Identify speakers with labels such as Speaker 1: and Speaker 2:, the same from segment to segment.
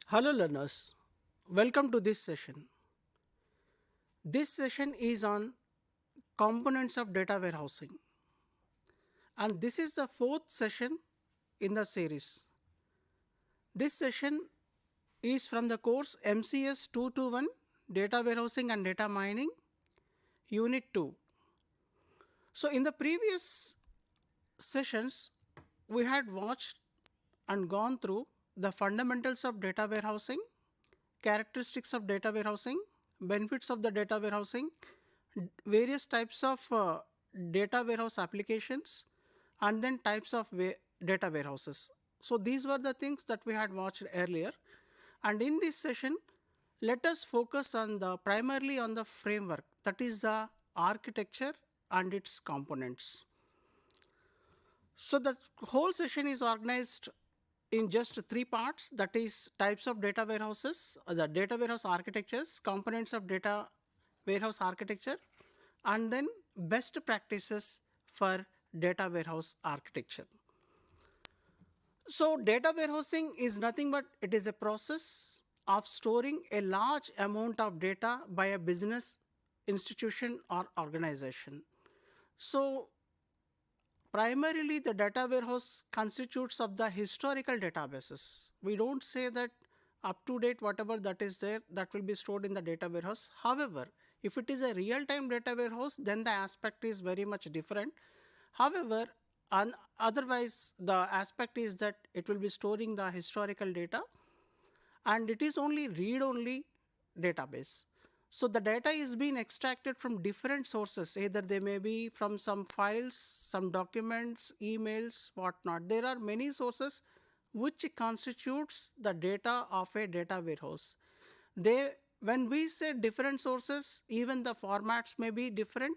Speaker 1: Hello learners, welcome to this session. This session is on components of data warehousing and this is the fourth session in the series. This session is from the course MCS 221 Data Warehousing and Data Mining Unit 2. So in the previous sessions we had watched and gone through the fundamentals of data warehousing, characteristics of data warehousing, benefits of the data warehousing, various types of data warehouse applications, and then types of data warehouses. So these were the things that we had watched earlier. And in this session, let us focus on the primarily on the framework, that is the architecture and its components. So the whole session is organized in just three parts, that is types of data warehouses, the data warehouse architectures, components of data warehouse architecture, and then best practices for data warehouse architecture. So data warehousing is nothing but it is a process of storing a large amount of data by a business institution or organization. So primarily the data warehouse constitutes of the historical databases. We don't say that up to date whatever that is there that will be stored in the data warehouse. However, if it is a real time data warehouse, then the aspect is very much different. However, otherwise the aspect is that it will be storing the historical data and it is only read only database. So the data is being extracted from different sources, either they may be from some files, some documents, emails, whatnot. There are many sources which constitutes the data of a data warehouse. When we say different sources, even the formats may be different,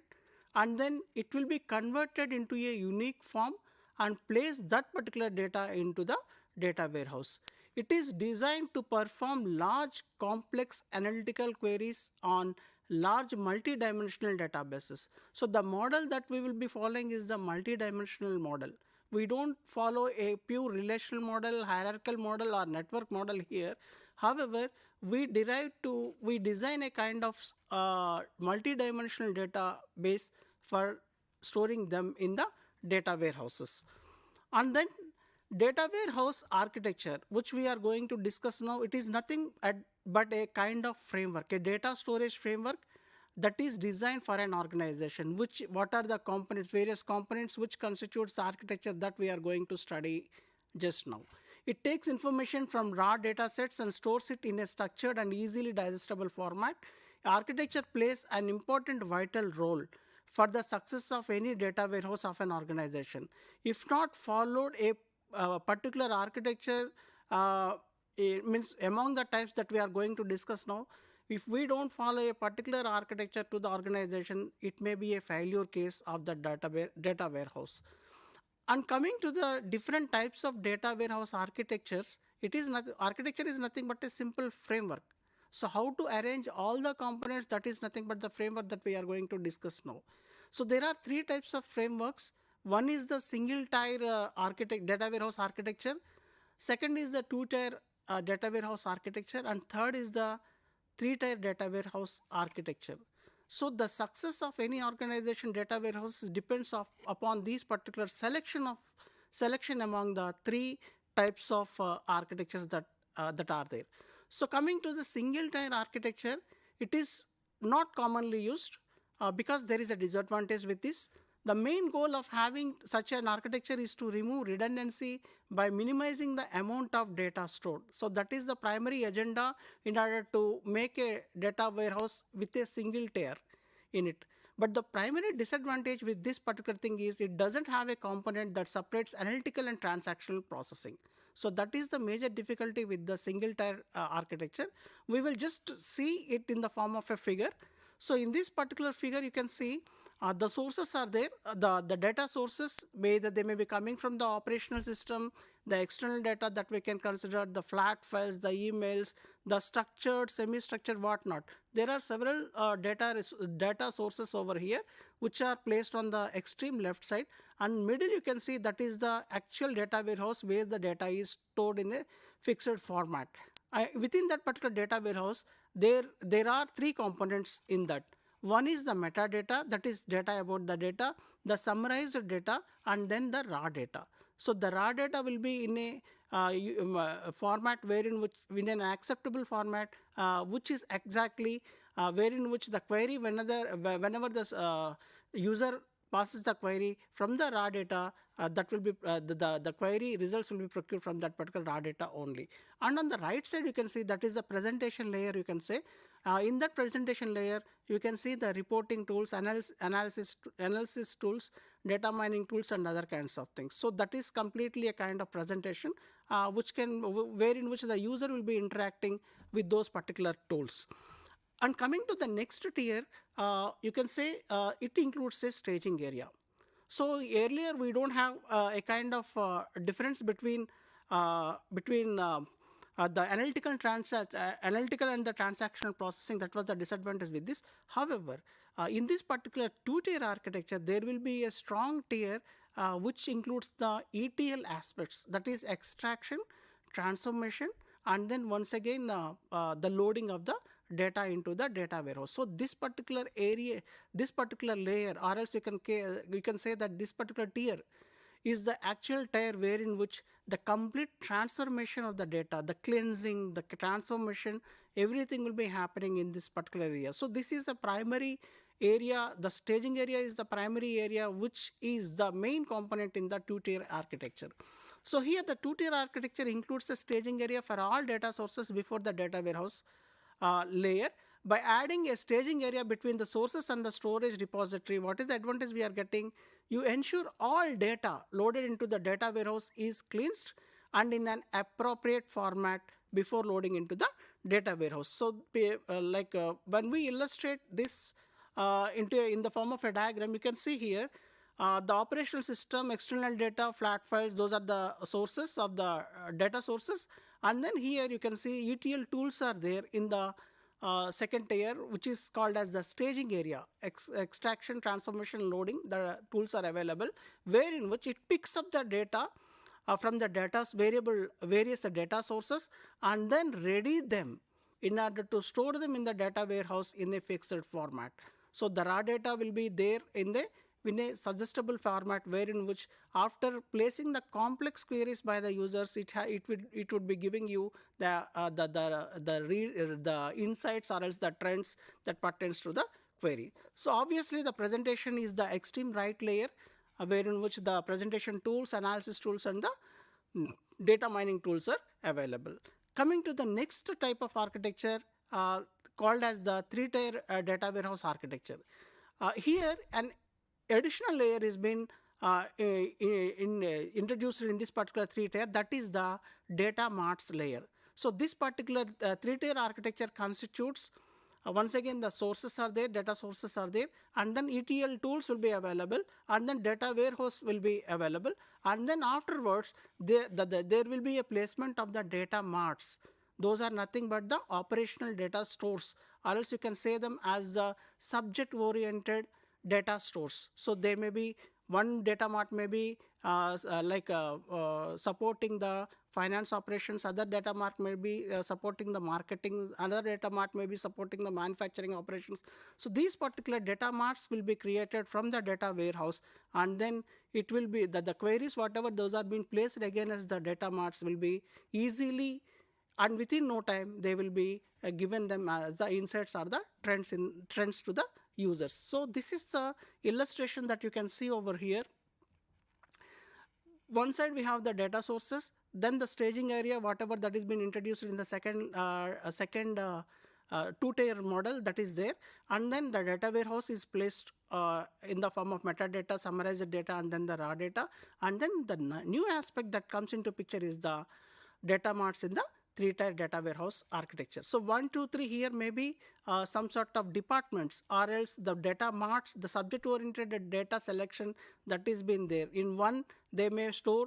Speaker 1: and then it will be converted into a unique form and place that particular data into the data warehouse. It is designed to perform large complex analytical queries on large multi-dimensional databases. So the model that we will be following is the multi-dimensional model. We don't follow a pure relational model, hierarchical model or network model here. However, we design a kind of multi-dimensional database for storing them in the data warehouses. And then data warehouse architecture, which we are going to discuss now, it is nothing but a kind of framework, a data storage framework that is designed for an organization. What are the components, various components which constitutes the architecture that we are going to study just now. It takes information from raw data sets and stores it in a structured and easily digestible format. Architecture plays an important vital role for the success of any data warehouse of an organization. If not followed a particular architecture, it means among the types that we are going to discuss now, if we don't follow a particular architecture to the organization, it may be a failure case of the data warehouse. And coming to the different types of data warehouse architectures, architecture is nothing but a simple framework. So how to arrange all the components, that is nothing but the framework that we are going to discuss now. So there are three types of frameworks. One is the single tier data warehouse architecture. Second is the two-tier data warehouse architecture, and third is the three-tier data warehouse architecture. So the success of any organization data warehouse depends upon these particular selection among the three types of architectures that are there. So coming to the single tier architecture, it is not commonly used because there is a disadvantage with this. The main goal of having such an architecture is to remove redundancy by minimizing the amount of data stored. So that is the primary agenda in order to make a data warehouse with a single tier in it. But the primary disadvantage with this particular thing is it doesn't have a component that separates analytical and transactional processing. So that is the major difficulty with the single tier architecture. We will just see it in the form of a figure. So in this particular figure, you can see the sources are there. The data sources, either they may be coming from the operational system, the external data that we can consider, the flat files, the emails, the structured, semi-structured, whatnot. There are several data sources over here, which are placed on the extreme left side. And middle, you can see that is the actual data warehouse where the data is stored in a fixed format. Within that particular data warehouse, there are three components in that. One is the metadata, that is data about the data, the summarized data, and then the raw data. So the raw data will be in a format wherein which in an acceptable format, which is exactly wherein which the query whenever the user passes the query from the raw data, that will be the query results will be procured from that particular raw data only. And on the right side, you can see that is the presentation layer, you can say. In that presentation layer, you can see the reporting tools, analysis tools, data mining tools, and other kinds of things. So that is completely a kind of presentation wherein which the user will be interacting with those particular tools. And coming to the next tier, you can say it includes a staging area. So earlier we don't have a kind of difference between the analytical and the transactional processing. That was the disadvantage with this. However, in this particular two-tier architecture, there will be a strong tier which includes the ETL aspects, that is extraction, transformation, and then once again the loading of the data into the data warehouse. So this particular area, this particular layer, or else you can say that this particular tier is the actual tier wherein which the complete transformation of the data, the cleansing, the transformation, everything will be happening in this particular area. So this is the primary area. The staging area is the primary area, which is the main component in the two-tier architecture. So here the two-tier architecture includes the staging area for all data sources before the data warehouse layer. By adding a staging area between the sources and the storage repository, what is the advantage we are getting? You ensure all data loaded into the data warehouse is cleansed and in an appropriate format before loading into the data warehouse. So when we illustrate this in the form of a diagram, you can see here the operational system, external data, flat files, those are the sources of the data sources. And then here you can see ETL tools are there in the second tier, which is called as the staging area. Extraction, transformation, loading, the tools are available, wherein which it picks up the data from the various data sources and then ready them in order to store them in the data warehouse in a fixed format. So the raw data will be there in a suggestible format, wherein which after placing the complex queries by the users, it would be giving you the insights or else the trends that pertains to the query. So obviously the presentation is the extreme right layer, wherein which the presentation tools, analysis tools, and the data mining tools are available. Coming to the next type of architecture called as the three-tier data warehouse architecture. Here an additional layer has been introduced in this particular three-tier, that is the data marts layer. So this particular three-tier architecture constitutes once again the sources are there, data sources are there, and then ETL tools will be available, and then data warehouse will be available, and then afterwards there will be a placement of the data marts. Those are nothing but the operational data stores, or else you can say them as the subject-oriented data stores. So there may be one data mart may be supporting the finance operations, other data mart may be supporting the marketing, another data mart may be supporting the manufacturing operations. So these particular data marts will be created from the data warehouse, and then it will be the queries, whatever those are being placed again as the data marts, will be easily and within no time they will be given them as the insights or the trends to the users. So this is the illustration that you can see over here. One side we have the data sources, then the staging area, whatever that is been introduced in the second two-tier model, that is there, and then the data warehouse is placed in the form of metadata, summarized data, and then the raw data, and then the new aspect that comes into picture is the data marts in the three-tier data warehouse architecture. So 1, 2, 3 here may be some sort of departments, or else the data marts, the subject-oriented data selection that is been there. In one, they may store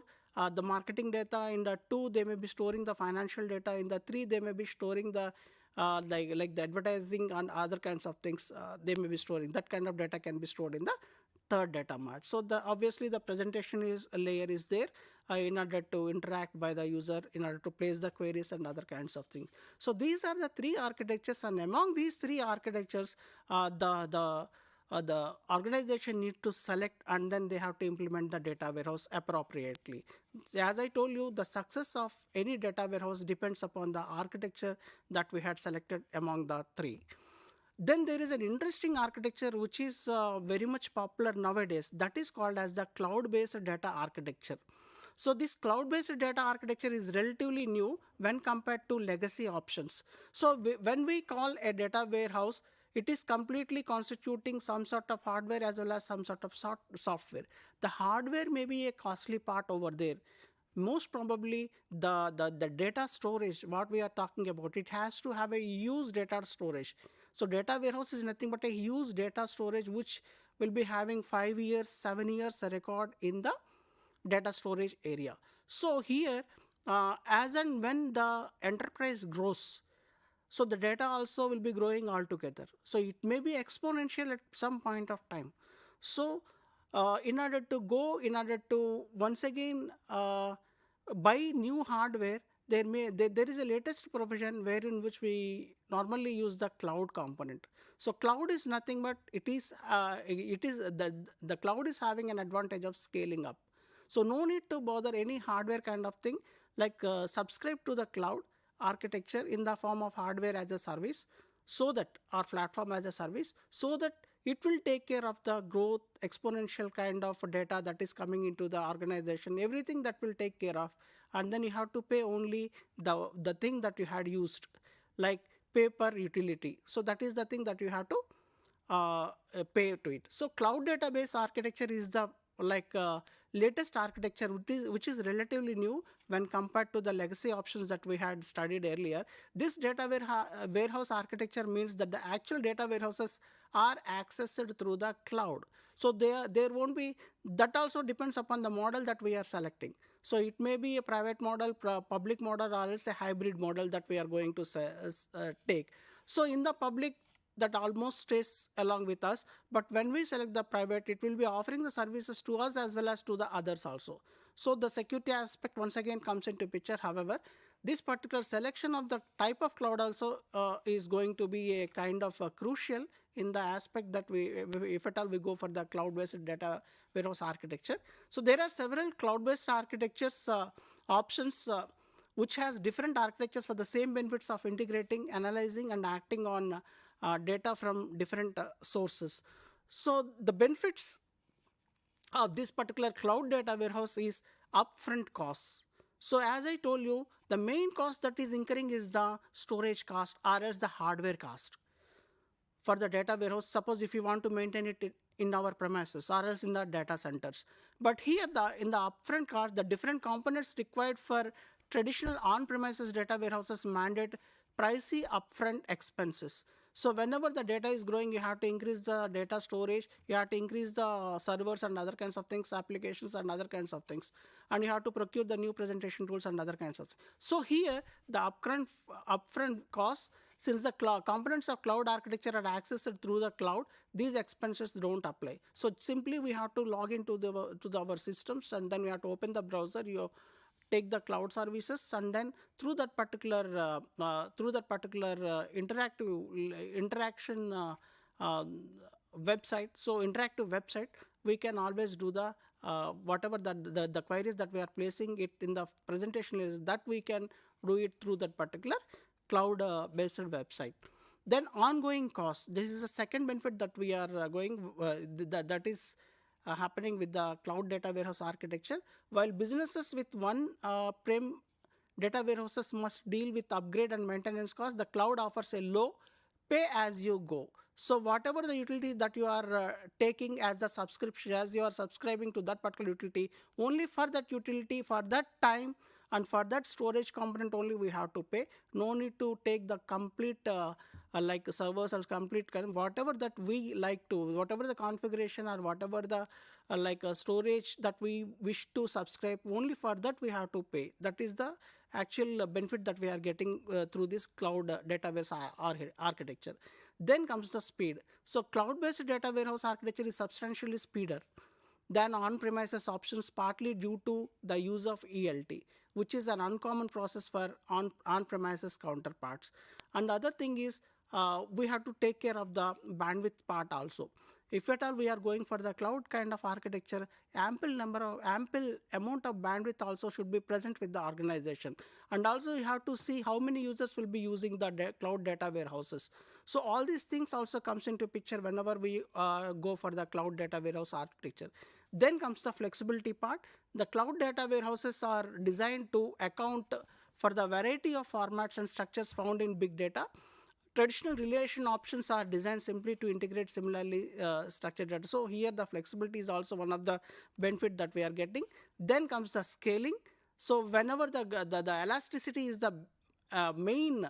Speaker 1: the marketing data. In the 2, they may be storing the financial data. In the 3, they may be storing the like the advertising and other kinds of things they may be storing. That kind of data can be stored in the third data mart. So obviously the presentation is layer is there in order to interact by the user, in order to place the queries and other kinds of things. So these are the three architectures, and among these three architectures, the organization need to select, and then they have to implement the data warehouse appropriately. As I told you, the success of any data warehouse depends upon the architecture that we had selected among the three. Then there is an interesting architecture which is very much popular nowadays, that is called as the cloud-based data architecture. So this cloud-based data architecture is relatively new when compared to legacy options. So when we call a data warehouse, it is completely constituting some sort of hardware as well as some sort of software. The hardware may be a costly part over there. Most probably the data storage, what we are talking about, it has to have a huge data storage. So data warehouse is nothing but a huge data storage which will be having 5 years, 7 years record in the data storage area. So here, as and when the enterprise grows, so the data also will be growing altogether. So it may be exponential at some point of time. So in order to once again buy new hardware, there is a latest provision wherein which we normally use the cloud component. So cloud is nothing but the cloud is having an advantage of scaling up. So no need to bother any hardware kind of thing, like subscribe to the cloud architecture in the form of hardware as a service, so that our platform as a service, so that it will take care of the growth exponential kind of data that is coming into the organization, everything that will take care of. And then you have to pay only the thing that you had used, like pay per utility. So that is the thing that you have to pay to it. So cloud database architecture is the latest architecture which is relatively new when compared to the legacy options that we had studied earlier. This data warehouse architecture means that the actual data warehouses are accessed through the cloud. So there won't be, that also depends upon the model that we are selecting. So it may be a private model, public model, or else a hybrid model that we are going to take. So in the public, that almost stays along with us, but when we select the private, it will be offering the services to us as well as to the others also. So the security aspect once again comes into picture. However, this particular selection of the type of cloud also is going to be a kind of crucial in the aspect that if at all we go for the cloud-based data warehouse architecture. So there are several cloud-based architectures options which has different architectures for the same benefits of integrating, analyzing, and acting on data from different sources. So the benefits of this particular cloud data warehouse is upfront costs. So as I told you, the main cost that is incurring is the storage cost or else the hardware cost for the data warehouse. Suppose if you want to maintain it in our premises or else in the data centers. But here in the upfront cost, the different components required for traditional on-premises data warehouses mandate pricey upfront expenses. So whenever the data is growing, you have to increase the data storage, you have to increase the servers and other kinds of things, applications and other kinds of things, and you have to procure the new presentation tools and other kinds of things. So here the upfront costs, since the components of cloud architecture are accessed through the cloud, these expenses don't apply. So simply we have to log into our systems, and then we have to open the browser, you take the cloud services, and then through that particular interaction website, so interactive website, we can always do the whatever the queries that we are placing it in the presentation is, that we can do it through that particular cloud based website. Then ongoing costs, this is the second benefit that we are that is happening with the cloud data warehouse architecture. While businesses with one prem data warehouses must deal with upgrade and maintenance costs, the cloud offers a low pay as you go. So whatever the utility that you are taking as a subscription, as you are subscribing to that particular utility, only for that utility, for that time, and for that storage component only we have to pay. No need to take the complete like servers or complete whatever that we like to, whatever the configuration or whatever the storage that we wish to subscribe, only for that we have to pay. That is the actual benefit that we are getting through this cloud database architecture. Then comes the speed. So cloud-based data warehouse architecture is substantially speeder than on-premises options, partly due to the use of ELT, which is an uncommon process for on-premises counterparts. And the other thing is we have to take care of the bandwidth part also. If at all we are going for the cloud kind of architecture, ample amount of bandwidth also should be present with the organization. And also you have to see how many users will be using the cloud data warehouses. So all these things also comes into picture whenever we go for the cloud data warehouse architecture. Then comes the flexibility part. The cloud data warehouses are designed to account for the variety of formats and structures found in big data. Traditional relation options are designed simply to integrate similarly structured data. So here the flexibility is also one of the benefit that we are getting. Then comes the scaling. So whenever the elasticity is the main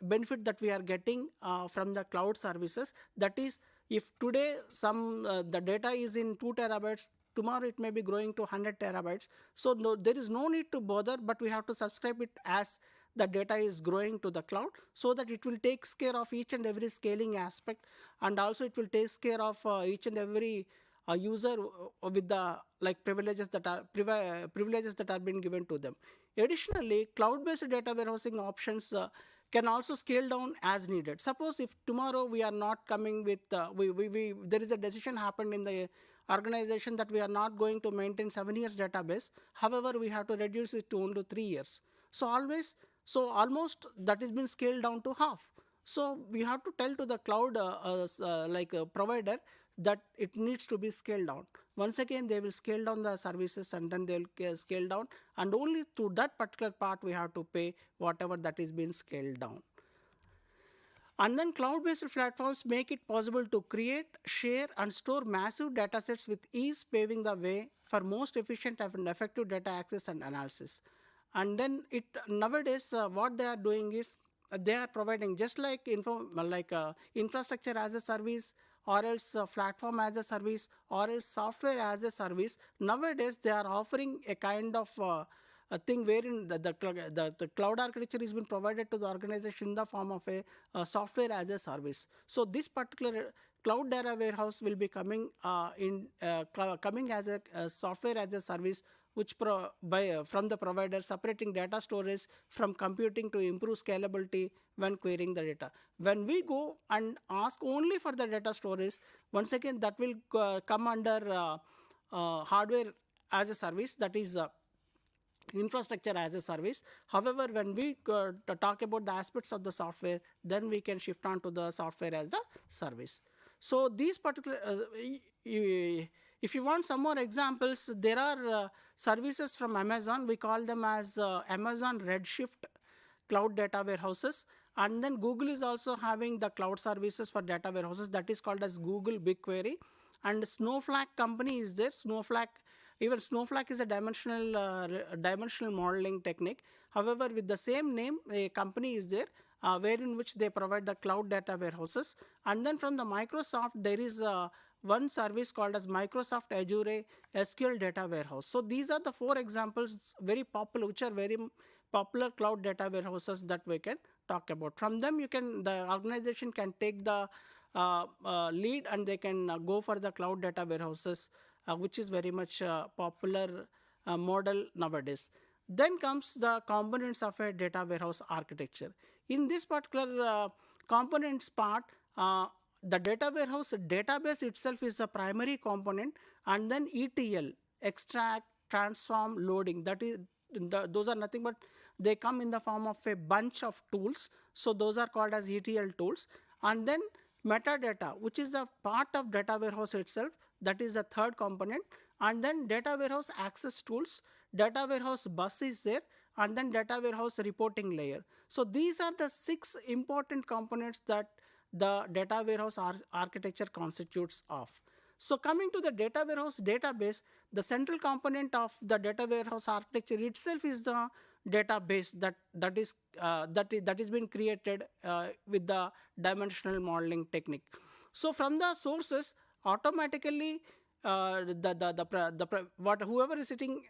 Speaker 1: benefit that we are getting from the cloud services. That is, if today the data is in 2 terabytes, tomorrow it may be growing to 100 terabytes. So there is no need to bother, but we have to subscribe it as the data is growing to the cloud, so that it will take care of each and every scaling aspect, and also it will take care of each and every user with the privileges that are being given to them. Additionally, cloud-based data warehousing options can also scale down as needed. Suppose if tomorrow we are not coming with there is a decision happened in the organization that we are not going to maintain 7 years database. However, we have to reduce it to only 3 years. So almost that has been scaled down to half. So we have to tell to the cloud provider that it needs to be scaled down. Once again, they will scale down the services, and then they will scale down, and only to that particular part we have to pay whatever that is being scaled down. And then cloud-based platforms make it possible to create, share, and store massive datasets with ease, paving the way for most efficient and effective data access and analysis. And then nowadays what they are doing is they are providing just like infrastructure as a service, or else platform as a service, or else software as a service. Nowadays they are offering a kind of a thing wherein the cloud architecture has been provided to the organization in the form of a software as a service. So this particular cloud data warehouse will be coming coming as a software as a service, which from the provider, separating data storage from computing to improve scalability when querying the data. When we go and ask only for the data storage, once again that will come under hardware as a service, that is infrastructure as a service. However, when we talk about the aspects of the software, then we can shift on to the software as the service. So these particular, if you want some more examples, there are services from Amazon. We call them as Amazon Redshift cloud data warehouses. And then Google is also having the cloud services for data warehouses, that is called as Google BigQuery. And Snowflake company is there. Even Snowflake is a dimensional modeling technique. However, with the same name, a company is there wherein which they provide the cloud data warehouses. And then from the Microsoft, there is one service called as Microsoft Azure SQL Data Warehouse. So these are the 4 examples, which are very popular cloud data warehouses that we can talk about. From them, the organization can take the lead, and they can go for the cloud data warehouses, which is very much popular model nowadays. Then comes the components of a data warehouse architecture. In this particular components part, the data warehouse database itself is the primary component, and then ETL, extract, transform, loading, those are nothing but they come in the form of a bunch of tools. So those are called as ETL tools. And then metadata, which is the part of data warehouse itself, that is the third component. And then data warehouse access tools, data warehouse bus is there, and then data warehouse reporting layer. So these are the 6 important components that the data warehouse architecture constitutes of. So coming to the data warehouse database, the central component of the data warehouse architecture itself is the database that is being created with the dimensional modeling technique. So from the sources, automatically whoever is sitting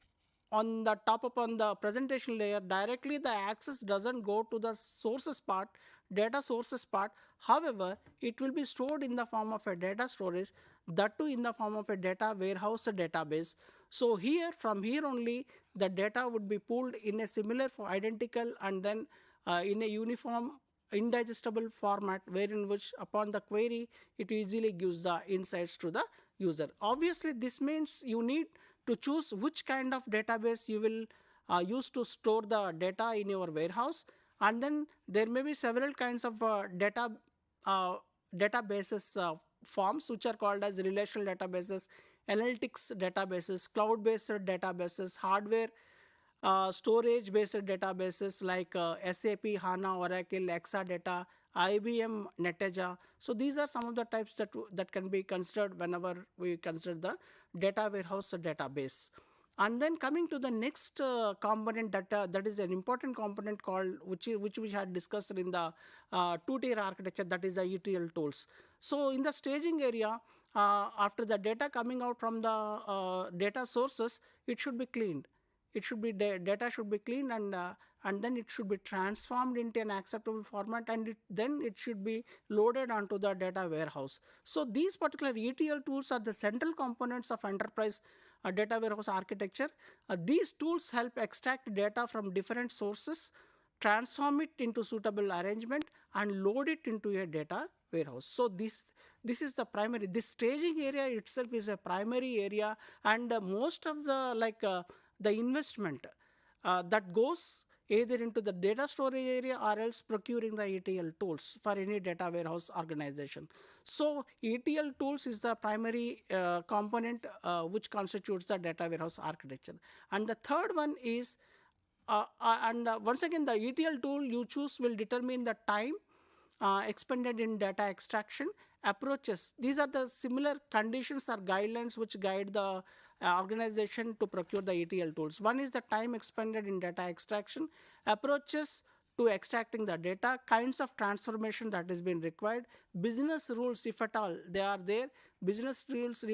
Speaker 1: on the top up on the presentation layer, directly the access doesn't go to the sources part, data sources part. However, it will be stored in the form of a data storage, that too in the form of a data warehouse, a database. So here, from here only, the data would be pulled in a similar identical and then in a uniform indigestible format, wherein which upon the query it easily gives the insights to the user. Obviously, this means you need to choose which kind of database you will use to store the data in your warehouse, and then there may be several kinds of uh, databases forms which are called as relational databases, analytics databases, cloud-based databases, hardware storage based databases like SAP, HANA, Oracle, Exadata, IBM, Netezza. So these are some of the types that can be considered whenever we consider the data warehouse database. And then coming to the next component that is an important component called which we had discussed in the two-tier architecture, that is the ETL tools. So in the staging area, after the data coming out from the data sources, it should be cleaned. It should be data should be cleaned, and then it should be transformed into an acceptable format, and then it should be loaded onto the data warehouse. So these particular ETL tools are the central components of enterprise data warehouse architecture. These tools help extract data from different sources, transform it into suitable arrangement, and load it into a data warehouse. So this is the primary. This staging area itself is a primary area, and most of the investment that goes either into the data storage area or else procuring the ETL tools for any data warehouse organization. So ETL tools is the primary component which constitutes the data warehouse architecture. And the third one is, once again, the ETL tool you choose will determine the time expended in data extraction. Approaches, these are the similar conditions or guidelines which guide the organization to procure the ETL tools. One is the time expended in data extraction, approaches to extracting the data, kinds of transformation that is being required, business rules, if at all they are there, business rules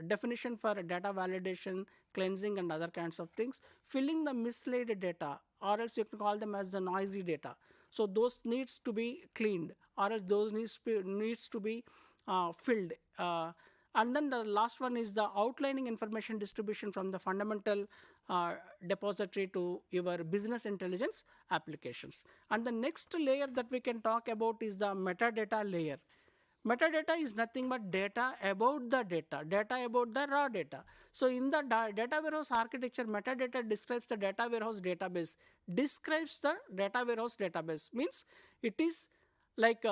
Speaker 1: definition for data validation, cleansing, and other kinds of things, filling the misled data, or else you can call them as the noisy data. So those needs to be cleaned, or else those needs to be filled. And then the last one is the outlining information distribution from the fundamental depository to your business intelligence applications. And the next layer that we can talk about is the metadata layer. Metadata is nothing but data about the data about the raw data. So in the data warehouse architecture, metadata describes the data warehouse database. Describes the data warehouse database means it is like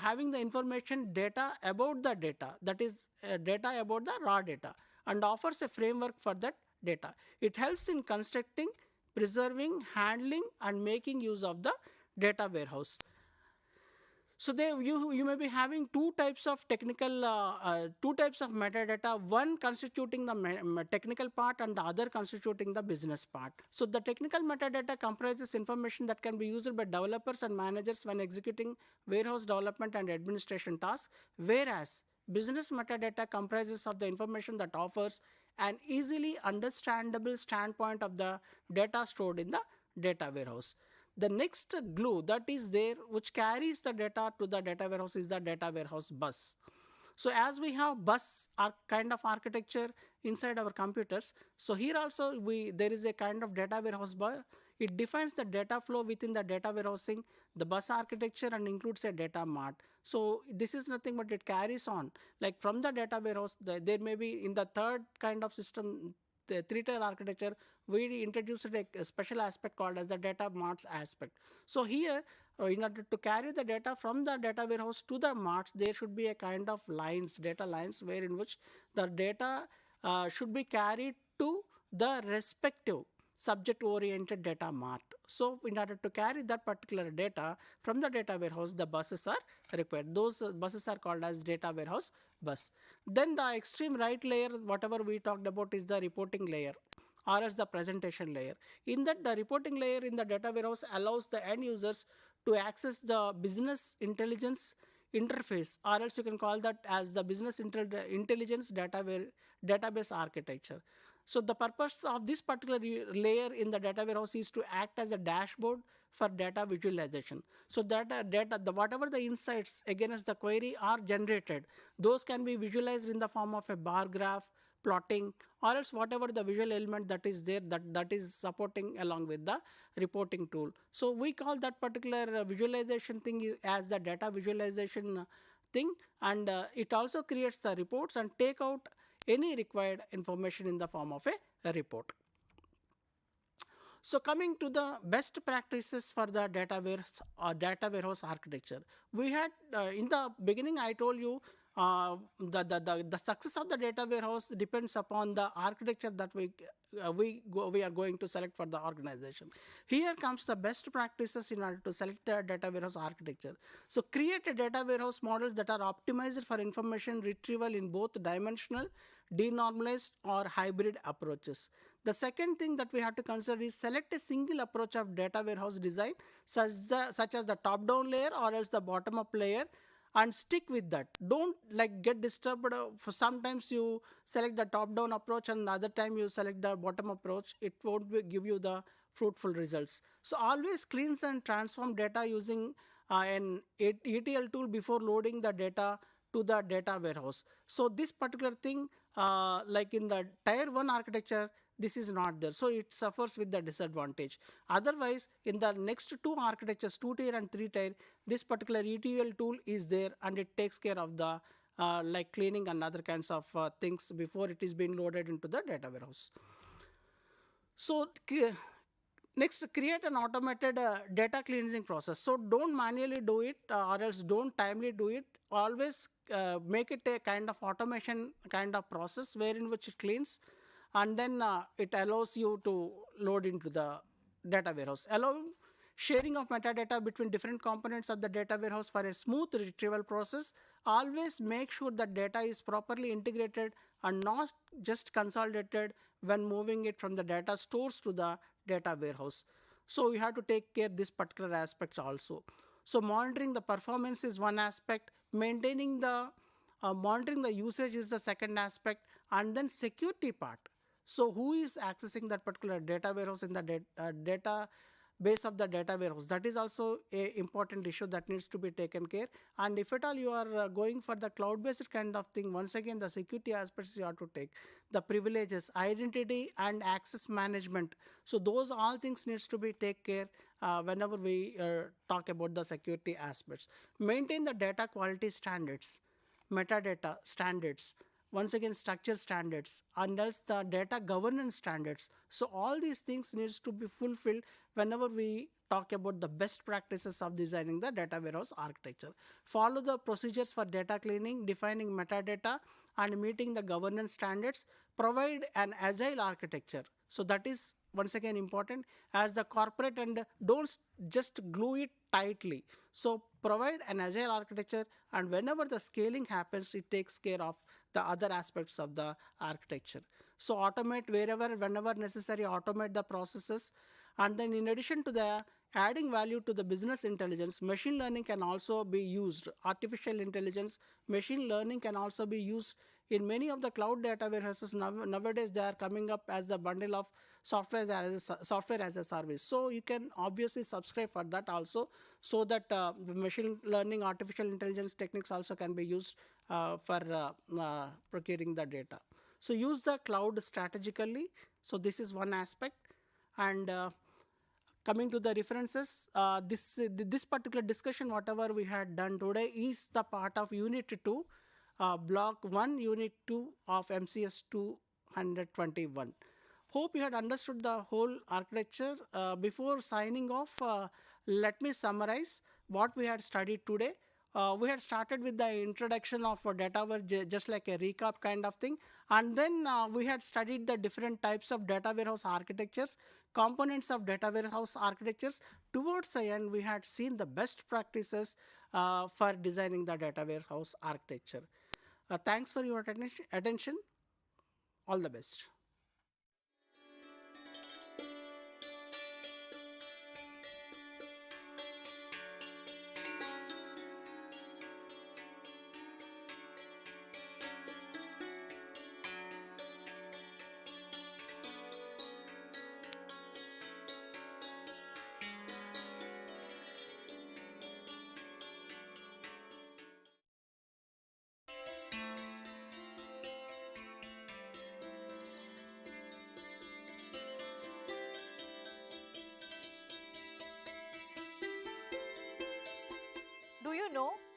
Speaker 1: having the information data about the data, that is data about the raw data, and offers a framework for that data. It helps in constructing, preserving, handling, and making use of the data warehouse. So you may be having two types of metadata, one constituting the technical part and the other constituting the business part. So the technical metadata comprises information that can be used by developers and managers when executing warehouse development and administration tasks, whereas business metadata comprises of the information that offers an easily understandable standpoint of the data stored in the data warehouse. The next glue that is there which carries the data to the data warehouse is the data warehouse bus. So as we have bus kind of architecture inside our computers, so here also there is a kind of data warehouse bus. It defines the data flow within the data warehousing, the bus architecture, and includes a data mart. So this is nothing but it carries on. Like from the data warehouse, there may be in the third kind of system, the three-tier architecture, we introduced a special aspect called as the data marts aspect. So here, in order to carry the data from the data warehouse to the marts, there should be a kind of lines, data lines, where in which the data should be carried to the respective subject-oriented data mart. So in order to carry that particular data from the data warehouse, the buses are required. Those buses are called as data warehouse bus. Then the extreme right layer, whatever we talked about, is the reporting layer or as the presentation layer. In that, the reporting layer in the data warehouse allows the end users to access the business intelligence interface, or else you can call that as the business intelligence database architecture. So the purpose of this particular layer in the data warehouse is to act as a dashboard for data visualization. So that whatever the insights against the query are generated, those can be visualized in the form of a bar graph, plotting, or else whatever the visual element that is there, that is supporting along with the reporting tool. So we call that particular visualization thing as the data visualization thing, and it also creates the reports and take out any required information in the form of a report. So coming to the best practices for the data warehouse architecture, we had in the beginning I told you the success of the data warehouse depends upon the architecture that we are going to select for the organization. Here comes the best practices in order to select the data warehouse architecture. So create a data warehouse models that are optimized for information retrieval in both dimensional, denormalized, or hybrid approaches. The second thing that we have to consider is select a single approach of data warehouse design, such as the top-down layer or else the bottom-up layer, and stick with that. Don't like get disturbed. For sometimes you select the top-down approach and the other time you select the bottom approach. It won't give you the fruitful results. So always cleanse and transform data using an ETL tool before loading the data to the data warehouse. So this particular thing, like in the tier 1 architecture, this is not there, so it suffers with the disadvantage. Otherwise, in the next two architectures, 2-tier and 3-tier, this particular ETL tool is there and it takes care of the like cleaning and other kinds of things before it is being loaded into the data warehouse. So next, create an automated data cleansing process. So don't manually do it or else don't timely do it. Always make it a kind of automation kind of process wherein which it cleans, and then it allows you to load into the data warehouse. Allow sharing of metadata between different components of the data warehouse for a smooth retrieval process. Always make sure that data is properly integrated and not just consolidated when moving it from the data stores to the data warehouse. So we have to take care of this particular aspects also. So monitoring the performance is one aspect, maintaining the monitoring the usage is the second aspect, and then security part. So who is accessing that particular data warehouse in the data base of the data warehouse? That is also a important issue that needs to be taken care. And if at all you are going for the cloud-based kind of thing, once again the security aspects you have to take, the privileges, identity, and access management. So those all things needs to be take care whenever we talk about the security aspects. Maintain the data quality standards, metadata standards, once again structure standards, and else the data governance standards. So all these things needs to be fulfilled whenever we talk about the best practices of designing the data warehouse architecture. Follow the procedures for data cleaning, defining metadata, and meeting the governance standards. Provide an agile architecture. So that is once again important as the corporate, and don't just glue it tightly. So provide an agile architecture, and whenever the scaling happens, it takes care of the other aspects of the architecture. So automate wherever, whenever necessary, automate the processes. And then in addition to the adding value to the business intelligence, machine learning can also be used. Artificial intelligence, machine learning can also be used in many of the cloud data warehouses. Nowadays, they are coming up as the bundle of software as a service. So you can obviously subscribe for that also, so that machine learning, artificial intelligence techniques also can be used for procuring the data. So use the cloud strategically. So this is one aspect. And coming to the references, this particular discussion, whatever we had done today, is the part of Unit 2, Block 1, Unit 2 of MCS 221. Hope you had understood the whole architecture. Before signing off, let me summarize what we had studied today. We had started with the introduction of Dataverse, just like a recap kind of thing. And then we had studied the different types of data warehouse architectures, components of data warehouse architectures. Towards the end, we had seen the best practices for designing the data warehouse architecture. Thanks for your attention. All the best.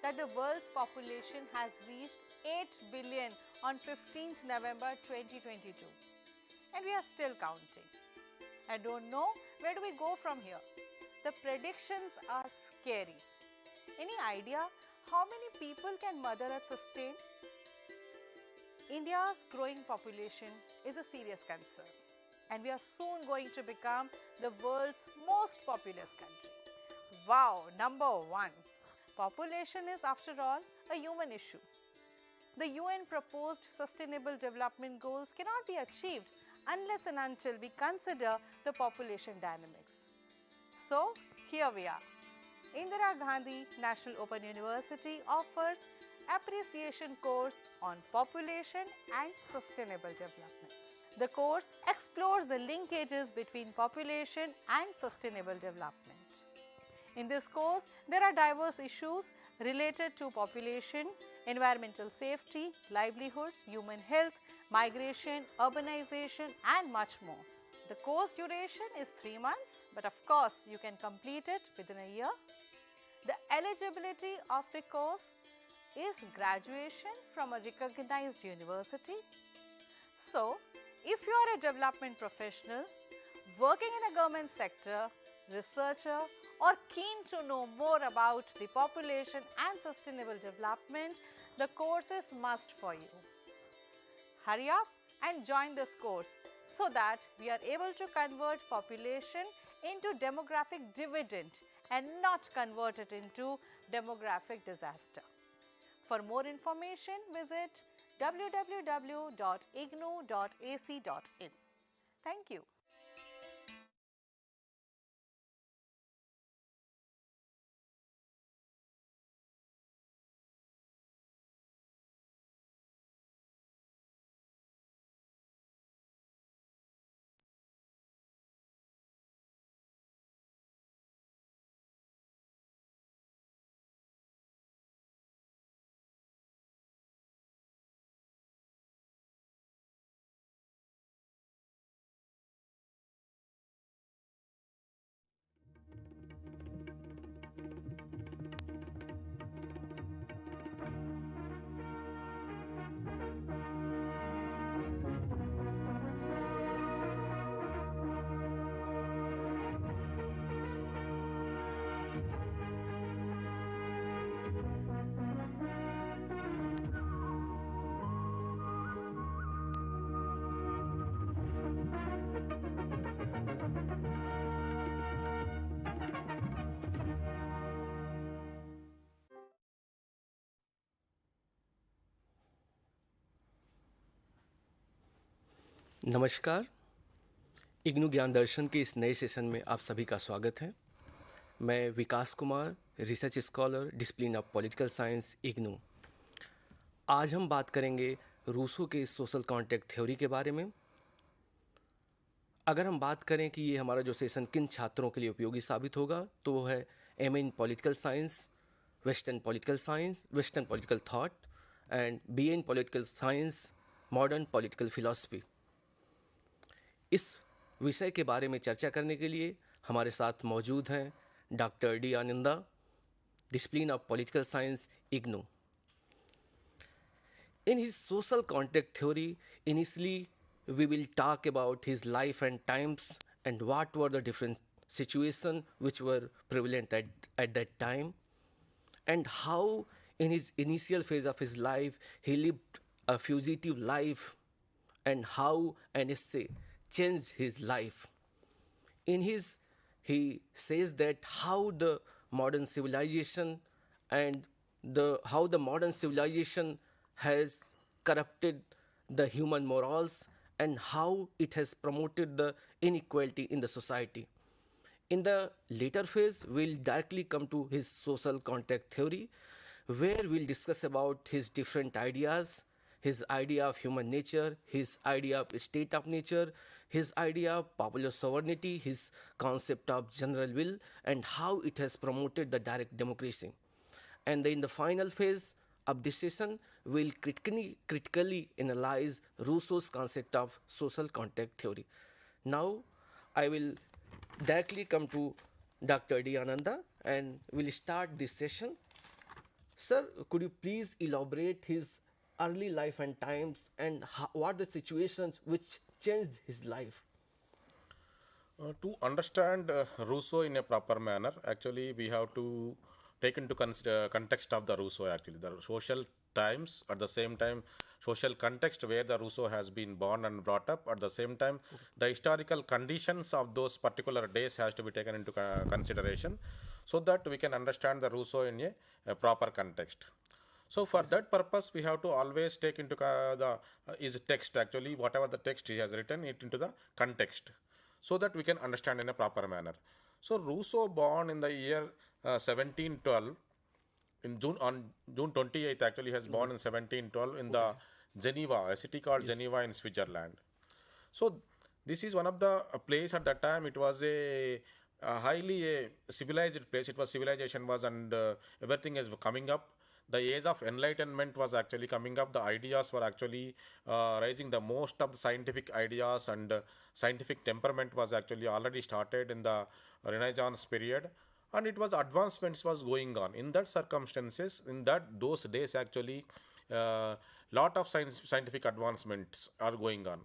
Speaker 2: that the world's population has reached 8 billion on 15th November 2022. And we are still counting. I don't know where do we go from here. The predictions are scary. Any idea how many people can Mother Earth sustain? India's growing population is a serious concern, and we are soon going to become the world's most populous country. Wow, number one. Population is, after all, a human issue. The UN proposed Sustainable Development Goals cannot be achieved unless and until we consider the population dynamics. So, here we are. Indira Gandhi National Open University offers appreciation course on population and sustainable development. The course explores the linkages between population and sustainable development. In this course, there are diverse issues related to population, environmental safety, livelihoods, human health, migration, urbanization, and much more. The course duration is 3 months, but of course, you can complete it within a year. The eligibility of the course is graduation from a recognized university. So, if you are a development professional, working in a government sector, researcher, or keen to know more about the population and sustainable development, the course is must for you. Hurry up and join this course so that we are able to convert population into demographic dividend and not convert it into demographic disaster. For more information, visit www.ignou.ac.in. Thank you.
Speaker 3: नमस्कार, इग्नू ज्ञान दर्शन के इस नए session में आप सभी का स्वागत है। मैं Vikas Kumar, research scholar, discipline of political science, IGNOU. आज हम बात करेंगे रूसो के सोशल कॉन्टेक्ट थ्योरी के बारे में। अगर हम बात करें कि ये हमारा जो सेशन किन छात्रों के लिए उपयोगी साबित होगा, तो वो है M in political science, western political thought and B in political science, modern political philosophy. इस विषय के बारे में चर्चा करने के लिए हमारे साथ मौजूद हैं doctor D Ananda, discipline of political science, IGNOU. In his social context theory, initially we will talk about his life and times and what were the different situations which were prevalent at that time, and how in his initial phase of his life he lived a fugitive life and how an essay changed his life. He says that how the modern civilization and how the modern civilization has corrupted the human morals and how it has promoted the inequality in the society. In the later phase, we'll directly come to his social context theory, where we'll discuss about his different ideas, his idea of human nature, his idea of state of nature, his idea of popular sovereignty, his concept of general will, and how it has promoted the direct democracy. And in the final phase of this session, we'll critically analyze Rousseau's concept of social context theory. Now, I will directly come to Dr. D. Ananda and we'll start this session. Sir, could you please elaborate his early life and times and what the situations which changed his life?
Speaker 4: To understand Rousseau in a proper manner, actually, we have to take into consider context of the Rousseau. Actually, the social times, at the same time, social context where the Rousseau has been born and brought up. At the same time, the historical conditions of those particular days has to be taken into consideration, so that we can understand the Rousseau in a proper context. So for that purpose, we have to always take into the his text, actually whatever the text he has written it into the context, so that we can understand in a proper manner. So Rousseau born in the year 1712 in June 28th, actually has born in 1712 in the Geneva, a city called Geneva in Switzerland. So this is one of the place at that time. It was a highly civilized place. It was civilization was and everything is coming up. The age of enlightenment was actually coming up. The ideas were actually rising. The most of the scientific ideas and scientific temperament was actually already started in the Renaissance period, and it was advancements was going on in that circumstances. In that those days, actually lot of scientific advancements are going on.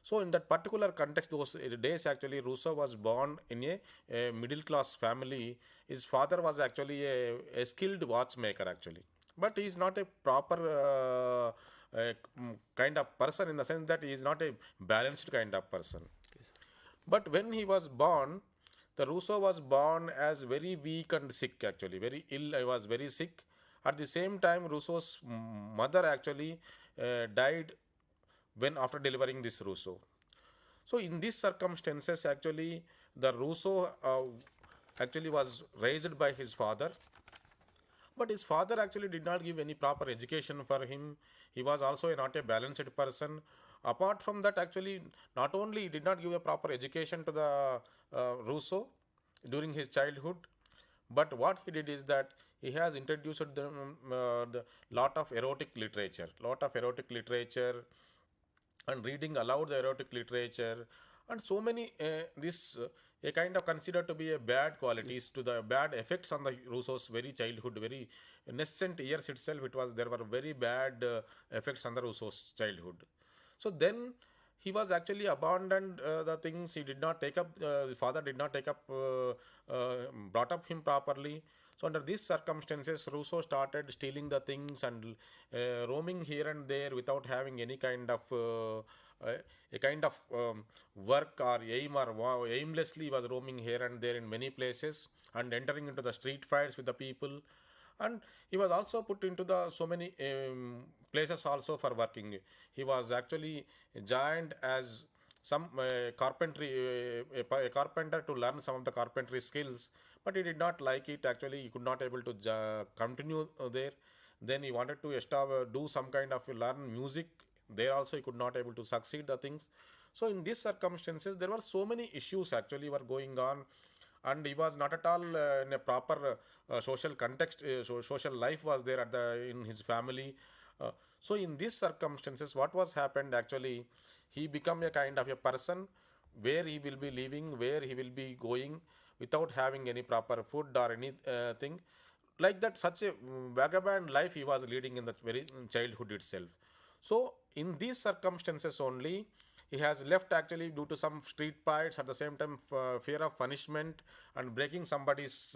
Speaker 4: So in that particular context, those days, actually Rousseau was born in a middle class family. His father was actually a skilled watchmaker, actually, but he is not a proper kind of person, in the sense that he is not a balanced kind of person. But when he was born, the Rousseau was born as very weak and sick, actually very ill. He was very sick. At the same time, Rousseau's mother actually died when after delivering this Rousseau. So in these circumstances, actually the Rousseau actually was raised by his father, but his father actually did not give any proper education for him. He was also not a balanced person. Apart from that, actually, not only he did not give a proper education to the Rousseau during his childhood, but what he did is that he has introduced them the lot of erotic literature, and reading aloud the erotic literature, and so many this a kind of considered to be a bad qualities to the bad effects on the Rousseau's very childhood, very nascent years itself. It was there were very bad effects on the Rousseau's childhood. So then he was actually abandoned the things. He did not take up. The father did not take up, brought up him properly. So under these circumstances, Rousseau started stealing the things and roaming here and there without having any kind of a kind of work or aim, or aimlessly was roaming here and there in many places and entering into the street fights with the people. And he was also put into the so many places also for working. He was actually joined as some carpentry a carpenter to learn some of the carpentry skills, but he did not like it. Actually, he could not able to continue there. Then he wanted to do some kind of learn music. There also he could not able to succeed the things. So in these circumstances, there were so many issues actually were going on, and he was not at all in a proper social context. Social life was there in his family. So in these circumstances, what was happened actually, he become a kind of a person where he will be living, where he will be going without having any proper food or anything like that. Such a vagabond life he was leading in the very childhood itself. So in these circumstances only, he has left actually due to some street fights, at the same time fear of punishment and breaking somebody's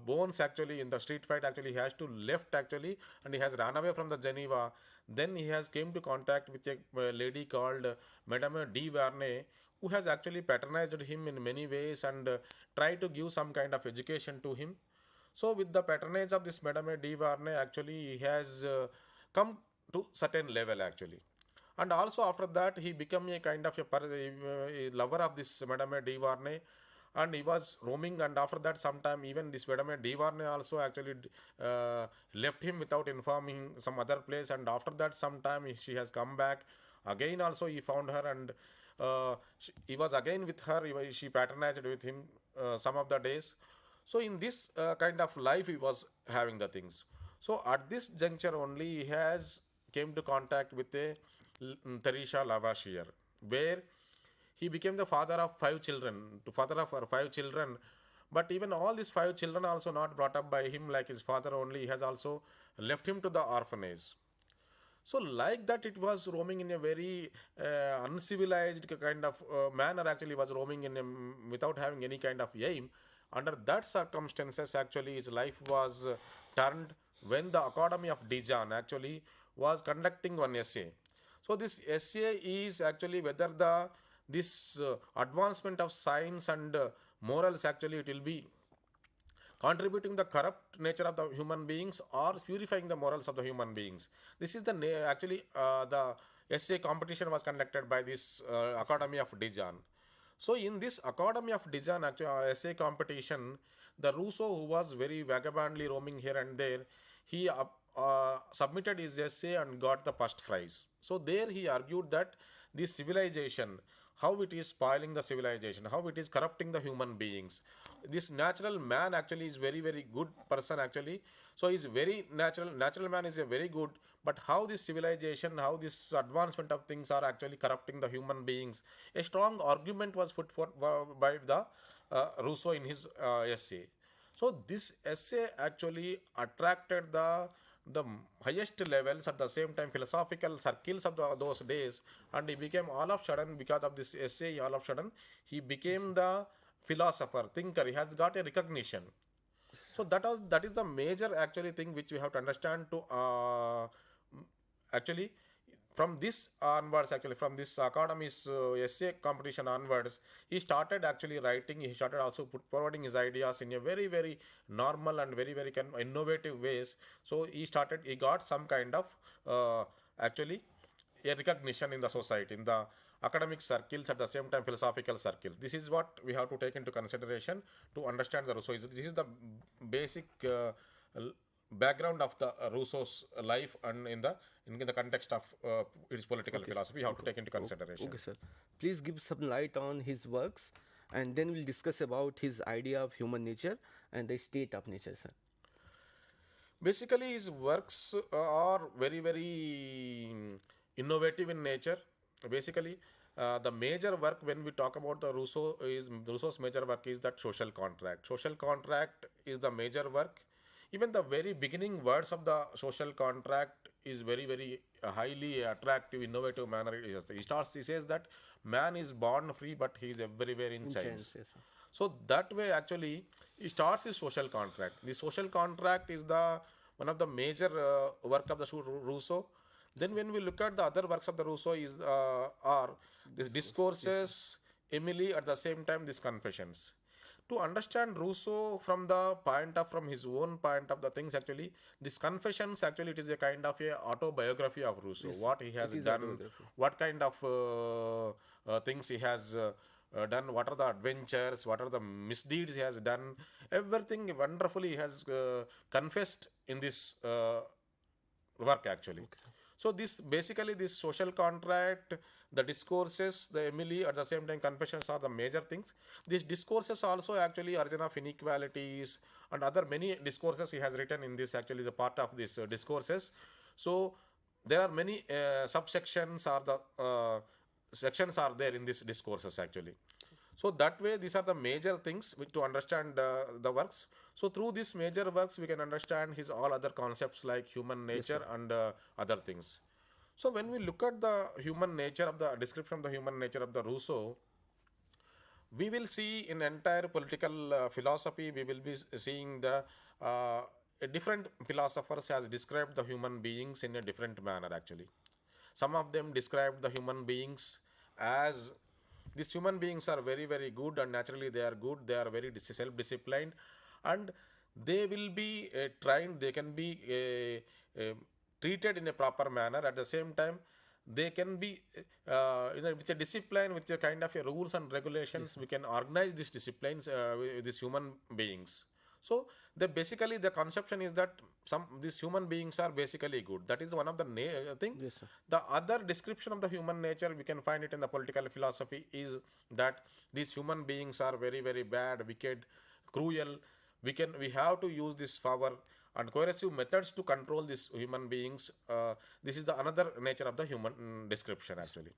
Speaker 4: bones actually in the street fight. Actually he has to left actually, and he has run away from the Geneva. Then he has came to contact with a lady called Madame de Varney, who has actually patronized him in many ways and tried to give some kind of education to him. So with the patronage of this Madame de Varney, actually he has come to certain level actually. And also after that he became a kind of a lover of this Madame de Varney, and he was roaming. And after that sometime, even this Madame de Varney also actually left him without informing some other place. And after that sometime she has come back again. Also he found her, and he was again with her. She patronized with him some of the days. So in this kind of life he was having the things. So at this juncture only he has came to contact with a Teresa Lavoisier, where he became the father of 5 children, to father of her 5 children. But even all these 5 children also not brought up by him like his father only. He has also left him to the orphanage. So like that, it was roaming in a very uncivilized kind of manner. Actually, was roaming in without having any kind of aim. Under that circumstances, actually, his life was turned when the Academy of Dijon actually was conducting one essay. So this essay is actually whether the this advancement of science and morals actually it will be contributing the corrupt nature of the human beings or purifying the morals of the human beings. This is the actually the essay competition was conducted by this Academy of Dijon. So in this Academy of Dijon actually essay competition, the Rousseau, who was very vagabondly roaming here and there, he submitted his essay and got the first prize. So there he argued that this civilization, how it is spoiling the civilization, how it is corrupting the human beings. This natural man actually is very very good person actually. So he's very natural man is a very good, but how this civilization, how this advancement of things are actually corrupting the human beings. A strong argument was put forth by the Rousseau in his essay. So this essay actually attracted the highest levels, at the same time philosophical circles of those days, and he became all of sudden, because of this essay, all of sudden he became the philosopher, thinker. He has got a recognition. So that is the major actually thing which we have to understand to actually from this onwards, actually from this academy's essay competition onwards, he started actually writing. He started also forwarding his ideas in a very very normal and very very innovative ways. So he got some kind of actually a recognition in the society, in the academic circles, at the same time philosophical circles. This is what we have to take into consideration to understand the Rousseau. This is the basic background of the Rousseau's life, and in the context of its political philosophy, you have to take into consideration.
Speaker 3: Okay, sir. Please give some light on his works, and then we'll discuss about his idea of human nature and the state of nature, sir.
Speaker 4: Basically, his works are very very innovative in nature. Basically, the major work when we talk about the Rousseau's major work is that social contract. Social contract is the major work. Even the very beginning words of the social contract is very very highly attractive, innovative manner. He says that man is born free, but he is everywhere in chains.
Speaker 3: Yes, sir.
Speaker 4: So that way actually he starts his social contract. The social contract is the one of the major work of the Rousseau. Then when we look at the other works of the Rousseau are these discourses, Emily, at the same time these confessions. To understand Rousseau from his own point of the things, actually this confessions actually it is a kind of a autobiography of Rousseau. What he has done, what kind of things he has done, what are the adventures, what are the misdeeds he has done, everything wonderfully he has confessed in this work actually. So this basically this social contract, the discourses, the Emily, at the same time confessions are the major things. These discourses also actually origin of inequalities and other many discourses he has written in this, actually the part of these discourses. So there are many subsections or the sections are there in these discourses actually. So that way these are the major things which to understand the works. So through these major works we can understand his all other concepts like human nature and other things. So when we look at the human nature of the description of the human nature of the Rousseau, we will see in entire political philosophy, we will be seeing the different philosophers has described the human beings in a different manner actually. Some of them described the human beings as these human beings are very very good, and naturally they are good, they are very self-disciplined, and they will be trained, they can be treated in a proper manner. At the same time they can be with a discipline, with a kind of a rules and regulations, we can organize these disciplines with these human beings. So basically the conception is that these human beings are basically good. That is one of the thing.
Speaker 3: Yes, sir.
Speaker 4: The other description of the human nature we can find it in the political philosophy is that these human beings are very very bad, wicked, cruel. We have to use this power and coercive methods to control these human beings. This is the another nature of the human description actually.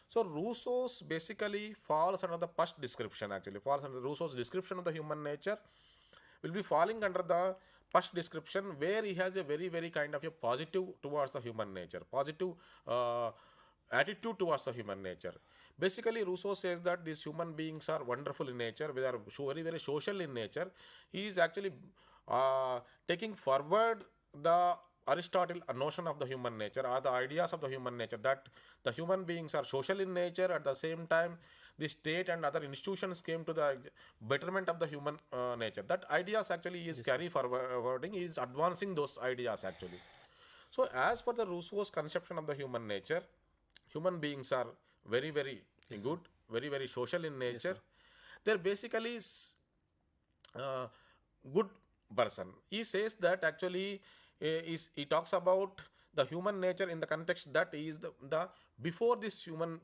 Speaker 4: So Rousseau's basically falls under the first description, actually falls under Rousseau's description of the human nature will be falling under the first description, where he has a very kind of a positive towards the human nature, positive uh, attitude towards the human nature. Basically Rousseau says that these human beings are wonderful in nature, they are very social in nature. He is actually taking forward the Aristotle notion of the human nature, or the ideas of the human nature, that the human beings are social in nature. At the same time, the state and other institutions came to the betterment of the human nature. That ideas actually is carry forwarding, is advancing those ideas actually. So as per the Rousseau's conception of the human nature, human beings are very good, very social in nature. They're basically good person. He says that actually he talks about the human nature in the context that is the before these human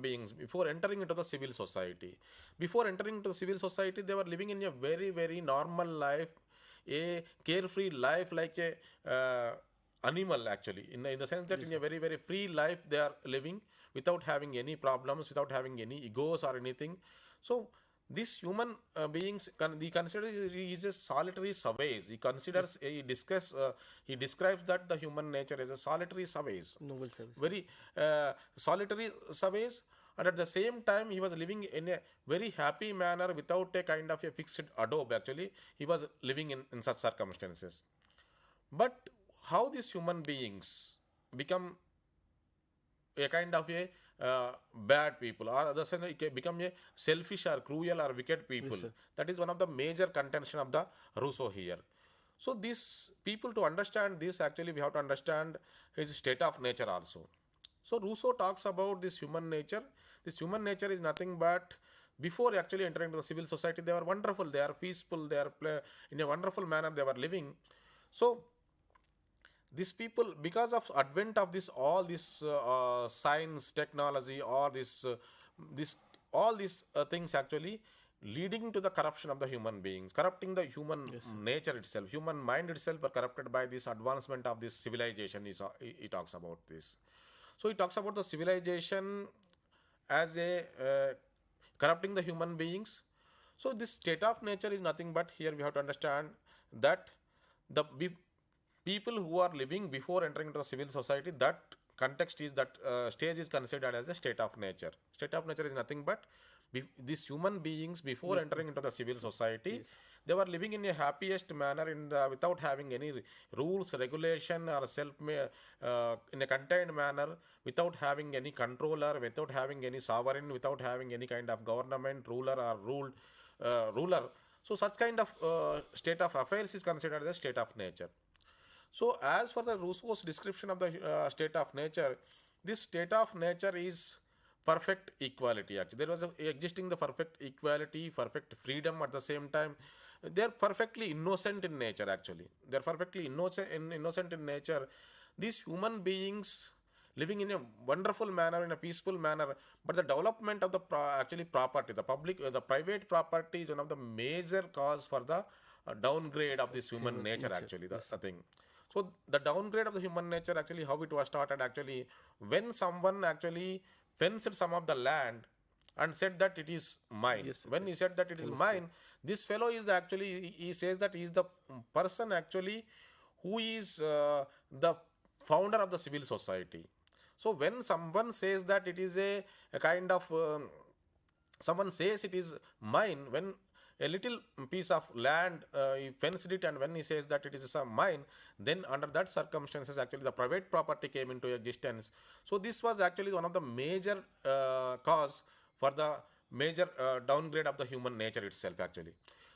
Speaker 4: beings, before entering into the civil society, before entering into the civil society, they were living in a very normal life, a carefree life, like a animal actually, in the sense that in a very free life they are living without having any problems, without having any egos or anything. So these human beings, he considers he is a solitary savage. He considers he describes that the human nature is a solitary savage,
Speaker 3: Noble service.
Speaker 4: very solitary savage, and at the same time he was living in a very happy manner without a kind of a fixed adobe. Actually he was living in such circumstances. But how these human beings become a kind of a bad people, or other side become a selfish or cruel or wicked people, that is one of the major contention of the Rousseau here. So these people, to understand this, actually we have to understand his state of nature also. So Rousseau talks about this human nature. This human nature is nothing but, before actually entering into the civil society, they were wonderful, they are peaceful, they are in a wonderful manner they were living. So these people, because of advent of this all this science, technology, or this all these things actually leading to the corruption of the human beings, corrupting the human nature itself, human mind itself were corrupted by this advancement of this civilization. He talks about this. So he talks about the civilization as a corrupting the human beings. So this state of nature is nothing but, here we have to understand that the people who are living before entering into the civil society, that context is that stage is considered as a state of nature. State of nature is nothing but these human beings before entering into the civil society, they were living in a happiest manner without having any rules, regulation, or in a contained manner, without having any controller, without having any sovereign, without having any kind of government ruler or ruler. So such kind of state of affairs is considered as a state of nature. So as for the Rousseau's description of the state of nature, this state of nature is perfect equality. Actually, there was existing the perfect equality, perfect freedom at the same time. They are perfectly innocent in nature. Actually, they are perfectly innocent in nature. These human beings living in a wonderful manner, in a peaceful manner. But the development of the property, the private property is one of the major cause for the downgrade of this human nature. Actually, that's the thing. So the downgrade of the human nature, actually, how it was started, actually, when someone actually fenced some of the land and said that it is mine. When he said that it is mine, this fellow is actually, he says that he is the person actually who is the founder of the civil society. So when someone says that it is a kind of, someone says it is mine, when a little piece of land, he fenced it, and when he says that it is mine, then under that circumstances, actually the private property came into existence. So this was actually one of the major cause for the major downgrade of the human nature itself, actually.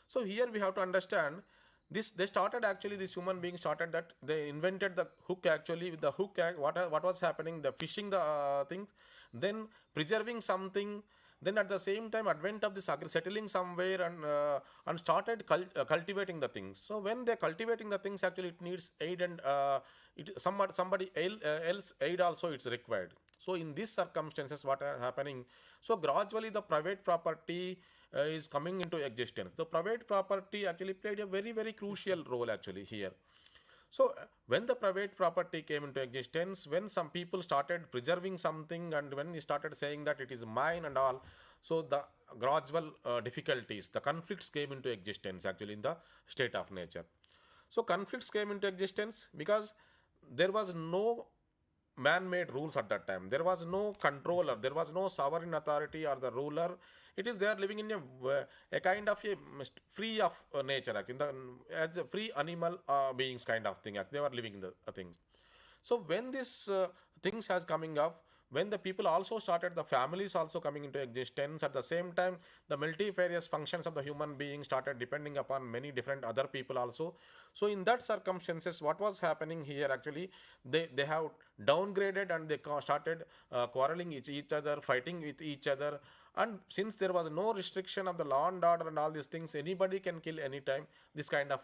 Speaker 4: So here we have to understand this. They started, actually, this human being started that they invented the hook. Actually, with the hook, what was happening, the fishing the thing, then preserving something. Then at the same time, advent of this settling somewhere, and started cultivating the things. So when they're cultivating the things, actually it needs aid, and somebody else aid also it's required. So in these circumstances, what are happening? So gradually the private property is coming into existence. The private property actually played a very crucial role actually here. So when the private property came into existence, when some people started preserving something, and when he started saying that it is mine and all, so the gradual difficulties, the conflicts came into existence actually in the state of nature. So conflicts came into existence because there was no man-made rules at that time. There was no controller. There was no sovereign authority or the ruler. It is they are living in a kind of a free of nature, actually, as a free animal beings kind of thing. They were living in the things. So when this things has coming up, when the people also started, the families also coming into existence, at the same time the multifarious functions of the human being started depending upon many different other people also. So in that circumstances, what was happening here actually, they have downgraded, and they started quarreling each other, fighting with each other. And since there was no restriction of the law and order and all these things, anybody can kill anytime. This kind of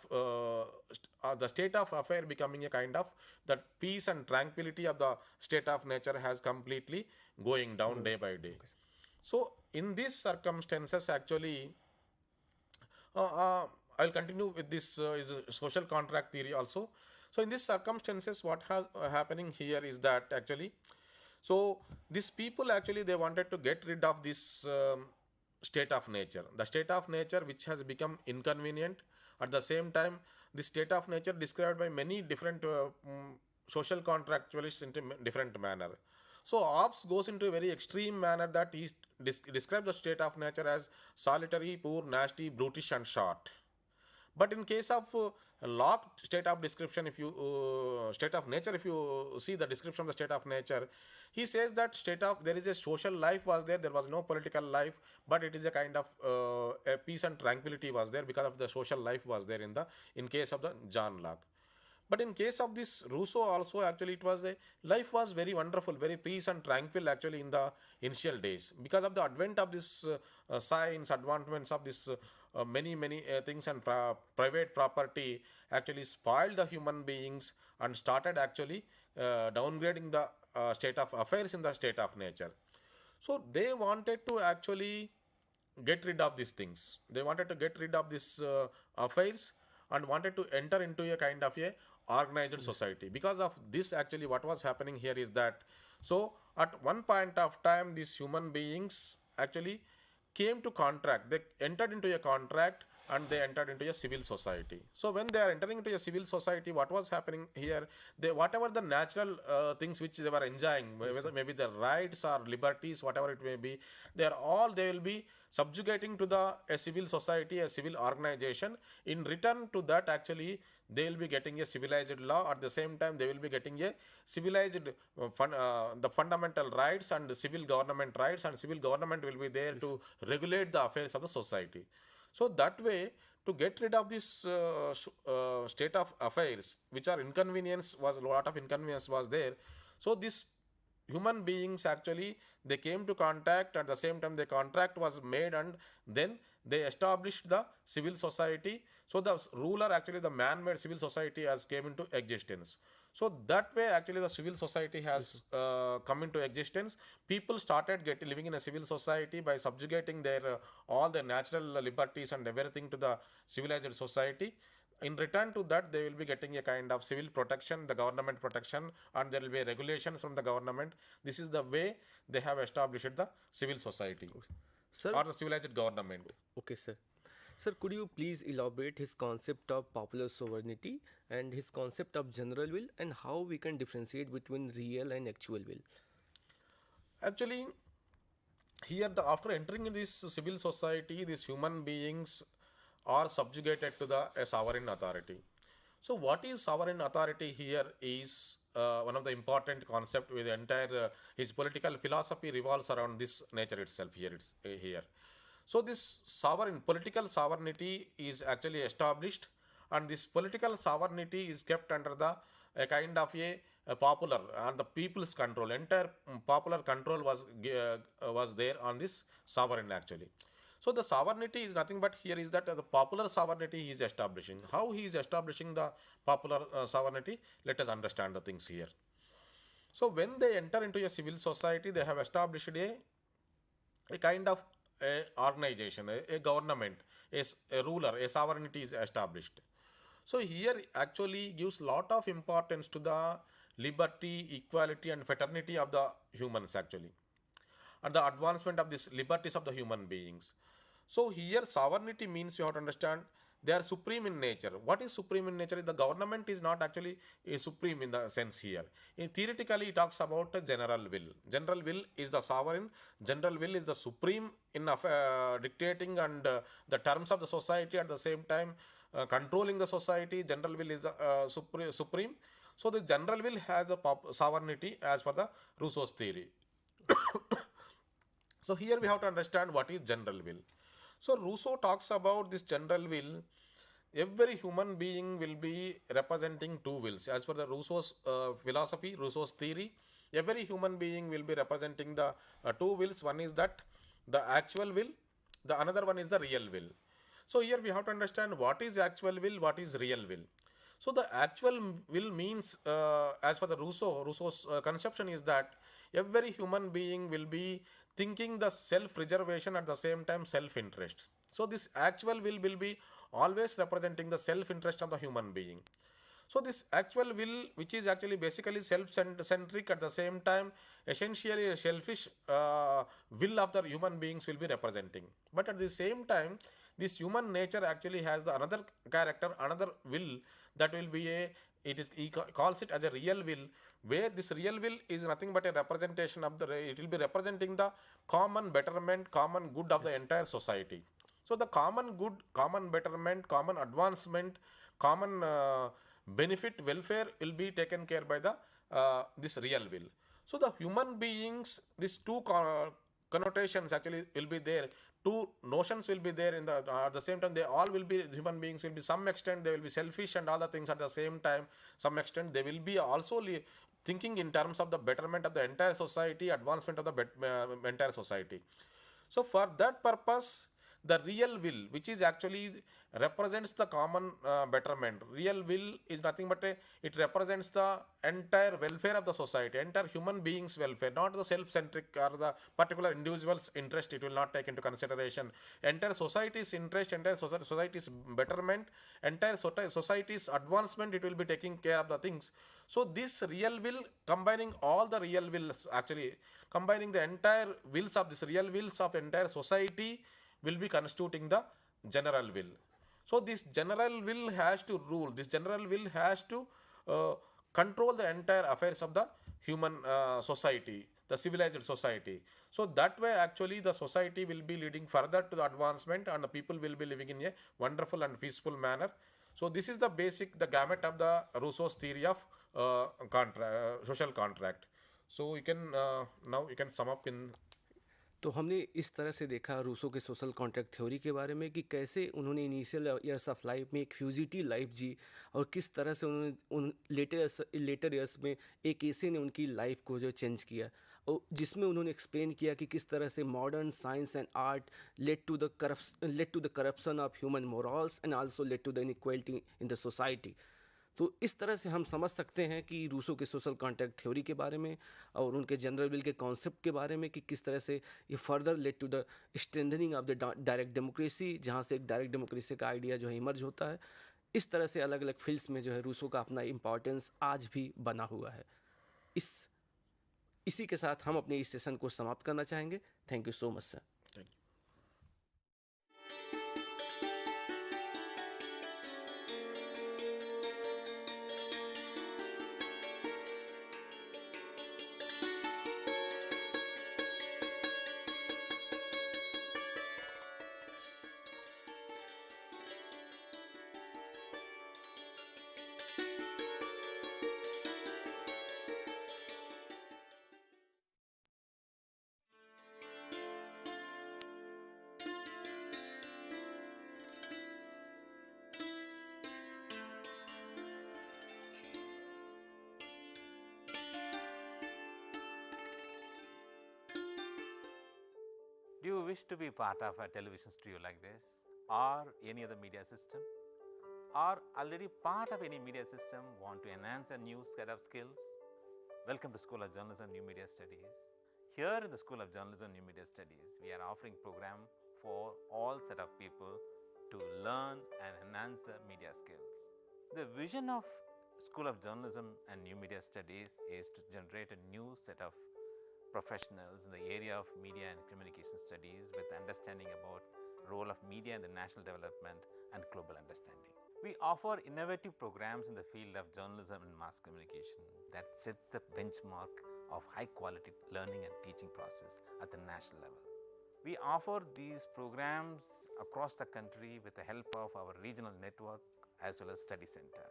Speaker 4: the state of affair becoming a kind of that peace and tranquility of the state of nature has completely going down day by day. So in these circumstances actually, I'll continue with this is a social contract theory also. So in these circumstances, what has happening here is that actually, so these people actually they wanted to get rid of this state of nature, the state of nature which has become inconvenient. At the same time, the state of nature described by many different social contractualists in different manner. So Hobbes goes into a very extreme manner that he describes the state of nature as solitary, poor, nasty, brutish, and short. But in case of Locke state of description, if you state of nature, if you see the description of the state of nature, he says that state of there is a social life was there. There was no political life, but it is a kind of a peace and tranquility was there because of the social life was there in case of the John Locke. But in case of this Rousseau also, actually it was a life was very wonderful, very peace and tranquil actually in the initial days, because of the advent of this science, advancements of this many things, and private property actually spoiled the human beings and started actually downgrading the state of affairs in the state of nature. So they wanted to actually get rid of these things. They wanted to get rid of these affairs and wanted to enter into a kind of a organized society. Because of this, actually what was happening here is that, so at one point of time these human beings actually came to contract, they entered into a contract, and they entered into a civil society. So when they are entering into a civil society, what was happening here, they whatever the natural things which they were enjoying, whether maybe the rights or liberties, whatever it may be, they will be subjugating to the a civil society, a civil organization. In return to that, actually they will be getting a civilized law. At the same time, they will be getting a civilized the fundamental rights and the civil government rights, and civil government will be there to regulate the affairs of the society. So that way, to get rid of this state of affairs, which are inconvenience, was a lot of inconvenience was there. So this human beings actually they came to contact. At the same time, the contract was made, and then they established the civil society. So the ruler, actually the man-made civil society, has came into existence. So that way, actually the civil society has come into existence. People started living in a civil society by subjugating their all the natural liberties and everything to the civilized society. In return to that, they will be getting a kind of civil protection, the government protection, and there will be a regulation from the government. This is the way they have established the civil society,
Speaker 3: Sir,
Speaker 4: or the civilized government.
Speaker 3: okay, sir. Sir, could you please elaborate his concept of popular sovereignty and his concept of general will, and how we can differentiate between real and actual will?
Speaker 4: Actually, here after entering in this civil society, these human beings are subjugated to a sovereign authority. So what is sovereign authority here is one of the important concept with the entire his political philosophy revolves around this nature itself here. So this political sovereignty is actually established, and this political sovereignty is kept under the a kind of a popular and the people's control. Entire popular control was there on this sovereign actually. So the sovereignty is nothing but here is that the popular sovereignty he is establishing. How he is establishing the popular sovereignty? Let us understand the things here. So when they enter into a civil society, they have established a kind of a organization, a government, a ruler, a sovereignty is established. So here actually gives lot of importance to the liberty, equality and fraternity of the humans actually, and the advancement of these liberties of the human beings. So here sovereignty means you have to understand they are supreme in nature. What is supreme in nature? The government is not actually supreme in the sense here. Theoretically, it talks about a general will. General will is the sovereign. General will is the supreme in dictating and the terms of the society, at the same time controlling the society. General will is the supreme. So the general will has the sovereignty as per the Rousseau's theory. So here we have to understand what is general will. So Rousseau talks about this general will. Every human being will be representing two wills. As per the Rousseau's philosophy, Rousseau's theory, every human being will be representing the two wills. One is that the actual will, the another one is the real will. So here we have to understand what is actual will, what is real will. So the actual will means, as per the Rousseau's conception is that every human being will be thinking the self-preservation, at the same time self-interest. So this actual will be always representing the self-interest of the human being. So this actual will, which is actually basically self-centric, at the same time essentially a selfish will of the human beings will be representing. But at the same time, this human nature actually has the another character, another will, that will be a, he calls it as a real will, where this real will is nothing but a representation of the, it will be representing the common betterment, common good of the entire society. So the common good, common betterment, common advancement, common benefit, welfare will be taken care by the this real will. So the human beings, these two connotations actually will be there. Two notions will be there in the at the same time. They all will be, human beings will be some extent they will be selfish and all the things, at the same time some extent they will be also thinking in terms of the betterment of the entire society, advancement of the entire society. So for that purpose, the real will, which is actually represents the common betterment, real will is nothing but it represents the entire welfare of the society, entire human beings welfare, not the self-centric or the particular individual's interest. It will not take into consideration entire society's interest, entire society's betterment, entire society's advancement. It will be taking care of the things. So this real will, combining all the real wills, actually combining the entire wills of this real wills of entire society, will be constituting the general will. So this general will has to rule, this general will has to control the entire affairs of the human society, the civilized society. So that way actually the society will be leading further to the advancement, and the people will be living in a wonderful and peaceful manner. So this is the basic, the gamut of the Rousseau's theory of social contract. So you can now you can sum up in.
Speaker 3: तो हमने इस तरह से देखा Rousseau के social contract theory के बारे में कि कैसे उन्होंने इनिशियल ईयर्स ऑफ लाइफ में एक फ्यूजिटिव लाइफ जी, और किस तरह से उन्होंने उन लेटर ईयर्स में एक ऐसे ने उनकी लाइफ को जो चेंज किया, और जिसमें उन्होंने एक्सप्लेन किया कि किस तरह से modern science and art led to the corruption of human morals and also led to the inequality in the society. तो इस तरह से हम समझ सकते हैं कि रूसो के सोशल कॉन्ट्रैक्ट थ्योरी के बारे में और उनके जनरल विल के कॉन्सेप्ट के बारे में कि किस तरह से ये further led to the strengthening of the direct democracy, जहाँ से एक डायरेक्ट डेमोक्रेसी का आइडिया जो है इमर्ज होता है। इस तरह से अलग अलग फील्ड्स में जो है रूसो का अपना इम्पॉर्टेंस आज भी बना हुआ है। इसी के साथ हम अपने इस सेशन को समाप्त करना चाहेंगे। Thank you so much sir.
Speaker 5: Do you wish to be part of a television studio like this, or any other media system, or already part of any media system, want to enhance a new set of skills? Welcome to School of Journalism New Media Studies. Here in the School of Journalism New Media Studies, we are offering program for all set of people to learn and enhance their media skills. The vision of School of Journalism and New Media Studies is to generate a new set of professionals in the area of media and communication studies with understanding about role of media in the national development and global understanding. We offer innovative programs in the field of journalism and mass communication that sets the benchmark of high quality learning and teaching process at the national level. We offer these programs across the country with the help of our regional network as well as study center.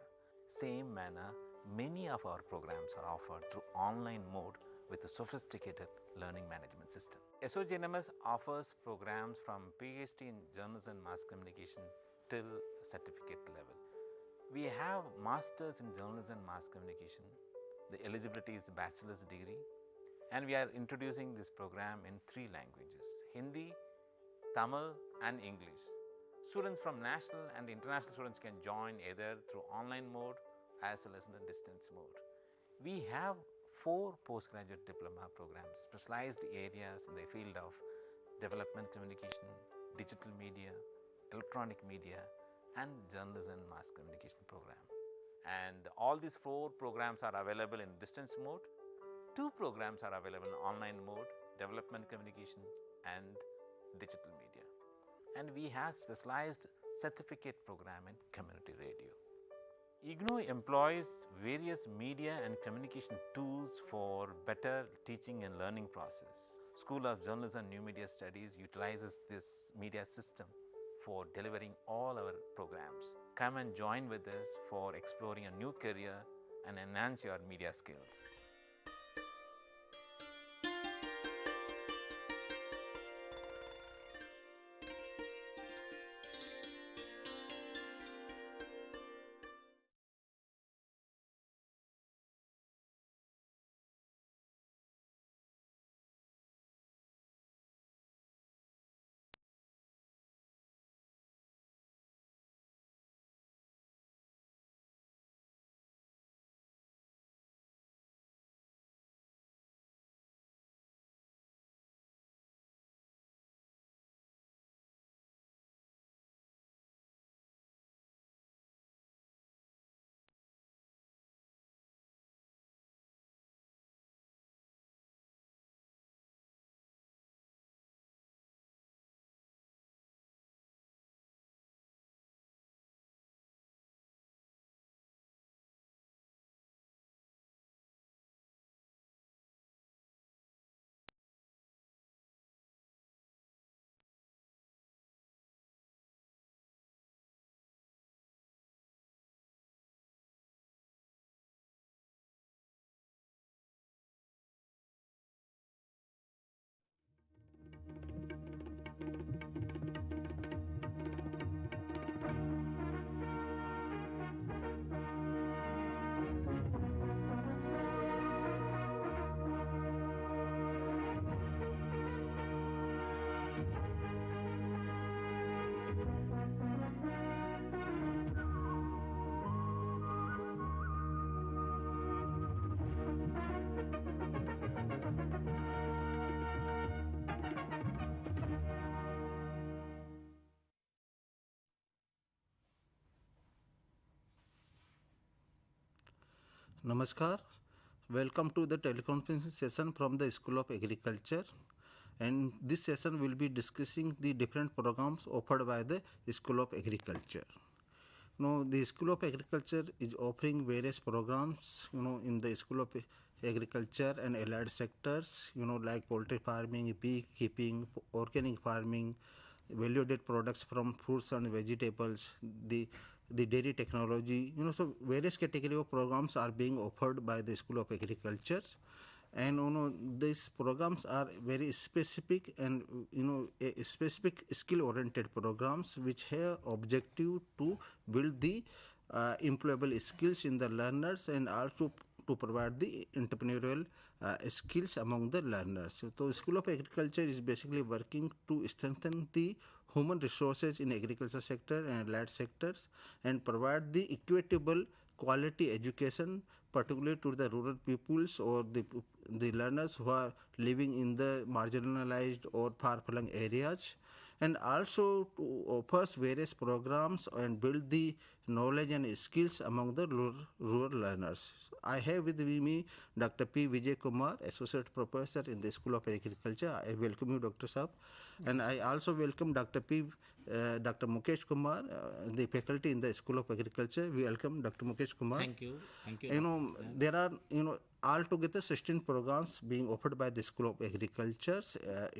Speaker 5: Same manner, many of our programs are offered through online mode with a sophisticated learning management system. SOGNMS offers programs from PhD in journalism and mass communication till certificate level. We have masters in journalism and mass communication. The eligibility is a bachelor's degree, and we are introducing this program in 3 languages: Hindi, Tamil and English. Students from national and international students can join either through online mode as well as in the distance mode. We have 4 postgraduate diploma programs, specialized areas in the field of development communication, digital media, electronic media and journalism and mass communication program. And all these 4 programs are available in distance mode. 2 programs are available in online mode, development communication and digital media. And we have specialized certificate program in community radio. IGNOU employs various media and communication tools for better teaching and learning process. School of Journalism and New Media Studies utilizes this media system for delivering all our programs. Come and join with us for exploring a new career and enhance your media skills.
Speaker 6: Namaskar. Welcome to the teleconference session from the School of Agriculture, and this session will be discussing the different programs offered by the School of Agriculture. Now, the School of Agriculture is offering various programs, in the School of Agriculture and allied sectors, like poultry farming, beekeeping, organic farming, value-added products from fruits and vegetables, the dairy technology, so various category of programs are being offered by the School of Agriculture. And these programs are very specific and specific skill oriented programs which have objective to build the employable skills in the learners and also to provide the entrepreneurial skills among the learners. So School of Agriculture is basically working to strengthen the human resources in agriculture sector and allied sectors and provide the equitable quality education, particularly to the rural peoples or the learners who are living in the marginalized or far-flung areas. and also to offers various programs and build the knowledge and skills among the rural learners. I have with me Dr. P. Vijay Kumar, Associate Professor in the School of Agriculture. I welcome you, Dr. Saab. And I also welcome Dr. Mukesh Kumar, the faculty in the School of Agriculture. We welcome Dr. Mukesh Kumar.
Speaker 7: Thank you. Thank you.
Speaker 6: You know, there are, altogether 16 programs being offered by the School of Agriculture,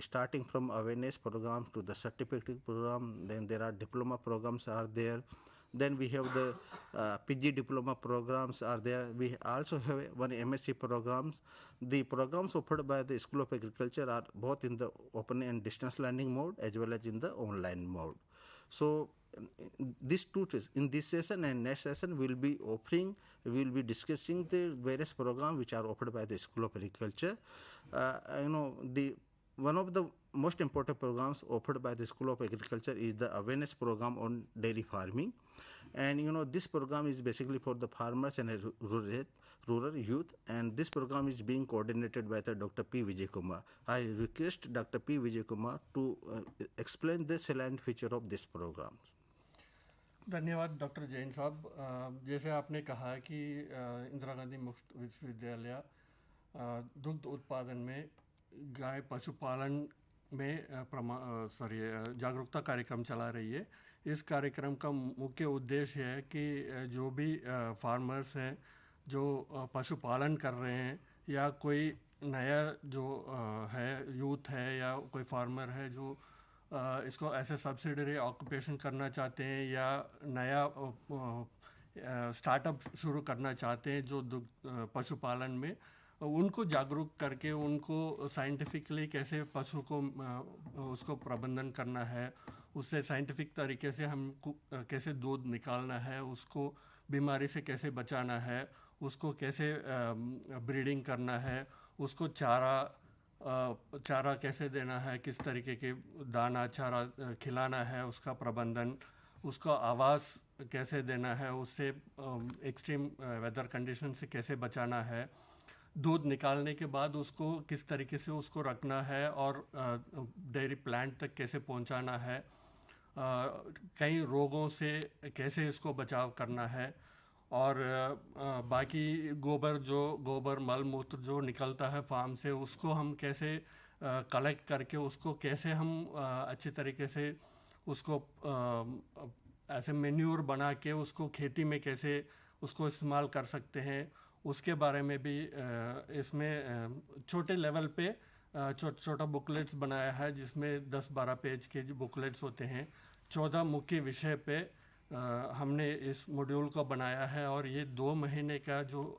Speaker 6: starting from awareness program to the certificate program. Then there are diploma programs are there. Then we have the PG diploma programs are there. We also have one MSc programs. The programs offered by the School of Agriculture are both in the open and distance learning mode as well as in the online mode. So these two in this session and next session we will be discussing the various programs which are offered by the School of Agriculture. One of the most important programs offered by the School of Agriculture is the awareness program on dairy farming, and this program is basically for the farmers and rural youth, and this program is being coordinated by the Dr. P. Vijay Kumar. I request Dr. P. Vijay Kumar to explain the salient feature of this program.
Speaker 8: धन्यवाद doctor Jain साहब। जैसे आपने कहा कि इंदिरा गांधी मुक्त विश्वविद्यालय दुग्ध उत्पादन में गाय पशुपालन में जागरूकता कार्यक्रम चला रही है। इस कार्यक्रम का मुख्य उद्देश्य है कि जो भी फार्मर्स हैं जो पशुपालन कर रहे हैं या कोई नया जो है यूथ है या कोई फार्मर है जो इसको ऐसे सब्सिडरी ऑक्यूपेशन करना चाहते हैं या नया स्टार्टअप शुरू करना चाहते हैं जो पशुपालन में, उनको जागरूक करके उनको साइंटिफिकली कैसे पशु को उसको प्रबंधन करना है, उससे साइंटिफिक तरीके से हम कैसे दूध निकालना है, उसको बीमारी से कैसे बचाना है, उसको कैसे ब्रीडिंग करना है, उसको चारा कैसे देना है, किस तरीके के दाना चारा खिलाना है, उसका प्रबंधन, उसका आवास कैसे देना है, उससे एक्सट्रीम वेदर कंडीशन से कैसे बचाना है, दूध निकालने के बाद उसको किस तरीके से उसको रखना है और डेयरी प्लांट तक कैसे पहुंचाना है, कई रोगों से कैसे इसको बचाव करना है, और बाकी गोबर मल मूत्र जो निकलता है फार्म से उसको हम कैसे कलेक्ट करके उसको कैसे हम अच्छी तरीके से उसको ऐसे मेन्यूर बना के उसको खेती में कैसे उसको इस्तेमाल कर सकते हैं, उसके बारे में भी इसमें छोटे लेवल पे छोटा बुकलेट्स बनाया है जिसमें 10-12 पेज के जो बुकलेट्स होते हैं 14 मुख्य विषय पे हमने इस मॉड्यूल को बनाया है। और ये 2 महीने का जो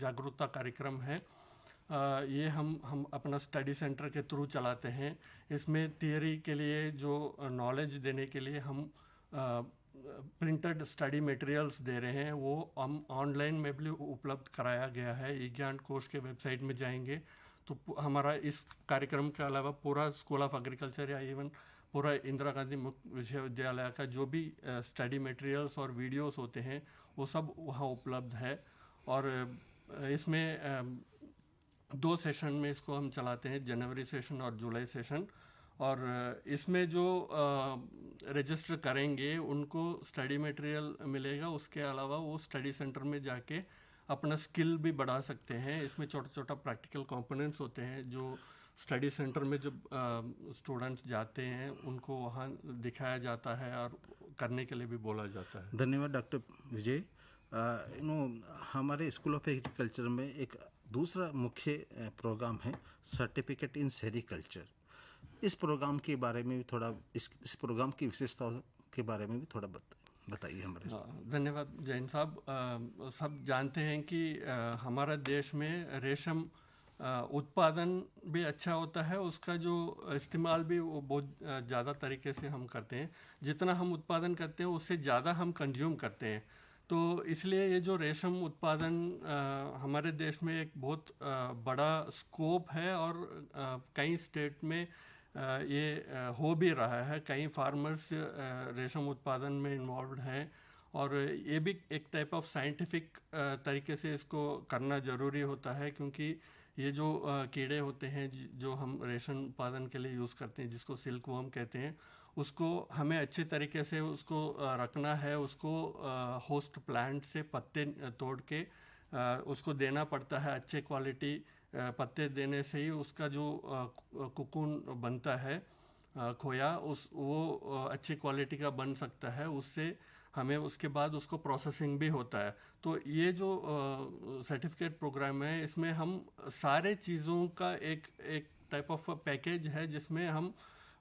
Speaker 8: जागरूकता कार्यक्रम है ये हम अपना स्टडी सेंटर के थ्रू चलाते हैं। इसमें थियरी के लिए जो नॉलेज देने के लिए हम प्रिंटेड स्टडी मटेरियल्स दे रहे हैं, वो हम ऑनलाइन में भी उपलब्ध कराया गया है। ज्ञान कोश के वेबसाइट में जाएंगे तो हमारा इस कार्यक्रम के अलावा पूरा स्कूल ऑफ एग्रीकल्चर या इवन पूरा इंदिरा गांधी मुक्त विश्वविद्यालय का जो भी स्टडी मटेरियल्स और वीडियोस होते हैं वो सब वहाँ उपलब्ध है। और इसमें 2 सेशन में इसको हम चलाते हैं, जनवरी सेशन और जुलाई सेशन। और इसमें जो रजिस्टर करेंगे उनको स्टडी मटेरियल मिलेगा, उसके अलावा वो स्टडी सेंटर में जाके अपना स्किल भी बढ़ा सकते हैं। इसमें छोटा प्रैक्टिकल कंपोनेंट्स होते हैं जो स्टडी सेंटर में जब स्टूडेंट्स जाते हैं उनको वहाँ दिखाया जाता है और करने के लिए भी बोला जाता है।
Speaker 6: धन्यवाद डॉक्टर विजय। हमारे स्कूल ऑफ एग्रीकल्चर में एक दूसरा मुख्य प्रोग्राम है सर्टिफिकेट इन सेरिकल्चर। इस प्रोग्राम के बारे में भी थोड़ा इस प्रोग्राम की विशेषताओं के बारे में भी थोड़ा बताइए हमारे।
Speaker 8: धन्यवाद जैन साहब। सब जानते हैं कि हमारा देश में रेशम उत्पादन भी अच्छा होता है, उसका जो इस्तेमाल भी वो बहुत ज़्यादा तरीके से हम करते हैं। जितना हम उत्पादन करते हैं उससे ज़्यादा हम कंज्यूम करते हैं। तो इसलिए ये जो रेशम उत्पादन हमारे देश में एक बहुत बड़ा स्कोप है और कई स्टेट में ये हो भी रहा है। कई फार्मर्स रेशम उत्पादन में इन्वॉल्व हैं और ये भी एक टाइप ऑफ साइंटिफिक तरीके से इसको करना ज़रूरी होता है, क्योंकि ये जो कीड़े होते हैं जो हम रेशम उत्पादन के लिए यूज़ करते हैं जिसको सिल्क वर्म कहते हैं, उसको हमें अच्छे तरीके से उसको रखना है, उसको होस्ट प्लांट से पत्ते तोड़ के उसको देना पड़ता है। अच्छे क्वालिटी पत्ते देने से ही उसका जो कुकुन बनता है, खोया, वो अच्छी क्वालिटी का बन सकता है। उससे हमें उसके बाद उसको प्रोसेसिंग भी होता है। तो ये जो सर्टिफिकेट प्रोग्राम है, इसमें हम सारे चीज़ों का एक एक टाइप ऑफ पैकेज है, जिसमें हम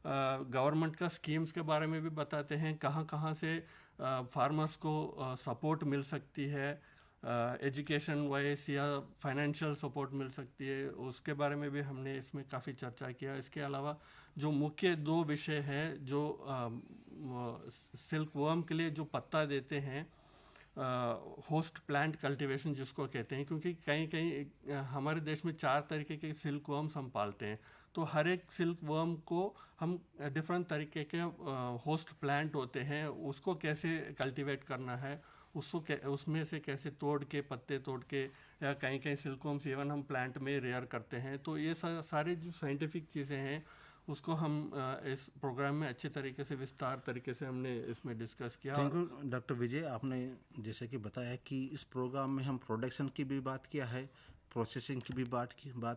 Speaker 8: गवर्नमेंट का स्कीम्स के बारे में भी बताते हैं, कहाँ कहाँ से फार्मर्स को सपोर्ट मिल सकती है, एजुकेशन वाइज या फाइनेंशियल सपोर्ट मिल सकती है, उसके बारे में भी हमने इसमें काफ़ी चर्चा किया। इसके अलावा जो मुख्य 2 विषय हैं, जो सिल्क वर्म के लिए जो पत्ता देते हैं, होस्ट प्लांट कल्टीवेशन जिसको कहते हैं, क्योंकि कहीं कहीं हमारे देश में 4 तरीके के सिल्क वर्म्स हम पालते हैं। तो हर एक सिल्क वर्म को हम डिफरेंट तरीके के होस्ट प्लांट होते हैं, उसको कैसे कल्टीवेट करना है, उसमें से कैसे तोड़ के, पत्ते तोड़ के, या कहीं कहीं सिल्कवर्म्स इवन हम प्लांट में रेयर करते हैं। तो ये सारे जो साइंटिफिक चीज़ें हैं, उसको हम इस प्रोग्राम में अच्छे तरीके से, विस्तार तरीके से हमने इसमें डिस्कस किया।
Speaker 6: थैंक यू डॉक्टर विजय। आपने जैसे कि बताया कि इस प्रोग्राम में हम प्रोडक्शन की भी बात किया है, प्रोसेसिंग की भी बात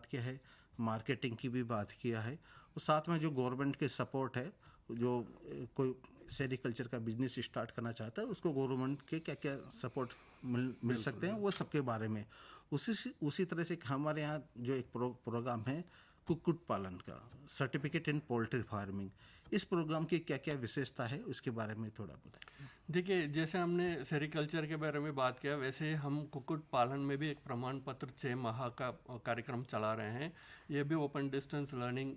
Speaker 6: किया है, मार्केटिंग की भी बात किया है, और साथ में जो गवर्नमेंट के सपोर्ट है, जो कोई सेरिकल्चर का बिजनेस स्टार्ट करना चाहता है, उसको गवर्नमेंट के क्या क्या सपोर्ट मिल सकते हैं, वो सबके बारे में। उसी तरह से हमारे यहाँ जो एक प्रोग्राम है कुक्कुट पालन का, सर्टिफिकेट इन पोल्ट्री फार्मिंग, इस प्रोग्राम की क्या क्या विशेषता है, उसके बारे में थोड़ा बताइए।
Speaker 8: देखिए, जैसे हमने सेरिकल्चर के बारे में बात किया, वैसे हम कुक्कुट पालन में भी एक प्रमाण पत्र 6 माह का कार्यक्रम चला रहे हैं। ये भी ओपन डिस्टेंस लर्निंग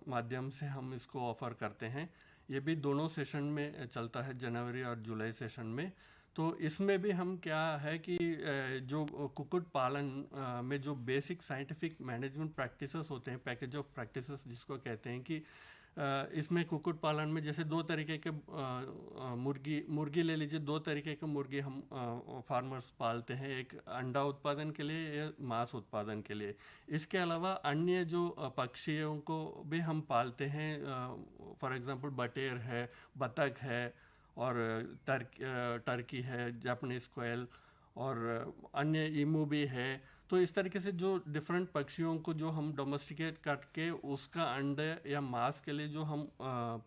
Speaker 8: माध्यम से हम इसको ऑफ़र करते हैं। ये भी दोनों सेशन में चलता है, जनवरी और जुलाई सेशन में। तो इसमें भी हम क्या है कि जो कुक्कुट पालन में जो बेसिक साइंटिफिक मैनेजमेंट प्रैक्टिसेस होते हैं, पैकेज ऑफ प्रैक्टिसेस जिसको कहते हैं, कि इसमें कुक्कुट पालन में जैसे 2 तरीके के मुर्गी ले लीजिए, 2 तरीके के मुर्गी हम फार्मर्स पालते हैं, एक अंडा उत्पादन के लिए या मांस उत्पादन के लिए। इसके अलावा अन्य जो पक्षियों को भी हम पालते हैं, फॉर एग्जांपल बटेर है, बतख है, और टर्की है, जापानीज कोयल, और अन्य ईमू भी है। तो इस तरीके से जो डिफरेंट पक्षियों को जो हम डोमेस्टिकेट करके उसका अंडे या मांस के लिए जो हम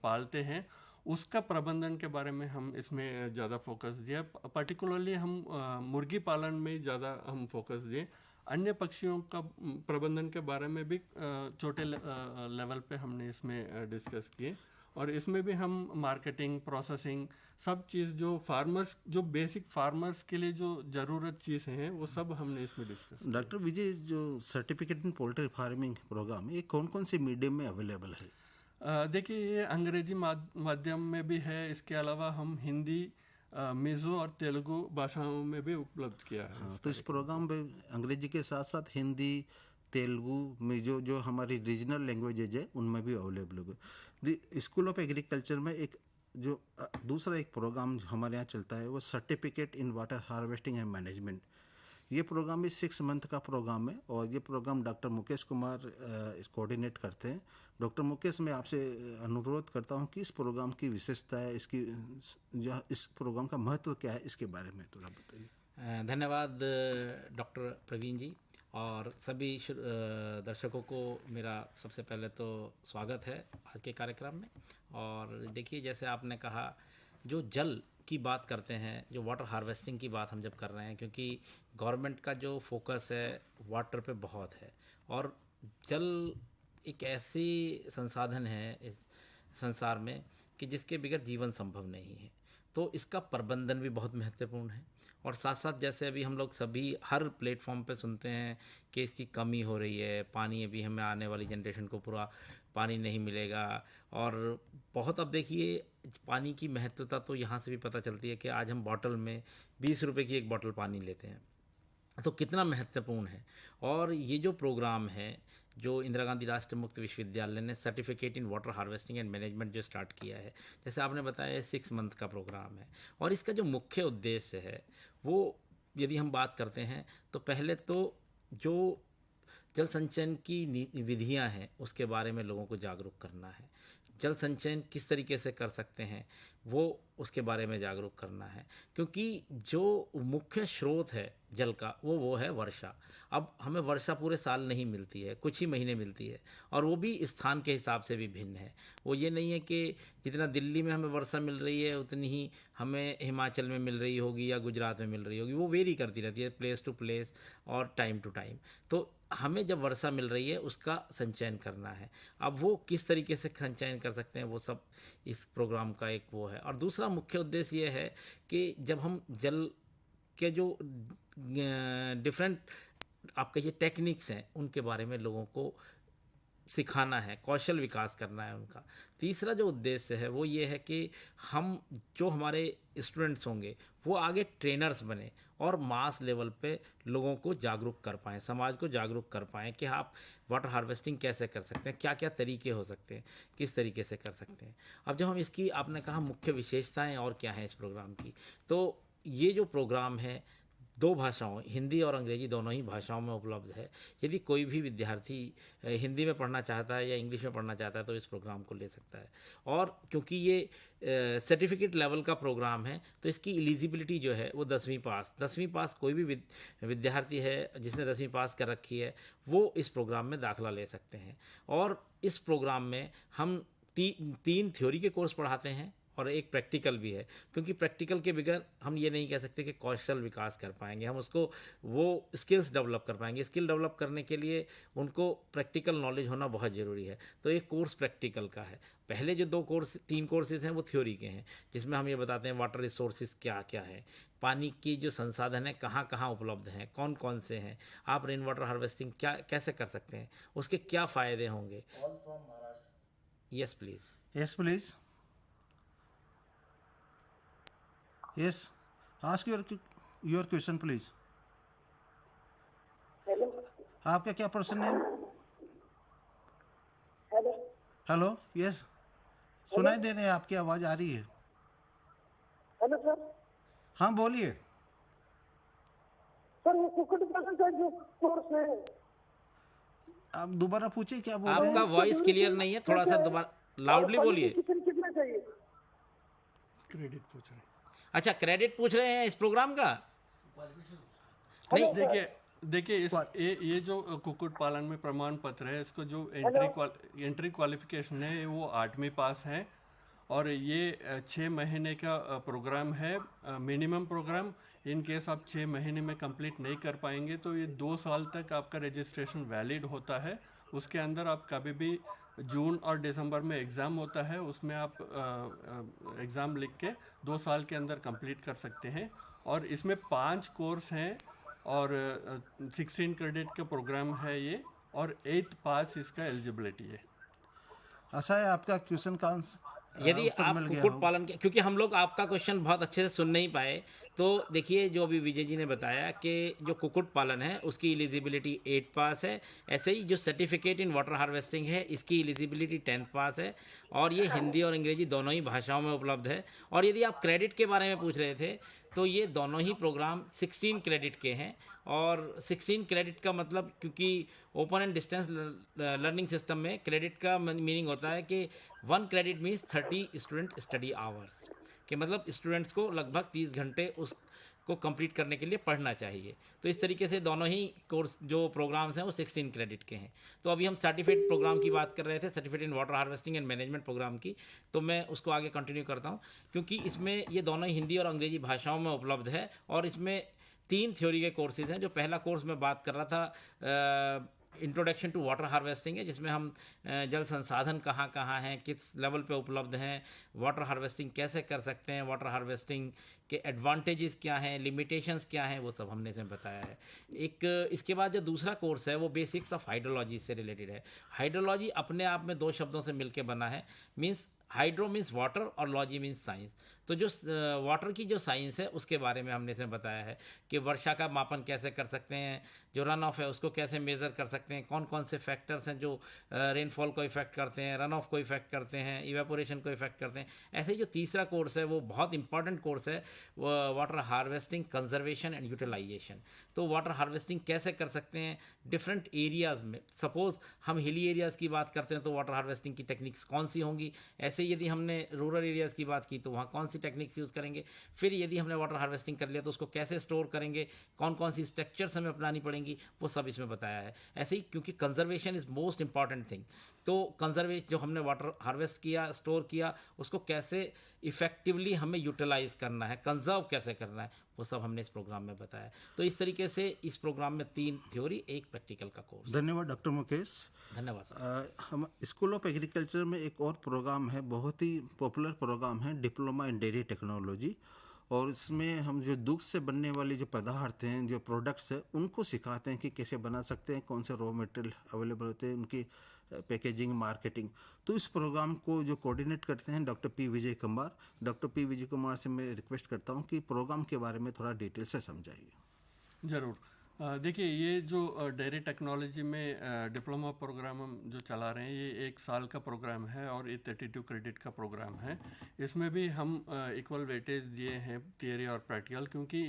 Speaker 8: पालते हैं, उसका प्रबंधन के बारे में हम इसमें ज़्यादा फोकस दिया। पर्टिकुलरली हम मुर्गी पालन में ज़्यादा हम फोकस दिए। अन्य पक्षियों का प्रबंधन के बारे में भी छोटे लेवल पे हमने इसमें डिस्कस किए। और इसमें भी हम मार्केटिंग, प्रोसेसिंग, सब चीज़ जो फार्मर्स, जो बेसिक फार्मर्स के लिए जो ज़रूरत चीज़ें हैं, वो सब हमने इसमें डिस्कस।
Speaker 6: डॉक्टर विजय, जो certificate in poultry farming programme, ये कौन कौन से मीडियम में अवेलेबल है?
Speaker 8: देखिए, ये अंग्रेजी माध्यम में भी है, इसके अलावा हम हिंदी, मिज़ो और तेलुगु भाषाओं में भी उपलब्ध किया है।
Speaker 6: हाँ, तो इस प्रोग्राम में अंग्रेजी के साथ साथ हिंदी, तेलुगु, मिजो, जो हमारी रीजनल लैंग्वेजेज है, उनमें भी अवेलेबल होगा। स्कूल ऑफ एग्रीकल्चर में एक जो दूसरा एक प्रोग्राम हमारे यहाँ चलता है, वो certificate in water harvesting and management. ये प्रोग्राम भी 6 मंथ का प्रोग्राम है, और ये प्रोग्राम डॉक्टर मुकेश कुमार इस कोऑर्डिनेट करते हैं। डॉक्टर मुकेश, मैं आपसे अनुरोध करता हूँ कि इस प्रोग्राम की विशेषता है, इस प्रोग्राम का महत्व क्या है, इसके बारे में थोड़ा बताइए।
Speaker 7: धन्यवाद डॉक्टर प्रवीण जी, और सभी दर्शकों को मेरा सबसे पहले तो स्वागत है आज के कार्यक्रम में। और देखिए, जैसे आपने कहा, जो जल की बात करते हैं, जो वाटर हार्वेस्टिंग की बात हम जब कर रहे हैं, क्योंकि गवर्नमेंट का जो फोकस है वाटर पे बहुत है, और जल एक ऐसी संसाधन है इस संसार में कि जिसके बगैर जीवन संभव नहीं है। तो इसका प्रबंधन भी बहुत महत्वपूर्ण है। और साथ साथ जैसे अभी हम लोग सभी हर प्लेटफॉर्म पे सुनते हैं कि इसकी कमी हो रही है, पानी अभी हमें आने वाली जनरेशन को पूरा पानी नहीं मिलेगा। और बहुत, अब देखिए, पानी की महत्वता तो यहाँ से भी पता चलती है कि आज हम बॉटल में 20 रुपए की एक बॉटल पानी लेते हैं, तो कितना महत्वपूर्ण है। और ये जो प्रोग्राम है, जो इंदिरा गांधी राष्ट्रीय मुक्त विश्वविद्यालय ने certificate in water harvesting and management जो स्टार्ट किया है, जैसे आपने बताया, 6 मंथ का प्रोग्राम है। और इसका जो मुख्य उद्देश्य है, वो यदि हम बात करते हैं, तो पहले तो जो जल संचयन की विधियां हैं, उसके बारे में लोगों को जागरूक करना है। जल संचयन किस तरीके से कर सकते हैं वो उसके बारे में जागरूक करना है, क्योंकि जो मुख्य स्रोत है जल का वो है वर्षा। अब हमें वर्षा पूरे साल नहीं मिलती है, कुछ ही महीने मिलती है, और वो भी स्थान के हिसाब से भी भिन्न है। वो ये नहीं है कि जितना दिल्ली में हमें वर्षा मिल रही है उतनी ही हमें हिमाचल में मिल रही होगी या गुजरात में मिल रही होगी, वो वेरी करती रहती है प्लेस टू प्लेस और टाइम टू टाइम। तो हमें जब वर्षा मिल रही है उसका संचयन करना है। अब वो किस तरीके से संचयन कर सकते हैं वो सब इस प्रोग्राम का एक वो है। और दूसरा मुख्य उद्देश्य ये है कि जब हम जल के जो डिफरेंट आप कहिए टेक्निक्स हैं उनके बारे में लोगों को सिखाना है, कौशल विकास करना है उनका। तीसरा जो उद्देश्य है वो ये है कि हम जो हमारे स्टूडेंट्स होंगे वो आगे ट्रेनर्स बने और मास लेवल पे लोगों को जागरूक कर पाएँ, समाज को जागरूक कर पाएँ कि आप वाटर हार्वेस्टिंग कैसे कर सकते हैं, क्या क्या तरीके हो सकते हैं, किस तरीके से कर सकते हैं। अब जब हम इसकी आपने कहा मुख्य विशेषताएं और क्या हैं इस प्रोग्राम की, तो ये जो प्रोग्राम है 2 भाषाओं हिंदी और अंग्रेजी दोनों ही भाषाओं में उपलब्ध है। यदि कोई भी विद्यार्थी हिंदी में पढ़ना चाहता है या इंग्लिश में पढ़ना चाहता है तो इस प्रोग्राम को ले सकता है। और क्योंकि ये सर्टिफिकेट लेवल का प्रोग्राम है तो इसकी एलिजिबिलिटी जो है वो 10वीं पास कोई भी विद्यार्थी है जिसने 10वीं पास कर रखी है वो इस प्रोग्राम में दाखिला ले सकते हैं। और इस प्रोग्राम में हम 3 थ्योरी के कोर्स पढ़ाते हैं और एक प्रैक्टिकल भी है, क्योंकि प्रैक्टिकल के बगैर हम ये नहीं कह सकते कि कौशल विकास कर पाएंगे, हम उसको वो स्किल्स डेवलप कर पाएंगे। स्किल डेवलप करने के लिए उनको प्रैक्टिकल नॉलेज होना बहुत ज़रूरी है। तो एक कोर्स प्रैक्टिकल का है। पहले जो 3 कोर्सेज हैं वो थ्योरी के हैं, जिसमें हम ये बताते हैं वाटर रिसोर्सेज क्या क्या है, पानी की जो संसाधन है कहाँ कहाँ उपलब्ध हैं, कौन कौन से हैं, आप रेन वाटर हार्वेस्टिंग क्या कैसे कर सकते हैं, उसके क्या फ़ायदे होंगे। Yes please.
Speaker 6: Yes, please. Yes, ask your question, please.
Speaker 9: Hello
Speaker 6: आपका क्या प्रश्न है?
Speaker 9: हेलो
Speaker 6: हेलो, यस, सुनाई दे रहे हैं, आपकी आवाज़ आ रही है।
Speaker 9: Hello sir.
Speaker 6: हाँ बोलिए।
Speaker 9: सर वो कुक्कुट पालन का जो कोर्स है
Speaker 6: आप दोबारा पूछिए क्या बोल रहे
Speaker 7: आपका
Speaker 6: हैं?
Speaker 7: वॉइस क्लियर नहीं है, थोड़ा सा दोबारा लाउडली बोलिए।
Speaker 9: कितना चाहिए?
Speaker 8: क्रेडिट पूछ रहे हैं।
Speaker 7: अच्छा, क्रेडिट पूछ रहे हैं इस प्रोग्राम का? नहीं,
Speaker 8: देखिए ये जो कुक्कुट पालन में प्रमाण पत्र है, इसको जो एंट्री क्वालिफिकेशन है वो 8वीं पास है, और ये 6 महीने का प्रोग्राम है, मिनिमम प्रोग्राम। इन केस आप 6 महीने में कंप्लीट नहीं कर पाएंगे तो ये 2 साल तक आपका रजिस्ट्रेशन वैलिड होता है। उसके अंदर आप कभी भी जून और दिसंबर में एग्ज़ाम होता है, उसमें आप एग्ज़ाम लिख के 2 साल के अंदर कंप्लीट कर सकते हैं। और इसमें 5 कोर्स हैं और 16 क्रेडिट का प्रोग्राम है ये, और 8th पास इसका एलिजिबिलिटी है।
Speaker 6: ऐसा है, आपका क्वेश्चन का
Speaker 7: यदि आप कुक्कुट पालन के, क्योंकि हम लोग आपका क्वेश्चन बहुत अच्छे से सुन नहीं पाए, तो देखिए जो अभी विजय जी ने बताया कि जो कुक्कुट पालन है उसकी एलिजिबिलिटी 8th पास है। ऐसे ही जो सर्टिफिकेट इन वाटर हार्वेस्टिंग है इसकी एलिजिबिलिटी 10th पास है, और ये हिंदी और अंग्रेजी दोनों ही भाषाओं में उपलब्ध है। और यदि आप क्रेडिट के बारे में पूछ रहे थे तो ये दोनों ही प्रोग्राम 16 क्रेडिट के हैं। और 16 क्रेडिट का मतलब, क्योंकि open and distance learning system में क्रेडिट का मीनिंग होता है कि 1 credit means 30 student study hours, कि मतलब स्टूडेंट्स को लगभग 30 घंटे उसको कंप्लीट करने के लिए पढ़ना चाहिए। तो इस तरीके से दोनों ही कोर्स जो प्रोग्राम्स हैं वो 16 क्रेडिट के हैं। तो अभी हम सर्टिफिकेट प्रोग्राम की बात कर रहे थे, certificate in water harvesting and management programme की, तो मैं उसको आगे कंटिन्यू करता हूँ, क्योंकि इसमें ये दोनों ही हिंदी और अंग्रेजी भाषाओं में उपलब्ध है। और इसमें 3 थ्योरी के कोर्सेज हैं। जो पहला कोर्स मैं बात कर रहा था इंट्रोडक्शन टू वाटर हार्वेस्टिंग है, जिसमें हम जल संसाधन कहाँ कहाँ हैं, किस लेवल पे उपलब्ध हैं, वाटर हार्वेस्टिंग कैसे कर सकते हैं, वाटर हार्वेस्टिंग के एडवांटेजेस क्या हैं, लिमिटेशंस क्या हैं, वो सब हमने इसमें बताया है। एक इसके बाद जो दूसरा कोर्स है वो बेसिक्स ऑफ हाइड्रोलॉजी से रिलेटेड है। हाइड्रोलॉजी अपने आप में 2 शब्दों से मिलकर बना है, मीन्स हाइड्रो मीन्स वाटर और लॉजी मीन्स साइंस। तो जो वाटर की जो साइंस है उसके बारे में हमने इसमें बताया है कि वर्षा का मापन कैसे कर सकते हैं, जो रन ऑफ है उसको कैसे मेज़र कर सकते हैं, कौन कौन से फैक्टर्स हैं जो रेनफॉल को इफ़ेक्ट करते हैं, रन ऑफ को इफ़ेक्ट करते हैं, इवेपोरेशन को इफ़ेक्ट करते हैं। ऐसे ही जो तीसरा कोर्स है वो बहुत इंपॉर्टेंट कोर्स है, water harvesting, conservation and utilisation. तो वाटर हार्वेस्टिंग कैसे कर सकते हैं डिफरेंट एरियाज़ में। सपोज़ हम हिली एरियाज़ की बात करते हैं तो वाटर हार्वेस्टिंग की टेक्निक्स कौन सी होंगी, ऐसे यदि हमने रूरल एरियाज़ की बात की तो वहाँ कौन सी टेक्निक्स यूज़ करेंगे। फिर यदि हमने वाटर हार्वेस्टिंग कर लिया तो उसको कैसे स्टोर करेंगे, कौन कौन सी स्ट्रक्चर्स हमें अपनानी पड़ेंगी, वो सब इसमें बताया है। ऐसे ही क्योंकि conservation is most important thing, तो कंजर्वेशन जो हमने वाटर हार्वेस्ट किया, स्टोर किया, उसको कैसे इफ़ेक्टिवली हमें यूटिलाइज़ करना है, कंजर्व कैसे करना है, वो सब हमने इस प्रोग्राम में बताया। तो इस तरीके से इस प्रोग्राम में 3 थ्योरी, 1 प्रैक्टिकल का कोर्स।
Speaker 6: धन्यवाद डॉक्टर मुकेश।
Speaker 7: धन्यवाद सर।
Speaker 6: हम स्कूल ऑफ एग्रीकल्चर में एक और प्रोग्राम है, बहुत ही पॉपुलर प्रोग्राम है, डिप्लोमा इन डेयरी टेक्नोलॉजी। और इसमें हम जो दूध से बनने वाले जो पदार्थ हैं, जो प्रोडक्ट्स हैं, उनको सिखाते हैं कि कैसे बना सकते हैं, कौन से रॉ मटेरियल अवेलेबल होते हैं, उनकी पैकेजिंग, मार्केटिंग। तो इस प्रोग्राम को जो कोऑर्डिनेट करते हैं doctor P Vijay Kumar. Doctor P Vijay Kumar से मैं रिक्वेस्ट करता हूं कि प्रोग्राम के बारे में थोड़ा डिटेल से समझाइए।
Speaker 8: ज़रूर। देखिए, ये जो डेयरी टेक्नोलॉजी में डिप्लोमा प्रोग्राम हम जो चला रहे हैं, ये 1 साल का प्रोग्राम है और ये 32 क्रेडिट का प्रोग्राम है। इसमें भी हम इक्वल वेटेज दिए हैं थियरी और प्रैक्टिकल, क्योंकि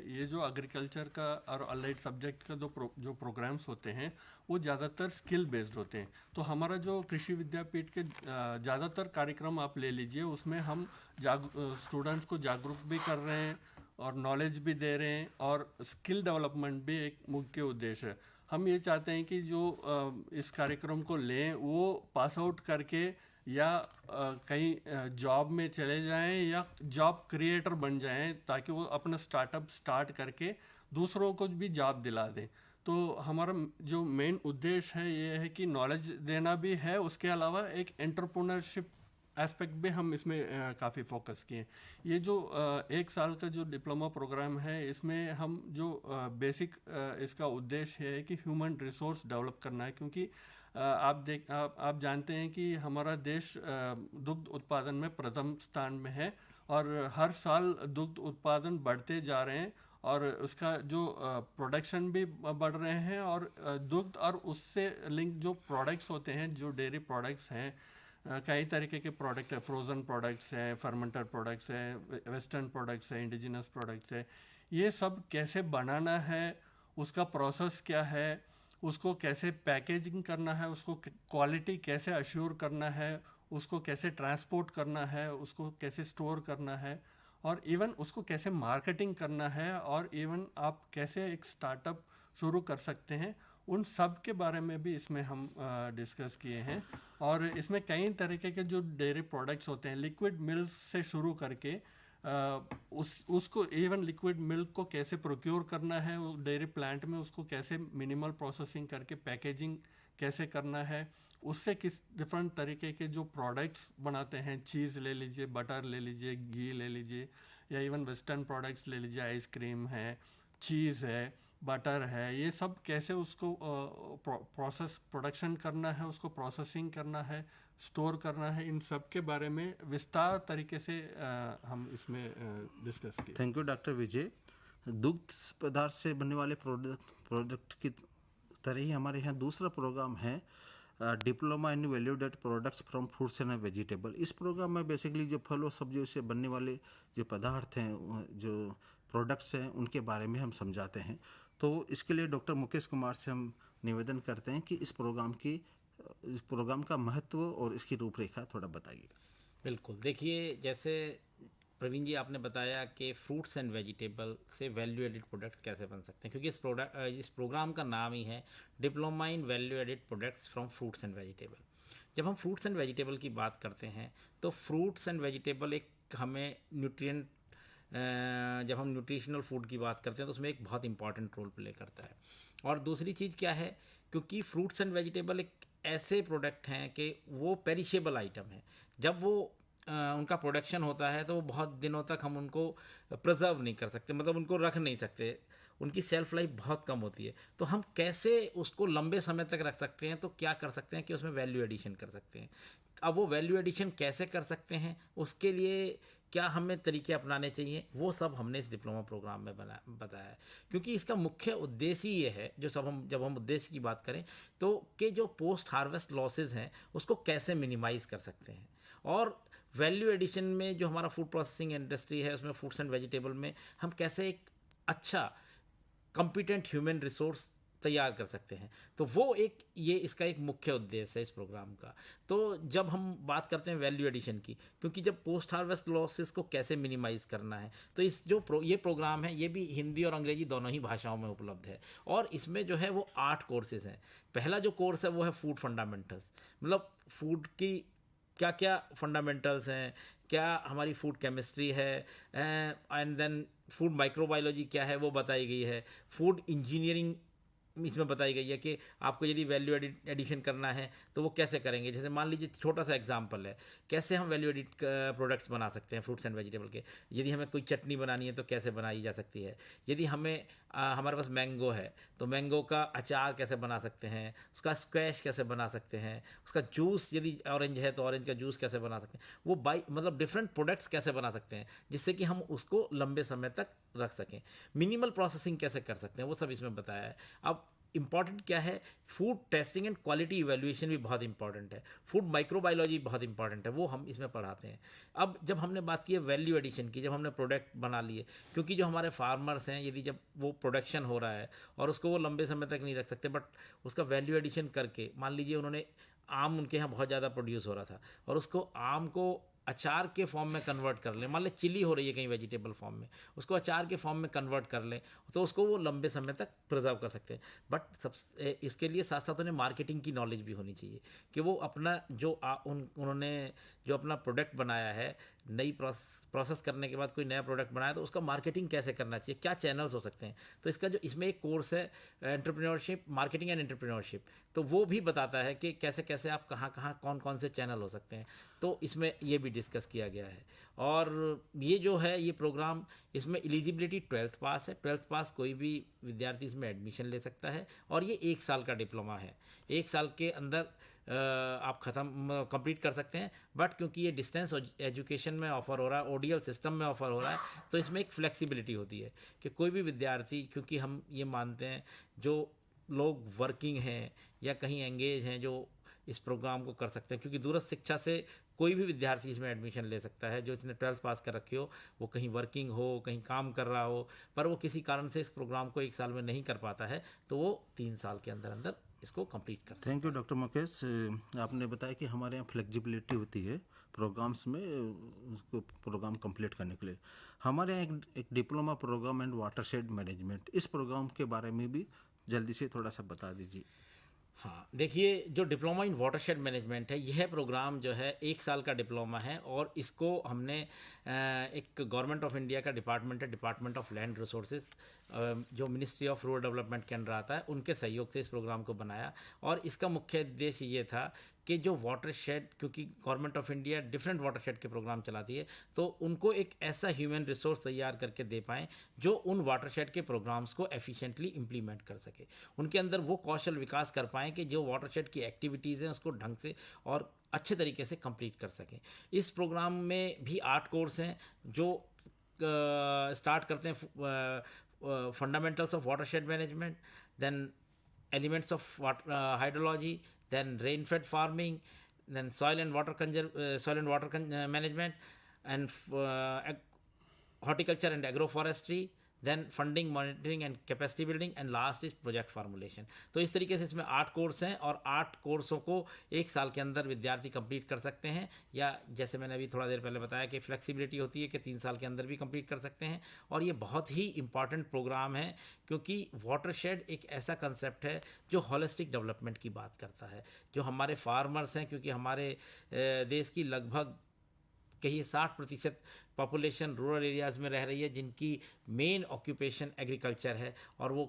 Speaker 8: ये जो एग्रीकल्चर का और अलाइड सब्जेक्ट का जो प्रोग्राम्स होते हैं वो ज़्यादातर स्किल बेस्ड होते हैं। तो हमारा जो कृषि विद्यापीठ के ज़्यादातर कार्यक्रम आप ले लीजिए, उसमें हम स्टूडेंट्स को जागरूक भी कर रहे हैं और नॉलेज भी दे रहे हैं, और स्किल डेवलपमेंट भी एक मुख्य उद्देश्य है। हम ये चाहते हैं कि जो इस कार्यक्रम को लें वो पास आउट करके या कहीं जॉब में चले जाएं या जॉब क्रिएटर बन जाएं, ताकि वो अपना स्टार्टअप स्टार्ट करके दूसरों को भी जॉब दिला दें। तो हमारा जो मेन उद्देश्य है ये है कि नॉलेज देना भी है, उसके अलावा एक एंटरप्रेन्योरशिप एस्पेक्ट भी हम इसमें काफ़ी फोकस किए। ये जो 1 साल का जो डिप्लोमा प्रोग्राम है, इसमें हम जो बेसिक इसका उद्देश्य है कि ह्यूमन रिसोर्स डेवलप करना है, क्योंकि आप जानते हैं कि हमारा देश दुग्ध उत्पादन में प्रथम स्थान में है और हर साल दुग्ध उत्पादन बढ़ते जा रहे हैं और उसका जो प्रोडक्शन भी बढ़ रहे हैं, और दुग्ध और उससे लिंक जो प्रोडक्ट्स होते हैं, जो डेयरी प्रोडक्ट्स हैं, कई तरीके के प्रोडक्ट है, फ्रोज़न प्रोडक्ट्स हैं, फर्मेंटेड प्रोडक्ट्स हैं, वेस्टर्न प्रोडक्ट्स हैं, इंडिजिनस प्रोडक्ट्स हैं। ये सब कैसे बनाना है, उसका प्रोसेस क्या है, उसको कैसे पैकेजिंग करना है, उसको क्वालिटी कैसे अश्योर करना है, उसको कैसे ट्रांसपोर्ट करना है, उसको कैसे स्टोर करना है, और इवन उसको कैसे मार्केटिंग करना है, और इवन आप कैसे एक स्टार्टअप शुरू कर सकते हैं, उन सब के बारे में भी इसमें हम डिस्कस किए हैं। और इसमें कई तरीके के जो डेयरी प्रोडक्ट्स होते हैं, लिक्विड मिल्क से शुरू करके उसको इवन लिक्विड मिल्क को कैसे प्रोक्योर करना है डेयरी प्लांट में, उसको कैसे मिनिमल प्रोसेसिंग करके पैकेजिंग कैसे करना है, उससे किस डिफरेंट तरीके के जो प्रोडक्ट्स बनाते हैं, चीज़ ले लीजिए, बटर ले लीजिए, घी ले लीजिए, या इवन वेस्टर्न प्रोडक्ट्स ले लीजिए, आइसक्रीम है, चीज़ है, बटर है, ये सब कैसे उसको प्रोडक्शन करना है, उसको प्रोसेसिंग करना है, स्टोर करना है, इन सब के बारे में विस्तार तरीके से हम इसमें डिस्कस किए।
Speaker 6: थैंक यू डॉक्टर विजय। दुग्ध पदार्थ से बनने वाले प्रोडक्ट की तरह ही हमारे यहाँ दूसरा प्रोग्राम है diploma in value added products from fruits and vegetable. इस प्रोग्राम में बेसिकली जो फल और सब्जियों से बनने वाले जो पदार्थ हैं, जो प्रोडक्ट्स हैं, उनके बारे में हम समझाते हैं। तो इसके लिए डॉक्टर मुकेश कुमार से हम निवेदन करते हैं कि इस प्रोग्राम का महत्व और इसकी रूपरेखा थोड़ा बताइए।
Speaker 7: बिल्कुल, देखिए जैसे प्रवीण जी आपने बताया कि फ्रूट्स एंड वेजिटेबल से वैल्यू एडिड प्रोडक्ट्स कैसे बन सकते हैं, क्योंकि इस प्रोग्राम का नाम ही है diploma in value added products from fruits and vegetable. जब हम फ्रूट्स एंड वेजिटेबल की बात करते हैं तो फ्रूट्स एंड वेजिटेबल एक हमें न्यूट्रिएंट, जब हम न्यूट्रिशनल फूड की बात करते हैं तो उसमें एक बहुत इंपॉर्टेंट रोल प्ले करता है। और दूसरी चीज़ क्या है, क्योंकि फ्रूट्स एंड वेजिटेबल एक ऐसे प्रोडक्ट हैं कि वो पेरिशेबल आइटम है। जब वो उनका प्रोडक्शन होता है तो वो बहुत दिनों तक हम उनको प्रिजर्व नहीं कर सकते, मतलब उनको रख नहीं सकते, उनकी सेल्फ लाइफ बहुत कम होती है। तो हम कैसे उसको लंबे समय तक रख सकते हैं, तो क्या कर सकते हैं कि उसमें वैल्यू एडिशन कर सकते हैं। अब वो वैल्यू एडिशन कैसे कर सकते हैं, उसके लिए क्या हमें तरीके अपनाने चाहिए, वो सब हमने इस डिप्लोमा प्रोग्राम में बताया है। क्योंकि इसका मुख्य उद्देश्य ये है, जब हम उद्देश्य की बात करें तो, कि जो पोस्ट हार्वेस्ट लॉसेज हैं उसको कैसे मिनिमाइज़ कर सकते हैं, और वैल्यू एडिशन में जो हमारा फूड प्रोसेसिंग इंडस्ट्री है उसमें फ्रूट्स एंड वेजिटेबल में हम कैसे एक अच्छा कॉम्पिटेंट ह्यूमन रिसोर्स तैयार कर सकते हैं। तो वो ये इसका एक मुख्य उद्देश्य है इस प्रोग्राम का। तो जब हम बात करते हैं वैल्यू एडिशन की, क्योंकि जब पोस्ट हार्वेस्ट लॉसेस को कैसे मिनिमाइज़ करना है, तो ये प्रोग्राम है, ये भी हिंदी और अंग्रेजी दोनों ही भाषाओं में उपलब्ध है, और इसमें जो है वो 8 कोर्सेज हैं। पहला जो कोर्स है वो है फूड फंडामेंटल्स, मतलब फूड की क्या क्या फंडामेंटल्स हैं, क्या हमारी फूड केमिस्ट्री है, एंड देन फूड माइक्रोबायोलॉजी क्या है वो बताई गई है, फूड इंजीनियरिंग इसमें बताई गई है कि आपको यदि वैल्यू एडिशन करना है तो वो कैसे करेंगे। जैसे मान लीजिए छोटा सा एग्जांपल है, कैसे हम वैल्यू एडिट प्रोडक्ट्स बना सकते हैं फ्रूट्स एंड वेजिटेबल के। यदि हमें कोई चटनी बनानी है तो कैसे बनाई जा सकती है, यदि हमें हमारे पास मैंगो है तो मैंगो का अचार कैसे बना सकते हैं, उसका स्क्वैश कैसे बना सकते हैं, उसका जूस यदि ऑरेंज है तो ऑरेंज का जूस कैसे बना सकते हैं, वो मतलब डिफरेंट प्रोडक्ट्स कैसे बना सकते हैं जिससे कि हम उसको लंबे समय तक रख सकें, मिनिमल प्रोसेसिंग कैसे कर सकते हैं, वो सब इसमें बताया है। अब इंपॉर्टेंट क्या है, food testing and quality evaluation भी बहुत इंपॉर्टेंट है, फूड माइक्रोबायोलॉजी बहुत इंपॉर्टेंट है, वो हम इसमें पढ़ाते हैं। अब जब हमने बात की है वैल्यू एडिशन की, जब हमने प्रोडक्ट बना लिए, क्योंकि जो हमारे फार्मर्स हैं यदि जब वो प्रोडक्शन हो रहा है और उसको वो लंबे समय तक नहीं रख सकते, बट उसका वैल्यू एडिशन करके, मान लीजिए उन्होंने आम उनके यहाँ बहुत ज़्यादा प्रोड्यूस हो रहा था और उसको आम को अचार के फॉर्म में कन्वर्ट कर लें, मान लें चिली हो रही है कहीं वेजिटेबल फॉर्म में, उसको अचार के फॉर्म में कन्वर्ट कर लें तो उसको वो लंबे समय तक प्रिजर्व कर सकते हैं। बट इसके लिए साथ साथ उन्हें मार्केटिंग की नॉलेज भी होनी चाहिए कि वो अपना उन्होंने जो अपना प्रोडक्ट बनाया है, नई प्रोसेस करने के बाद कोई नया प्रोडक्ट बनाया तो उसका मार्केटिंग कैसे करना चाहिए, क्या चैनल्स हो सकते हैं। तो इसमें एक कोर्स है एंटरप्रेन्योरशिप, मार्केटिंग एंड एंटरप्रेन्योरशिप, तो वो भी बताता है कि कैसे कैसे आप कहाँ कहाँ कौन कौन से चैनल हो सकते हैं। तो इसमें ये भी डिस्कस किया गया है। और ये जो है ये प्रोग्राम, इसमें एलिजिबिलिटी 12th पास है, 12th पास कोई भी विद्यार्थी इसमें एडमिशन ले सकता है, और ये 1 साल का डिप्लोमा है, 1 साल के अंदर आप कंप्लीट कर सकते हैं। बट क्योंकि ये डिस्टेंस एजुकेशन में ऑफ़र हो रहा है, ओडीएल सिस्टम में ऑफ़र हो रहा है, तो इसमें एक फ्लेक्सिबिलिटी होती है कि कोई भी विद्यार्थी, क्योंकि हम ये मानते हैं जो लोग वर्किंग हैं या कहीं एंगेज हैं जो इस प्रोग्राम को कर सकते हैं, क्योंकि दूरस्थ शिक्षा से कोई भी विद्यार्थी इसमें एडमिशन ले सकता है जो इसने 12th पास कर रखी हो, वो कहीं वर्किंग हो, कहीं काम कर रहा हो, पर वो किसी कारण से इस प्रोग्राम को 1 साल में नहीं कर पाता है, तो वो 3 साल के अंदर अंदर इसको कंप्लीट कर सकता है।
Speaker 6: Thank you doctor Mukesh. आपने बताया कि हमारे यहाँ फ्लेक्सिबिलिटी होती है प्रोग्राम्स में उसको प्रोग्राम कंप्लीट करने के लिए। हमारे यहाँ एक diploma programme and watershed management, इस प्रोग्राम के बारे में भी जल्दी से थोड़ा सा बता दीजिए।
Speaker 7: हाँ, देखिए जो डिप्लोमा इन वाटरशेड मैनेजमेंट है, यह प्रोग्राम जो है 1 साल का डिप्लोमा है, और इसको हमने एक गवर्नमेंट ऑफ इंडिया का डिपार्टमेंट है, डिपार्टमेंट ऑफ लैंड रिसोर्सेज, जो मिनिस्ट्री ऑफ रूरल डेवलपमेंट के अंडर आता है, उनके सहयोग से इस प्रोग्राम को बनाया। और इसका मुख्य उद्देश्य ये था कि जो वाटरशेड, क्योंकि government of India different watershed के प्रोग्राम चलाती है, तो उनको एक ऐसा ह्यूमन रिसोर्स तैयार करके दे पाएँ जो उन वाटरशेड के प्रोग्राम्स को एफिशिएंटली इम्प्लीमेंट कर सके, उनके अंदर वो कौशल विकास कर पाएँ कि जो वाटरशेड की एक्टिविटीज़ हैं उसको ढंग से और अच्छे तरीके से कंप्लीट कर सकें। इस प्रोग्राम में भी 8 कोर्स हैं जो स्टार्ट करते हैं fundamentals of watershed management, then elements of hydrology, then rain-fed farming, then soil and water management, and horticulture and agroforestry, then funding, monitoring and capacity building, and last is project formulation. तो इस तरीके से इसमें 8 course हैं, और 8 कोर्सों को 1 साल के अंदर विद्यार्थी कंप्लीट कर सकते हैं, या जैसे मैंने अभी थोड़ा देर पहले बताया कि फ्लेक्सिबिलिटी होती है कि 3 साल के अंदर भी कंप्लीट कर सकते हैं। और ये बहुत ही इंपॉर्टेंट प्रोग्राम है, क्योंकि वाटरशेड एक ऐसा कंसेप्ट है जो होलिस्टिक डेवलपमेंट की बात करता है। जो हमारे फार्मर्स हैं, क्योंकि हमारे देश की लगभग कहिए 60% पॉपुलेशन रूरल एरियाज़ में रह रही है, जिनकी मेन ऑक्यूपेशन एग्रीकल्चर है, और वो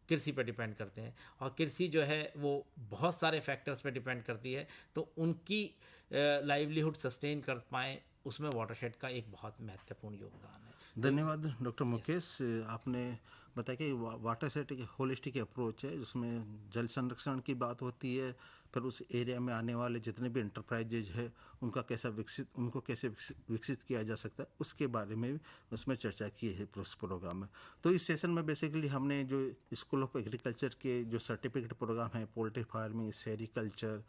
Speaker 7: कृषि पर डिपेंड करते हैं, और कृषि जो है वो बहुत सारे फैक्टर्स पे डिपेंड करती है, तो उनकी लाइवलीहुड सस्टेन कर पाएँ, उसमें वाटरशेड का एक बहुत महत्वपूर्ण योगदान है।
Speaker 6: धन्यवाद डॉक्टर मुकेश। आपने बताया कि वाटर सेट एक होलिस्टिक अप्रोच है जिसमें जल संरक्षण की बात होती है, फिर उस एरिया में आने वाले जितने भी इंटरप्राइजेज है उनको कैसे विकसित किया जा सकता है उसके बारे में उसमें चर्चा की है उस प्रोग्राम में। तो इस सेशन में बेसिकली हमने जो स्कूल ऑफ एग्रीकल्चर के जो सर्टिफिकेट प्रोग्राम है, poultry farming, sericulture,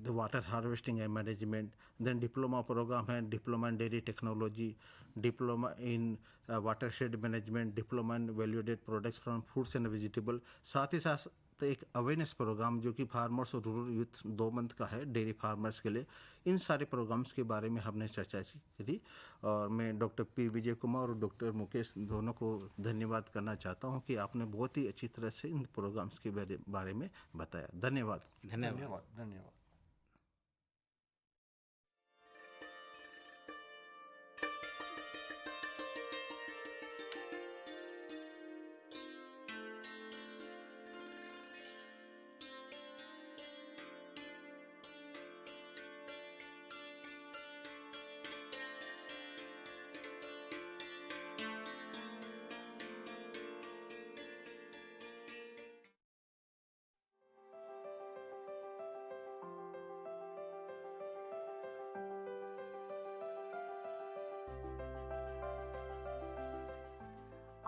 Speaker 6: the water harvesting and management, then diploma program है, diploma in dairy technology, diploma in watershed management, diploma in value added products from fruits and vegetable, साथ ही साथ एक awareness programme जो कि farmers और rural youth 2 month का है dairy farmers के लिए। इन सारे प्रोग्राम्स के बारे में हमने चर्चा करी और मैं डॉक्टर पी विजय कुमार और डॉक्टर मुकेश दोनों को धन्यवाद करना चाहता हूं कि आपने बहुत ही अच्छी तरह से इन प्रोग्राम्स के बारे में बताया। धन्यवाद।
Speaker 7: धन्यवाद।
Speaker 8: धन्यवाद।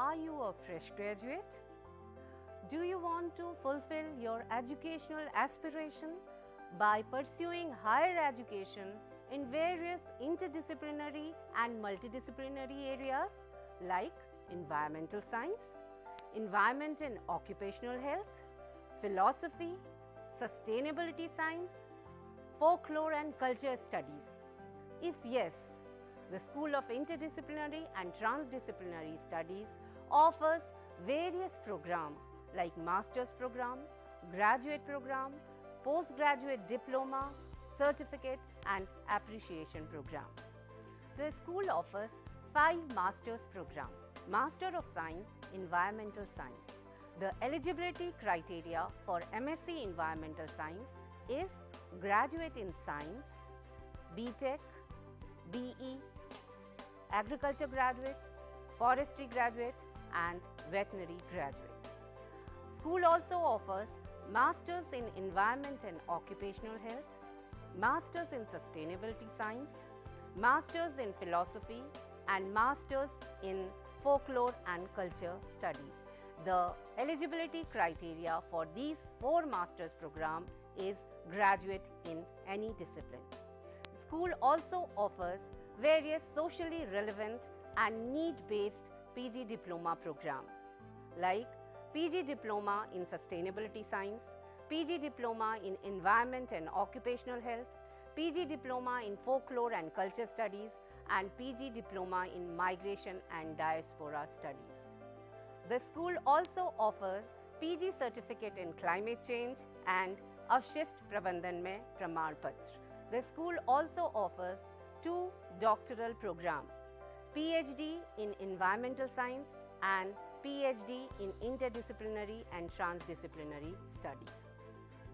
Speaker 2: Are you a fresh graduate? Do you want to fulfill your educational aspiration by pursuing higher education in various interdisciplinary and multidisciplinary areas like environmental science, environment and occupational health, philosophy, sustainability science, folklore and culture studies? If yes, the School of Interdisciplinary and Transdisciplinary Studies offers various programs like master's program, graduate program, postgraduate diploma, certificate and appreciation program. The school offers 5 master's program. Master of Science, Environmental Science. The eligibility criteria for MSc Environmental Science is graduate in Science, BTech, BE, Agriculture graduate, Forestry graduate and Veterinary graduate. School also offers Masters in Environment and Occupational Health, Masters in Sustainability Science, Masters in Philosophy and Masters in Folklore and Culture Studies. The eligibility criteria for these 4 Masters program is graduate in any discipline. School also offers various socially relevant and need-based PG Diploma program like PG Diploma in Sustainability Science, PG Diploma in Environment and Occupational Health, PG Diploma in Folklore and Culture Studies and PG Diploma in Migration and Diaspora Studies. The school also offers PG Certificate in Climate Change and Avshist Prabandhan mein Praman Patra. The school also offers 2 doctoral programs, PhD in Environmental Science and PhD in Interdisciplinary and Transdisciplinary Studies.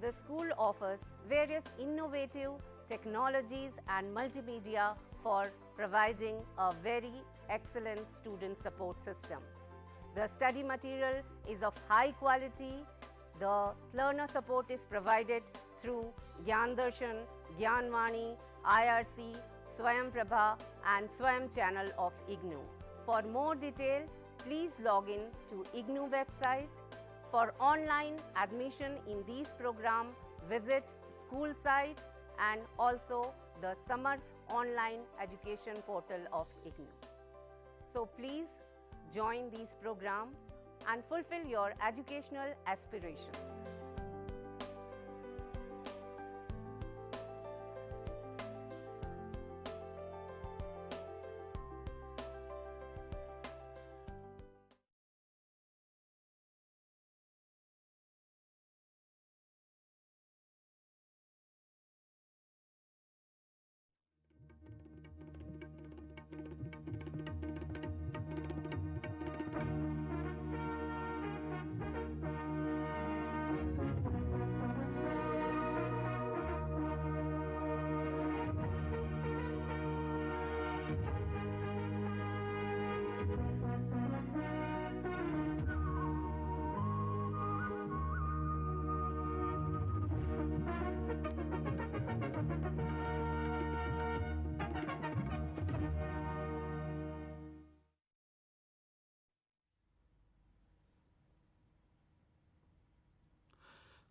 Speaker 2: The school offers various innovative technologies and multimedia for providing a very excellent student support system. The study material is of high quality. The learner support is provided through Gyan Darshan, Gyan Vani, IRC, Swayam Prabha and Swayam channel of IGNOU. For more detail, please log in to IGNOU website. For online admission in these programs, visit school site and also the Samarth online education portal of IGNOU. So please join these programs and fulfill your educational aspiration.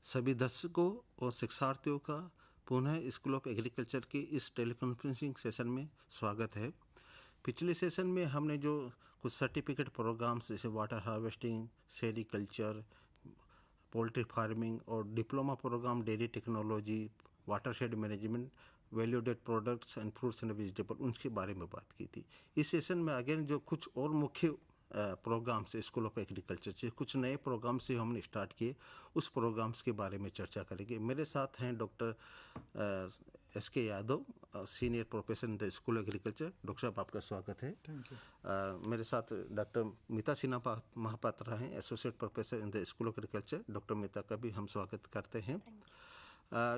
Speaker 6: सभी दर्शकों और शिक्षार्थियों का पुनः school of agriculture के इस teleconferencing session में स्वागत है। पिछले सेशन में हमने जो कुछ सर्टिफिकेट प्रोग्राम्स जैसे water harvesting, sericulture, poultry farming और diploma program dairy technology, watershed management, value added products and fruits and vegetable, उनके बारे में बात की थी। इस सेशन में अगेन जो कुछ और मुख्य प्रोग्राम से स्कूल ऑफ एग्रीकल्चर से कुछ नए प्रोग्राम से हमने स्टार्ट किए, उस प्रोग्राम्स के बारे में चर्चा करेंगे। मेरे साथ हैं doctor SK Yadav, senior professor in the school of agriculture. Doctor साहब, आपका स्वागत है।
Speaker 10: Thank you.
Speaker 6: मेरे साथ डॉक्टर मीता सिन्हा महापात्रा हैं, associate professor in the school of agriculture. Doctor Mita का भी हम स्वागत करते हैं।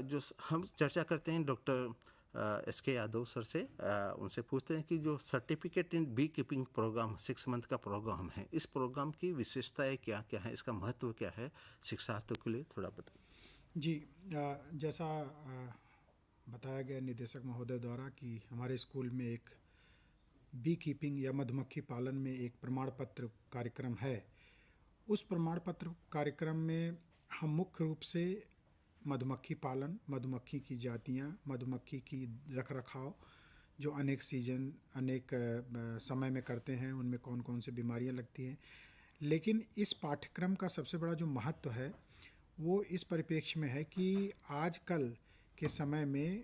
Speaker 6: जो हम चर्चा करते हैं डॉक्टर SK यादव सर से, उनसे पूछते हैं कि जो certificate in bee keeping programme 6 month का प्रोग्राम है, इस प्रोग्राम की विशेषताएं क्या क्या है, इसका महत्व क्या है शिक्षार्थियों के लिए, थोड़ा बताइए।
Speaker 10: जी, जैसा बताया गया निदेशक महोदय द्वारा कि हमारे स्कूल में एक बी कीपिंग या मधुमक्खी पालन में एक प्रमाण पत्र कार्यक्रम है। उस प्रमाण पत्र कार्यक्रम में हम मुख्य रूप से मधुमक्खी पालन, मधुमक्खी की जातियाँ, मधुमक्खी की रख रखाव जो अनेक सीजन, अनेक समय में करते हैं, उनमें कौन कौन सी बीमारियां लगती हैं। लेकिन इस पाठ्यक्रम का सबसे बड़ा जो महत्व है वो इस परिप्रेक्ष्य में है कि आजकल के समय में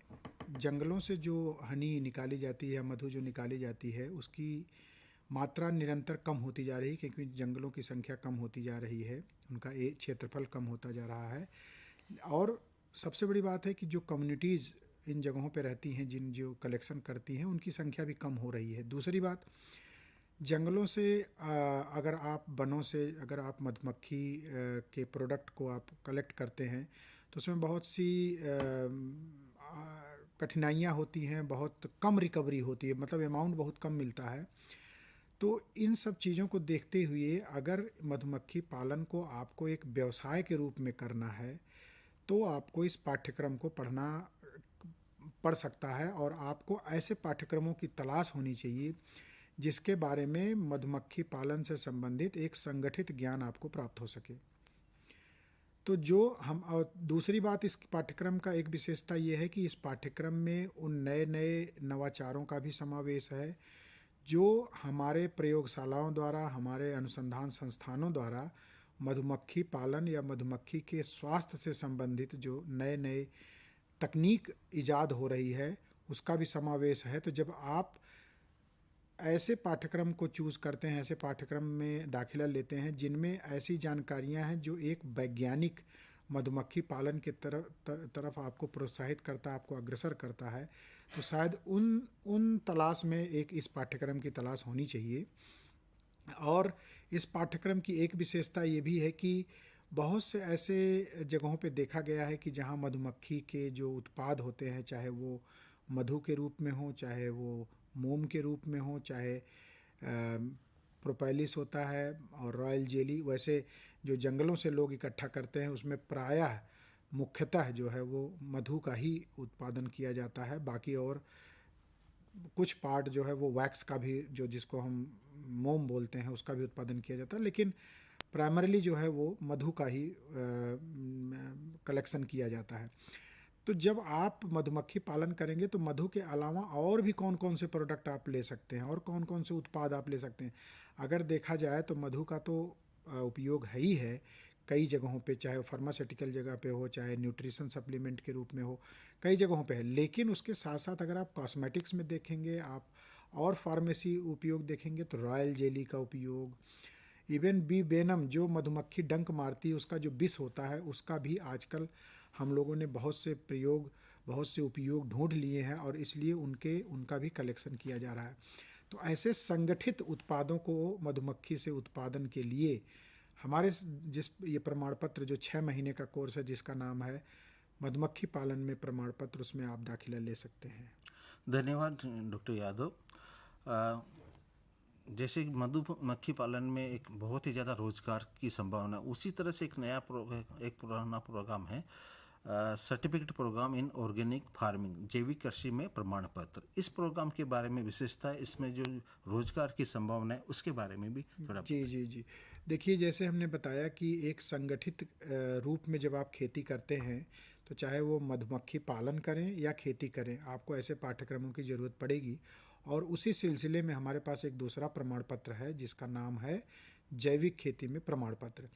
Speaker 10: जंगलों से जो हनी निकाली जाती है, मधु जो निकाली जाती है, उसकी मात्रा निरंतर कम होती जा रही है, क्योंकि जंगलों की संख्या कम होती जा रही है, उनका क्षेत्रफल कम होता जा रहा है। और सबसे बड़ी बात है कि जो कम्युनिटीज़ इन जगहों पे रहती हैं, जिन जो कलेक्शन करती हैं, उनकी संख्या भी कम हो रही है। दूसरी बात, जंगलों से अगर आप वनों से अगर आप मधुमक्खी के प्रोडक्ट को आप कलेक्ट करते हैं तो उसमें बहुत सी कठिनाइयाँ होती हैं, बहुत कम रिकवरी होती है, मतलब अमाउंट बहुत कम मिलता है। तो इन सब चीज़ों को देखते हुए अगर मधुमक्खी पालन को आपको एक व्यवसाय के रूप में करना है तो आपको इस पाठ्यक्रम को पढ़ सकता है, और आपको ऐसे पाठ्यक्रमों की तलाश होनी चाहिए जिसके बारे में मधुमक्खी पालन से संबंधित एक संगठित ज्ञान आपको प्राप्त हो सके। तो जो हम, और दूसरी बात, इस पाठ्यक्रम का एक विशेषता ये है कि इस पाठ्यक्रम में उन नए नए नवाचारों का भी समावेश है जो हमारे प्रयोगशालाओं द्वारा, हमारे अनुसंधान संस्थानों द्वारा मधुमक्खी पालन या मधुमक्खी के स्वास्थ्य से संबंधित जो नए नए तकनीक इजाद हो रही है, उसका भी समावेश है। तो जब आप ऐसे पाठ्यक्रम को चूज़ करते हैं, ऐसे पाठ्यक्रम में दाखिला लेते हैं जिनमें ऐसी जानकारियां हैं जो एक वैज्ञानिक मधुमक्खी पालन के तरफ आपको प्रोत्साहित करता है, आपको अग्रसर करता है, तो शायद उन तलाश में एक इस पाठ्यक्रम की तलाश होनी चाहिए। और इस पाठ्यक्रम की एक विशेषता ये भी है कि बहुत से ऐसे जगहों पे देखा गया है कि जहाँ मधुमक्खी के जो उत्पाद होते हैं, चाहे वो मधु के रूप में हो, चाहे वो मोम के रूप में हो, चाहे प्रोपेलिस होता है और रॉयल जेली, वैसे जो जंगलों से लोग इकट्ठा करते हैं उसमें प्रायः मुख्यतः जो है वो मधु का ही उत्पादन किया जाता है। बाकी और कुछ पार्ट जो है वो वैक्स का भी, जो जिसको हम मोम बोलते हैं, उसका भी उत्पादन किया जाता है, लेकिन प्राइमरीली जो है वो मधु का ही कलेक्शन किया जाता है। तो जब आप मधुमक्खी पालन करेंगे तो मधु के अलावा और भी कौन कौन से प्रोडक्ट आप ले सकते हैं और कौन कौन से उत्पाद आप ले सकते हैं। अगर देखा जाए तो मधु का तो उपयोग है ही है कई जगहों पे, चाहे वो फार्मास्यूटिकल जगह पे हो, चाहे न्यूट्रिशन सप्लीमेंट के रूप में हो, कई जगहों पे है। लेकिन उसके साथ साथ अगर आप कॉस्मेटिक्स में देखेंगे, आप और फार्मेसी उपयोग देखेंगे तो रॉयल जेली का उपयोग, इवन बी वेनम जो मधुमक्खी डंक मारती है उसका जो विष होता है, उसका भी आजकल हम लोगों ने बहुत से उपयोग ढूंढ लिए हैं और इसलिए उनका भी कलेक्शन किया जा रहा है। तो ऐसे संगठित उत्पादों को मधुमक्खी से उत्पादन के लिए हमारे ये प्रमाण पत्र जो 6 महीने का कोर्स है जिसका नाम है मधुमक्खी पालन में प्रमाण पत्र, उसमें आप दाखिला ले सकते हैं।
Speaker 6: धन्यवाद डॉक्टर यादव। जैसे मधुमक्खी पालन में एक बहुत ही ज़्यादा रोजगार की संभावना, उसी तरह से एक पुराना प्रोग्राम है certificate programme in organic farming, जैविक कृषि में प्रमाण पत्र। इस प्रोग्राम के बारे में विशेषता है, इसमें जो रोजगार की संभावना है उसके बारे में भी थोड़ा।
Speaker 10: जी। देखिए, जैसे हमने बताया कि एक संगठित रूप में जब आप खेती करते हैं, तो चाहे वो मधुमक्खी पालन करें या खेती करें, आपको ऐसे पाठ्यक्रमों की ज़रूरत पड़ेगी। और उसी सिलसिले में हमारे पास एक दूसरा प्रमाण पत्र है जिसका नाम है जैविक खेती में प्रमाण पत्र।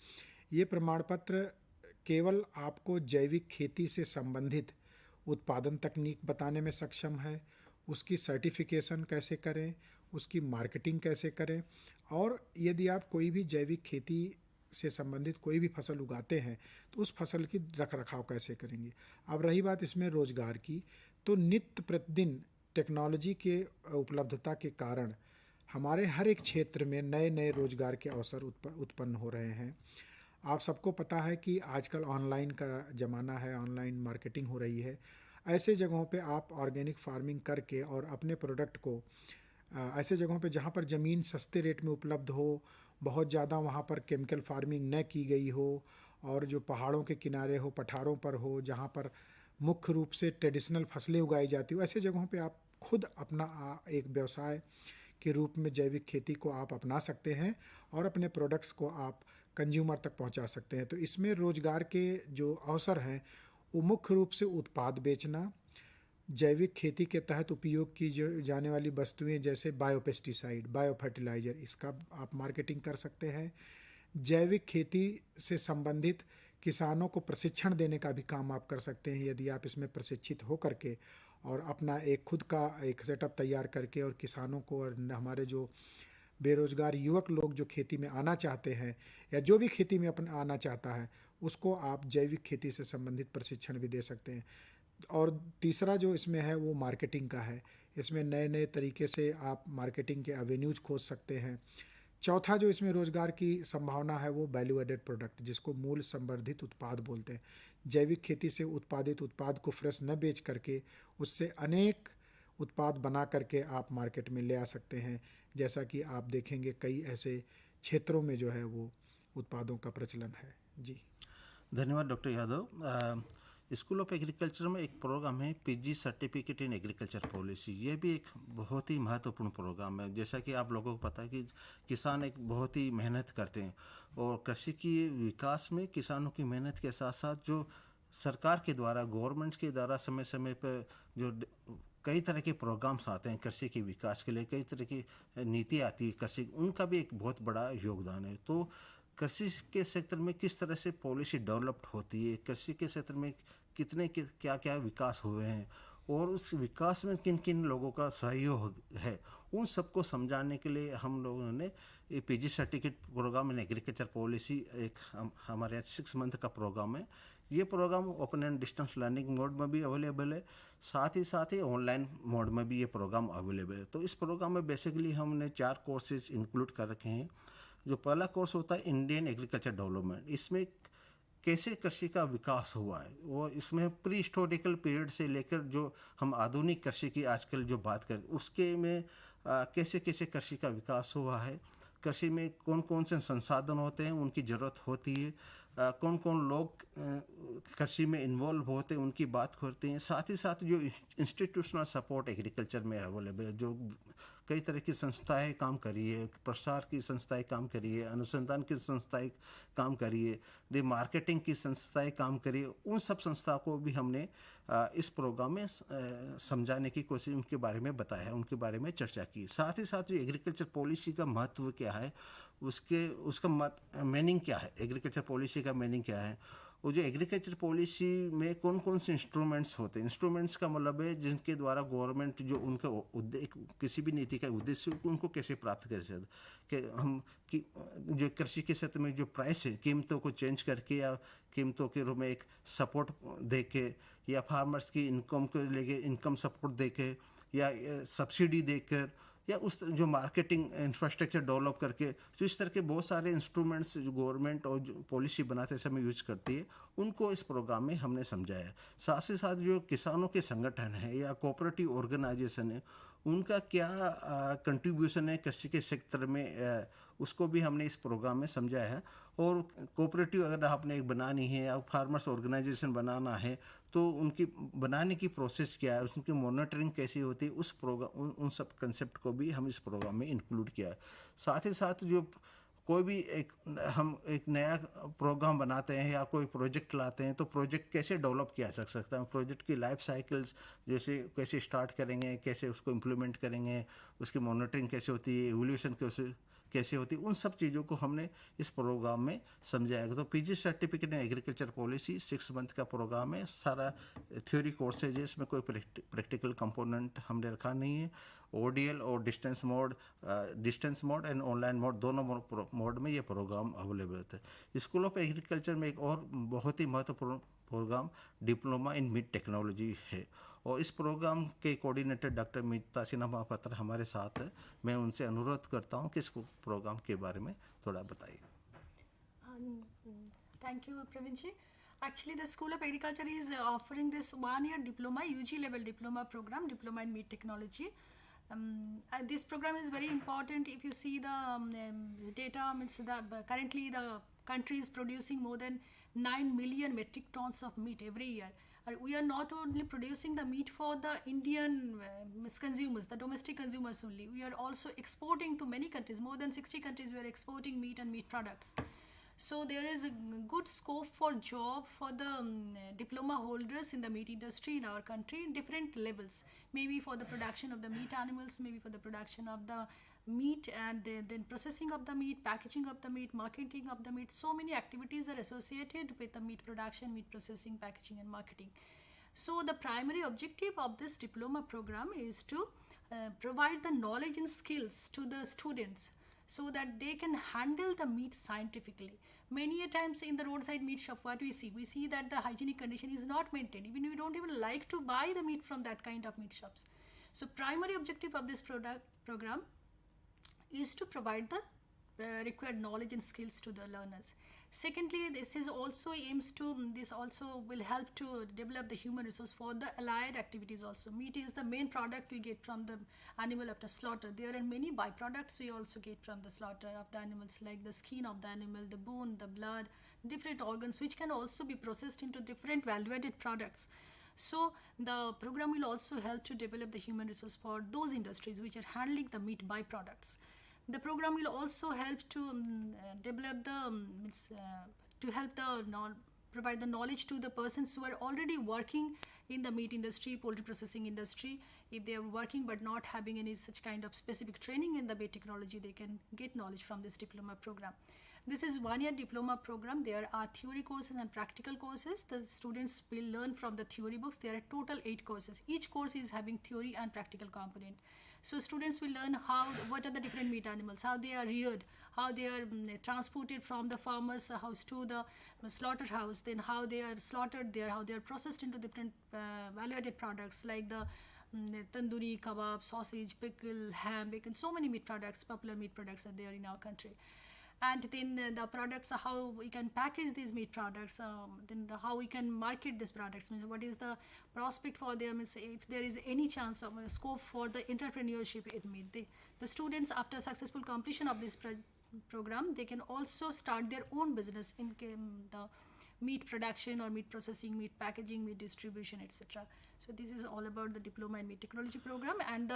Speaker 10: ये प्रमाण पत्र केवल आपको जैविक खेती से संबंधित उत्पादन तकनीक बताने में सक्षम है, उसकी सर्टिफिकेशन कैसे करें, उसकी मार्केटिंग कैसे करें, और यदि आप कोई भी जैविक खेती से संबंधित कोई भी फसल उगाते हैं तो उस फसल की रख रखाव कैसे करेंगे। अब रही बात इसमें रोज़गार की, तो नित्य प्रतिदिन टेक्नोलॉजी के उपलब्धता के कारण हमारे हर एक क्षेत्र में नए नए रोज़गार के अवसर उत्पन्न हो रहे हैं। आप सबको पता है कि आजकल ऑनलाइन का ज़माना है, ऑनलाइन मार्केटिंग हो रही है। ऐसे जगहों पे आप ऑर्गेनिक फार्मिंग करके और अपने प्रोडक्ट को ऐसे जगहों पे जहाँ पर ज़मीन सस्ते रेट में उपलब्ध हो, बहुत ज़्यादा वहाँ पर केमिकल फार्मिंग न की गई हो, और जो पहाड़ों के किनारे हो, पठारों पर हो, जहाँ पर मुख्य रूप से ट्रेडिशनल फसलें उगाई जाती हो, ऐसे जगहों पे आप खुद अपना एक व्यवसाय के रूप में जैविक खेती को आप अपना सकते हैं और अपने प्रोडक्ट्स को आप कंज्यूमर तक पहुंचा सकते हैं। तो इसमें रोज़गार के जो अवसर हैं वो मुख्य रूप से उत्पाद बेचना, जैविक खेती के तहत उपयोग की जाने वाली वस्तुएं जैसे बायोपेस्टिसाइड, बायो फर्टिलाइज़र, इसका आप मार्केटिंग कर सकते हैं। जैविक खेती से संबंधित किसानों को प्रशिक्षण देने का भी काम आप कर सकते हैं, यदि आप इसमें प्रशिक्षित हो करके और अपना एक खुद का एक सेटअप तैयार करके, और किसानों को और हमारे जो बेरोज़गार युवक लोग जो खेती में आना चाहते हैं या जो भी खेती में अपना आना चाहता है, उसको आप जैविक खेती से संबंधित प्रशिक्षण भी दे सकते हैं। और तीसरा जो इसमें है वो मार्केटिंग का है। इसमें नए नए तरीके से आप मार्केटिंग के एवेन्यूज़ खोज सकते हैं। चौथा जो इसमें रोज़गार की संभावना है वो वैल्यू एडेड प्रोडक्ट, जिसको मूल्य संवर्धित उत्पाद बोलते हैं। जैविक खेती से उत्पादित उत्पाद को फ्रेश न बेच करके उससे अनेक उत्पाद बना करके आप मार्केट में ले आ सकते हैं। जैसा कि आप देखेंगे कई ऐसे क्षेत्रों में जो है वो उत्पादों का प्रचलन है। जी
Speaker 6: धन्यवाद doctor Yadav. School of agriculture में एक प्रोग्राम है PG certificate in agriculture policy. ये भी एक बहुत ही महत्वपूर्ण प्रोग्राम है। जैसा कि आप लोगों को पता है कि किसान एक बहुत ही मेहनत करते हैं, और कृषि की विकास में किसानों की मेहनत के साथ साथ जो सरकार के द्वारा, गवर्नमेंट के द्वारा समय समय पर जो कई तरह के प्रोग्राम्स आते हैं कृषि के विकास के लिए, कई तरह की नीति आती है कृषि, उनका भी एक बहुत बड़ा योगदान है। तो कृषि के क्षेत्र में किस तरह से पॉलिसी डेवलप्ड होती है, कृषि के क्षेत्र में कितने क्या क्या विकास हुए हैं, और उस विकास में किन किन लोगों का सहयोग है, उन सबको समझाने के लिए हम लोगों ने ये PG certificate programme in agriculture policy एक हमारे यहाँ 6 मंथ का प्रोग्राम है। ये programme open and distance learning mode में भी अवेलेबल है, साथ ही ऑनलाइन मोड में भी ये प्रोग्राम अवेलेबल है। तो इस प्रोग्राम में बेसिकली हमने 4 कोर्सेज इंक्लूड कर रखे हैं। जो पहला कोर्स होता है इंडियन एग्रीकल्चर डेवलपमेंट, इसमें कैसे कृषि का विकास हुआ है, वो इसमें प्री हिस्टोरिकल पीरियड से लेकर जो हम आधुनिक कृषि की आजकल जो बात करें उसके में कैसे कैसे कृषि का विकास हुआ है, कृषि में कौन कौन से संसाधन होते हैं, उनकी ज़रूरत होती है, कौन कौन लोग कृषि में इन्वॉल्व होते हैं, उनकी बात करते हैं। साथ ही साथ जो इंस्टीट्यूशनल सपोर्ट एग्रीकल्चर में अवेलेबल है, जो कई तरह की संस्थाएं काम करी है, प्रसार की संस्थाएं काम करी है, अनुसंधान की संस्थाएं काम करी है, द मार्केटिंग की संस्थाएं काम करी है, उन सब संस्थाओं को भी हमने इस प्रोग्राम में समझाने की कोशिश, उनके बारे में बताया, उनके बारे में चर्चा की। साथ ही साथ जो एग्रीकल्चर पॉलिसी का महत्व क्या है, उसका मीनिंग क्या है, एग्रीकल्चर पॉलिसी का मीनिंग क्या है, वो जो एग्रीकल्चर पॉलिसी में कौन कौन से इंस्ट्रूमेंट्स होते हैं। इंस्ट्रूमेंट्स का मतलब है जिनके द्वारा गवर्नमेंट जो उनका किसी भी नीति का उद्देश्य उनको कैसे प्राप्त कर सकते, कि हम कि जो कृषि के क्षेत्र में जो प्राइस है, कीमतों को चेंज करके या कीमतों के रूप में एक सपोर्ट दे के, या फार्मर्स की इनकम को लेके इनकम सपोर्ट दे के, या सब्सिडी देकर, या उस जो मार्केटिंग इंफ्रास्ट्रक्चर डेवलप करके, तो इस तरह के बहुत सारे इंस्ट्रूमेंट्स जो गवर्नमेंट और जो पॉलिसी बनाते समय यूज करती है, उनको इस प्रोग्राम में हमने समझाया। साथ ही साथ जो किसानों के संगठन है या कोऑपरेटिव ऑर्गेनाइजेशन है, उनका क्या कंट्रीब्यूशन है कृषि के क्षेत्र में, उसको भी हमने इस प्रोग्राम में समझाया है। और कोऑपरेटिव अगर आपने बनानी है या फार्मर्स ऑर्गेनाइजेशन बनाना है, तो उनकी बनाने की प्रोसेस क्या है, उनकी मॉनिटरिंग कैसी होती है, उस प्रोग्राम उन सब कंसेप्ट को भी हम इस प्रोग्राम में इंक्लूड किया है। साथ ही साथ जो कोई भी हम एक नया प्रोग्राम बनाते हैं या कोई प्रोजेक्ट लाते हैं तो प्रोजेक्ट कैसे डेवलप किया जा सकता है, प्रोजेक्ट की लाइफ साइकिल्स जैसे कैसे स्टार्ट करेंगे, कैसे उसको इम्प्लीमेंट करेंगे, उसकी मॉनिटरिंग कैसे होती है, एवोल्यूशन कैसे होती है, उन सब चीज़ों को हमने इस प्रोग्राम में समझाएगा। तो PG certificate in agriculture policy 6 month का प्रोग्राम है, सारा थ्योरी कोर्सेज है, इसमें कोई प्रैक्टिकल कंपोनेंट हमने रखा नहीं है। ओडीएल और distance mode and online mode दोनों मोड में ये प्रोग्राम अवेलेबल होता है। स्कूल ऑफ एग्रीकल्चर में एक और बहुत ही महत्वपूर्ण programme diploma in meat technology है, और इस प्रोग्राम के कोऑर्डिनेटर डॉक्टर मीता सिन्हा महापात्र हमारे साथ है। मैं उनसे अनुरोध करता हूं कि इस प्रोग्राम के बारे में थोड़ा बताइए।
Speaker 11: Thank you, Pravinji. Actually, the School of Agriculture is offering this 1-year diploma, UG level diploma program, diploma in meat technology. This program is very important. If you see the data, currently the country is producing more than 9 million metric tons of meat every year. We are not only producing the meat for the Indian consumers, the domestic consumers only. We are also exporting to many countries. More than 60 countries we are exporting meat and meat products. So there is a good scope for job for the diploma holders in the meat industry in our country in different levels. Maybe for the production of the meat animals, maybe for the production of the meat, and then processing of the meat, packaging of the meat, marketing of the meat. So many activities are associated with the meat production, meat processing, packaging and marketing. So the primary objective of this diploma program is to provide the knowledge and skills to the students so that they can handle the meat scientifically. Many a times in the roadside meat shop, what we see that the hygienic condition is not maintained. Even we don't even like to buy the meat from that kind of meat shops. So primary objective of this program is to provide the required knowledge and skills to the learners. Secondly, this also will help to develop the human resource for the allied activities also. Meat is the main product we get from the animal after slaughter. There are many byproducts we also get from the slaughter of the animals, like the skin of the animal, the bone, the blood, different organs, which can also be processed into different value-added products. So the program will also help to develop the human resource for those industries which are handling the meat byproducts. The program will also help to develop provide the knowledge to the persons who are already working in the meat industry, poultry processing industry. If they are working but not having any such kind of specific training in the meat technology, they can get knowledge from this diploma program. This is 1-year diploma program. There are theory courses and practical courses. The students will learn from the theory books. There are total 8 courses. Each course is having theory and practical component. So students will learn what are the different meat animals, how they are reared, how they are transported from the farmer's house to the slaughterhouse, then how they are slaughtered there, how they are processed into different value-added products like the tandoori, kebab, sausage, pickle, ham, bacon. So many meat products, popular meat products are there in our country. And then the products, how we can package these meat products, then how we can market these products, means what is the prospect for them, if there is any chance of scope for the entrepreneurship in meat. The students, after successful completion of this program, they can also start their own business in the meat production or meat processing, meat packaging, meat distribution, etc. So this is all about the diploma in meat technology program. And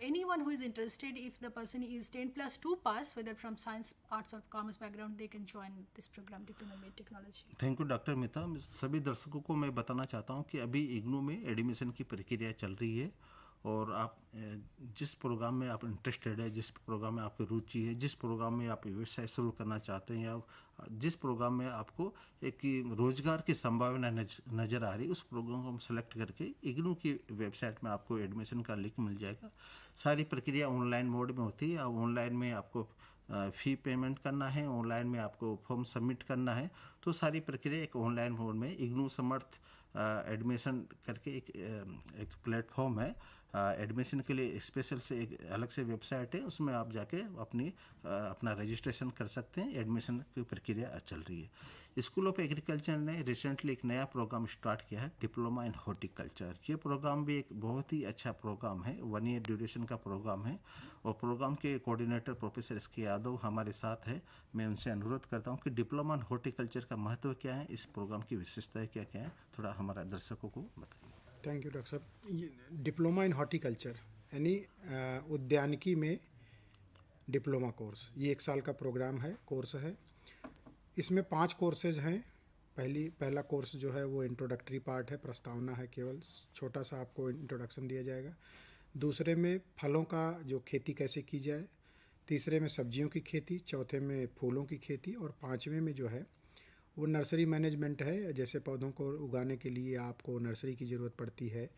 Speaker 11: anyone who is interested, if the person is 10+2 pass, whether from science, arts or commerce background, they can join this program, diploma in meat technology.
Speaker 6: Thank you doctor मिता। सभी दर्शकों को मैं बताना चाहता हूं कि अभी इग्नू में एडमिशन की प्रक्रिया चल रही है, और आप जिस प्रोग्राम में आप इंटरेस्टेड है, जिस प्रोग्राम में आपकी रुचि है, जिस प्रोग्राम में आप व्यवसाय शुरू करना चाहते हैं, या जिस प्रोग्राम में आपको एक रोजगार की संभावना नज़र आ रही है, उस प्रोग्राम को हम सेलेक्ट करके इग्नू की वेबसाइट में आपको एडमिशन का लिंक मिल जाएगा। सारी प्रक्रिया ऑनलाइन मोड में होती है। ऑनलाइन में आपको फ़ी पेमेंट करना है, ऑनलाइन में आपको फॉर्म सबमिट करना है, तो सारी प्रक्रिया एक ऑनलाइन मोड में इग्नू समर्थ एडमिशन करके एक प्लेटफॉर्म है। एडमिशन के लिए स्पेशल से एक अलग से वेबसाइट है, उसमें आप जाके अपना रजिस्ट्रेशन कर सकते हैं। एडमिशन की प्रक्रिया चल रही है। स्कूल ऑफ एग्रीकल्चर ने रिसेंटली एक नया प्रोग्राम स्टार्ट किया है, डिप्लोमा इन हॉर्टिकल्चर। ये प्रोग्राम भी एक बहुत ही अच्छा प्रोग्राम है, 1 ईयर ड्यूरेशन का प्रोग्राम है, और प्रोग्राम के कोऑर्डिनेटर प्रोफेसर एस के यादव हमारे साथ हैं। मैं उनसे अनुरोध करता हूँ कि डिप्लोमा इन हॉर्टिकल्चर का महत्व क्या है, इस प्रोग्राम की विशेषताएँ क्या क्या हैं, थोड़ा हमारा दर्शकों को बताइए।
Speaker 10: थैंक यू डॉक्टर साहब। डिप्लोमा इन हॉर्टिकल्चर यानी उद्यानिकी में डिप्लोमा कोर्स। ये 1 साल का प्रोग्राम है, कोर्स है। इसमें 5 कोर्सेज हैं। पहला कोर्स जो है वो इंट्रोडक्टरी पार्ट है, प्रस्तावना है, केवल छोटा सा आपको इंट्रोडक्शन दिया जाएगा। दूसरे में फलों का जो खेती कैसे की जाए, तीसरे में सब्जियों की खेती, चौथे में फूलों की खेती, और पाँचवें में जो है वो नर्सरी मैनेजमेंट है। जैसे पौधों को उगाने के लिए आपको नर्सरी की ज़रूरत पड़ती है,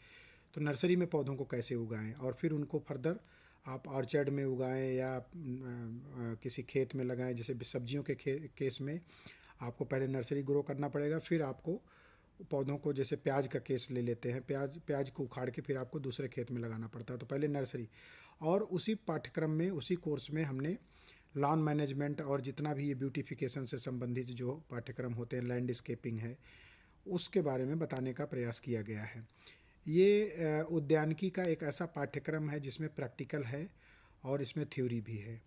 Speaker 10: तो नर्सरी में पौधों को कैसे उगाएं और फिर उनको फर्दर आप ऑर्चर्ड में उगाएं या किसी खेत में लगाएं। जैसे सब्जियों के केस में आपको पहले नर्सरी ग्रो करना पड़ेगा, फिर आपको पौधों को, जैसे प्याज का केस ले लेते हैं, प्याज को उखाड़ के फिर आपको दूसरे खेत में लगाना पड़ता है, तो पहले नर्सरी। और उसी पाठ्यक्रम में, उसी कोर्स में हमने लॉन मैनेजमेंट और जितना भी ये ब्यूटिफिकेशन से संबंधित जो पाठ्यक्रम होते हैं, लैंडस्केपिंग है, उसके बारे में बताने का प्रयास किया गया है। ये उद्यानिकी का एक ऐसा पाठ्यक्रम है जिसमें प्रैक्टिकल है और इसमें थ्योरी भी है।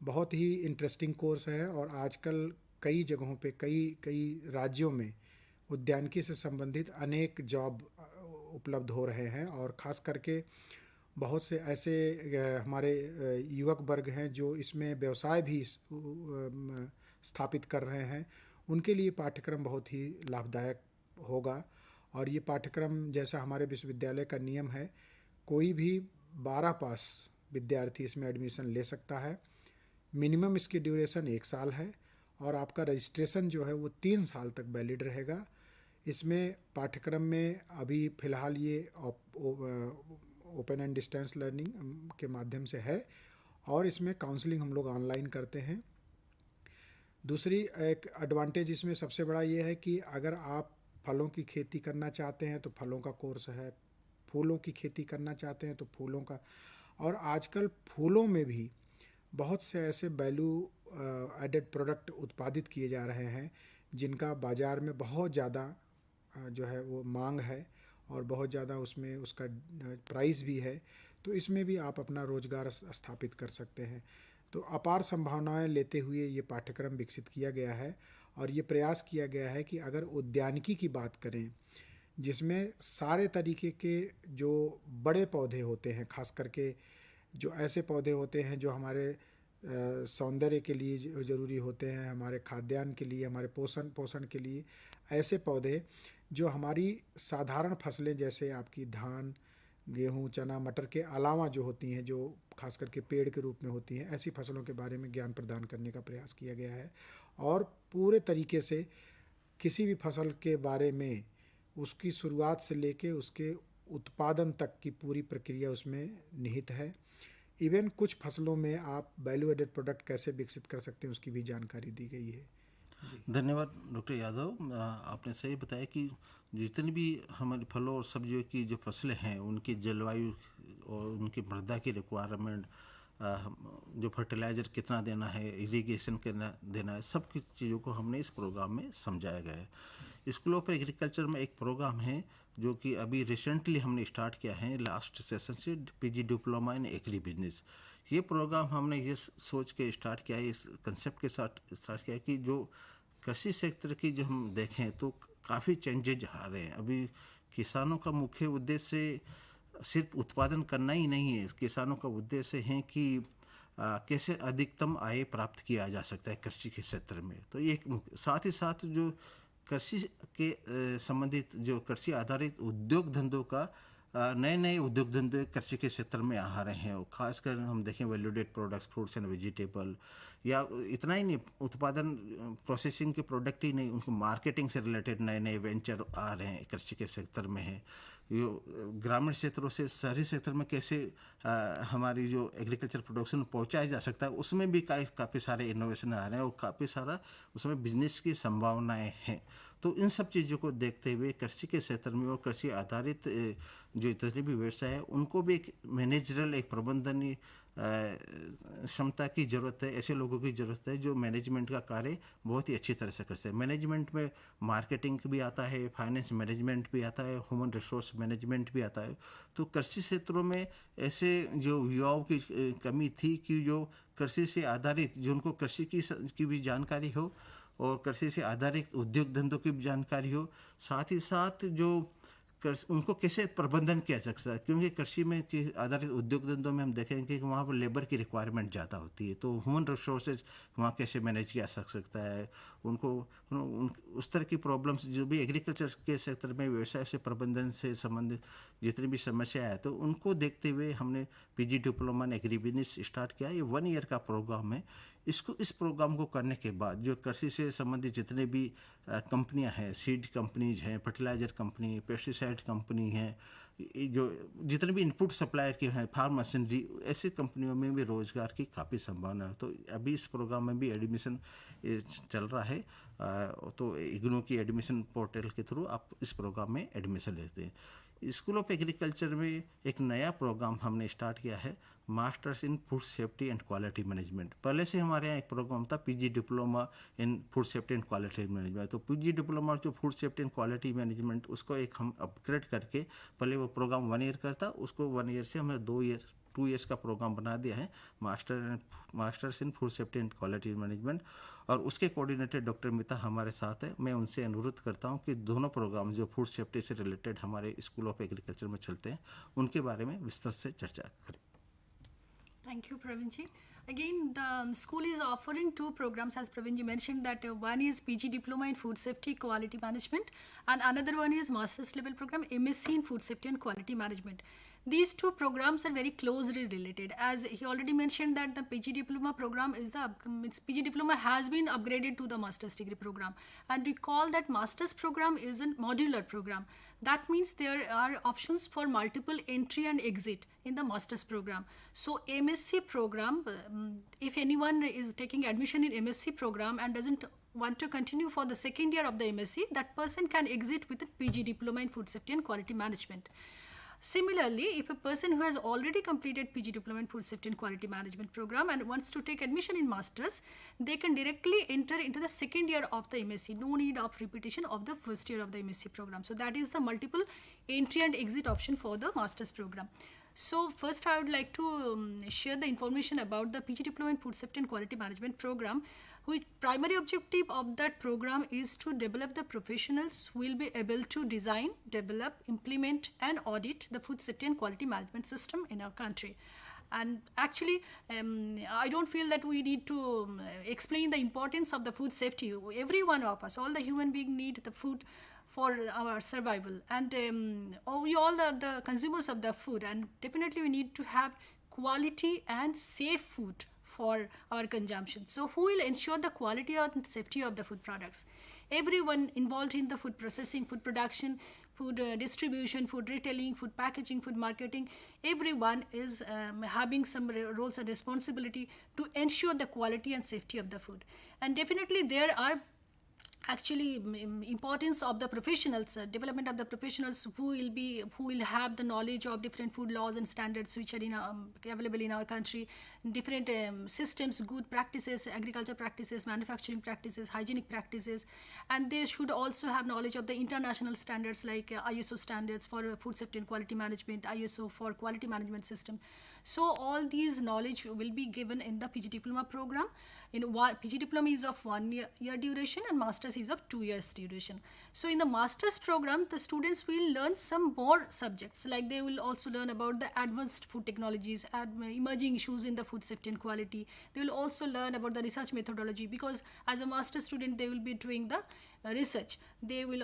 Speaker 10: बहुत ही इंटरेस्टिंग कोर्स है और आजकल कई जगहों पे, कई राज्यों में उद्यानिकी से संबंधित अनेक जॉब उपलब्ध हो रहे हैं। और ख़ास करके बहुत से ऐसे हमारे युवक वर्ग हैं जो इसमें व्यवसाय भी स्थापित कर रहे हैं, उनके लिए पाठ्यक्रम बहुत ही लाभदायक होगा। और ये पाठ्यक्रम, जैसा हमारे विश्वविद्यालय का नियम है, कोई भी 12 पास विद्यार्थी इसमें एडमिशन ले सकता है। मिनिमम इसकी ड्यूरेशन 1 साल है और आपका रजिस्ट्रेशन जो है वो 3 साल तक वैलिड रहेगा। इसमें पाठ्यक्रम में अभी फ़िलहाल ये ओपन एंड डिस्टेंस लर्निंग के माध्यम से है और इसमें काउंसलिंग हम लोग ऑनलाइन करते हैं। दूसरी एक एडवांटेज इसमें सबसे बड़ा ये है कि अगर आप फलों की खेती करना चाहते हैं तो फलों का कोर्स है, फूलों की खेती करना चाहते हैं तो फूलों का, और आजकल फूलों में भी बहुत से ऐसे वैल्यू एडेड प्रोडक्ट उत्पादित किए जा रहे हैं जिनका बाज़ार में बहुत ज़्यादा जो है वो मांग है और बहुत ज़्यादा उसमें उसका प्राइस भी है। तो इसमें भी आप अपना रोज़गार स्थापित कर सकते हैं। तो अपार संभावनाएं लेते हुए ये पाठ्यक्रम विकसित किया गया है और ये प्रयास किया गया है कि अगर उद्यानिकी की बात करें, जिसमें सारे तरीके के जो बड़े पौधे होते हैं, खास करके जो ऐसे पौधे होते हैं जो हमारे सौंदर्य के लिए ज़रूरी होते हैं, हमारे खाद्यान्न के लिए, हमारे पोषण के लिए, ऐसे पौधे जो हमारी साधारण फसलें जैसे आपकी धान, गेहूँ, चना, मटर के अलावा जो होती हैं, जो खास करके पेड़ के रूप में होती हैं, ऐसी फसलों के बारे में ज्ञान प्रदान करने का प्रयास किया गया है। और पूरे तरीके से किसी भी फसल के बारे में उसकी शुरुआत से लेके उसके उत्पादन तक की पूरी प्रक्रिया उसमें निहित है। इवन कुछ फसलों में आप वैल्यू एडेड प्रोडक्ट कैसे विकसित कर सकते हैं उसकी भी जानकारी दी गई है।
Speaker 6: धन्यवाद डॉक्टर यादव। आपने सही बताया कि जितनी भी हमारे फलों और सब्जियों की जो फसलें हैं उनकी जलवायु और उनकी मृदा की रिक्वायरमेंट, जो फर्टिलाइज़र कितना देना है, इरिगेशन कितना देना है, सब की चीज़ों को हमने इस प्रोग्राम में समझाया गया है। स्कूल ऑफ एग्रीकल्चर में एक प्रोग्राम है जो कि अभी रिसेंटली हमने स्टार्ट किया है, लास्ट सेशन से, PG diploma in agri business. ये प्रोग्राम हमने ये सोच के स्टार्ट किया है, इस कंसेप्ट के साथ स्टार्ट किया है कि जो कृषि क्षेत्र की जो हम देखें तो काफ़ी चेंजेज आ रहे हैं। अभी किसानों का मुख्य उद्देश्य सिर्फ उत्पादन करना ही नहीं है, किसानों का उद्देश्य है कि कैसे अधिकतम आय प्राप्त किया जा सकता है कृषि के क्षेत्र में। तो ये साथ ही साथ जो कृषि के संबंधित जो कृषि आधारित उद्योग धंधों का नए नए उद्योग धंधे कृषि के क्षेत्र में आ रहे हैं। और खासकर हम देखें वैल्यूडेड प्रोडक्ट्स, फ्रूट्स एंड वेजिटेबल, या इतना ही नहीं, उत्पादन प्रोसेसिंग के प्रोडक्ट ही नहीं, उनको मार्केटिंग से रिलेटेड नए नए वेंचर आ रहे हैं कृषि के सेक्टर में है। यो ग्रामीण क्षेत्रों से शहरी क्षेत्र में कैसे हमारी जो एग्रीकल्चर प्रोडक्शन पहुंचाया जा सकता है, उसमें भी काफ़ी सारे इनोवेशन आ रहे हैं और काफ़ी सारा उसमें बिजनेस की संभावनाएं हैं। तो इन सब चीज़ों को देखते हुए कृषि के क्षेत्र में और कृषि आधारित जो जितने भी व्यवसाय है उनको भी एक मैनेजरल, एक प्रबंधनीय क्षमता की ज़रूरत है। ऐसे लोगों की ज़रूरत है जो मैनेजमेंट का कार्य बहुत ही अच्छी तरह से करते हैं। मैनेजमेंट में मार्केटिंग भी आता है, फाइनेंस मैनेजमेंट भी आता है, ह्यूमन रिसोर्स मैनेजमेंट भी आता है। तो कृषि क्षेत्रों में ऐसे जो युवाओं की कमी थी कि जो कृषि से आधारित, जो उनको कृषि की भी जानकारी हो और कृषि से आधारित उद्योग धंधों की भी जानकारी हो, साथ ही साथ जो उनको कैसे प्रबंधन किया जा सकता है, क्योंकि कृषि में कि आधारित उद्योग धंधों में हम देखेंगे कि वहाँ पर लेबर की रिक्वायरमेंट ज़्यादा होती है, तो ह्यूमन रिसोर्सेज वहाँ कैसे मैनेज किया जा सकता है, उनको उस तरह की प्रॉब्लम्स जो भी एग्रीकल्चर के सेक्टर में व्यवसाय से प्रबंधन से संबंधित जितनी भी समस्या है, तो उनको देखते हुए हमने PG diploma in agri business start किया। ये 1 ईयर का प्रोग्राम है। इस प्रोग्राम को करने के बाद जो कृषि से संबंधित जितने भी कंपनियां हैं, सीड कंपनीज हैं, फर्टिलाइज़र कंपनी, पेस्टिसाइड कंपनी हैं, जो जितने भी इनपुट सप्लायर के हैं, फार्म मशीनरी, ऐसी कंपनियों में भी रोज़गार की काफ़ी संभावना है। तो अभी इस प्रोग्राम में भी एडमिशन चल रहा है। तो इग्नू की एडमिशन पोर्टल के थ्रू आप इस प्रोग्राम में एडमिशन लेते हैं। स्कूल ऑफ एग्रीकल्चर में एक नया प्रोग्राम हमने स्टार्ट किया है, masters in food safety and quality management. पहले से हमारे यहाँ एक प्रोग्राम था PG diploma in food safety and quality management. तो पीजी डिप्लोमा जो food safety and quality management, उसको एक हम अपग्रेड करके, पहले वो प्रोग्राम 1 ईयर का था, उसको 1 ईयर से हमने 2 ईयर्स का प्रोग्राम बना दिया है, masters in food safety and quality management. और उसके कोऑर्डिनेटर डॉक्टर मिता हमारे साथ है। मैं उनसे अनुरोध करता हूं कि दोनों प्रोग्राम जो फूड सेफ्टी से रिलेटेड हमारे स्कूल ऑफ एग्रीकल्चर में चलते हैं, उनके बारे में विस्तार से चर्चा करें।
Speaker 11: Thank you, Pravinji. Again, the school is offering 2 programs, as Pravinji mentioned, that one is PG Diploma in Food Safety Quality Management, and another one is Master's Level Program, MSc in Food Safety and Quality Management. These 2 programs are very closely related. As he already mentioned that the PG Diploma program is PG Diploma has been upgraded to the Master's Degree program. And recall that Master's program is a modular program. That means there are options for multiple entry and exit in the Master's program. So MSc program, if anyone is taking admission in MSc program and doesn't want to continue for the second year of the MSc, that person can exit with a PG Diploma in Food Safety and Quality Management. Similarly, if a person who has already completed PG Diploma in Food Safety and Quality Management program and wants to take admission in Masters, they can directly enter into the second year of the MSc. No need of repetition of the first year of the MSc program. So that is the multiple entry and exit option for the Masters program. So first I would like to share the information about the PG Diploma in Food Safety and Quality Management program, which primary objective of that program is to develop the professionals who will be able to design, develop, implement and audit the food safety and quality management system in our country. And actually, I don't feel that we need to explain the importance of the food safety. Every one of us, all the human beings need the food for our survival, and we all are the consumers of the food, and definitely we need to have quality and safe food for our consumption. So who will ensure the quality and safety of the food products? Everyone involved in the food processing, food production, food distribution, food retailing, food packaging, food marketing, everyone is having some roles and responsibility to ensure the quality and safety of the food. And definitely there are actually importance of the professionals, development of the professionals who will have the knowledge of different food laws and standards which are available in our country, different systems, good practices, agriculture practices, manufacturing practices, hygienic practices, and they should also have knowledge of the international standards like ISO standards for food safety and quality management, ISO for quality management system. So all these knowledge will be given in the PG Diploma program. PG Diploma is of 1 year duration and Masters is of 2 years duration. So in the Masters program, the students will learn some more subjects, like they will also learn about the advanced food technologies, emerging issues in the food safety and quality. They will also learn about the research methodology, because as a master's student they will be doing the research. They will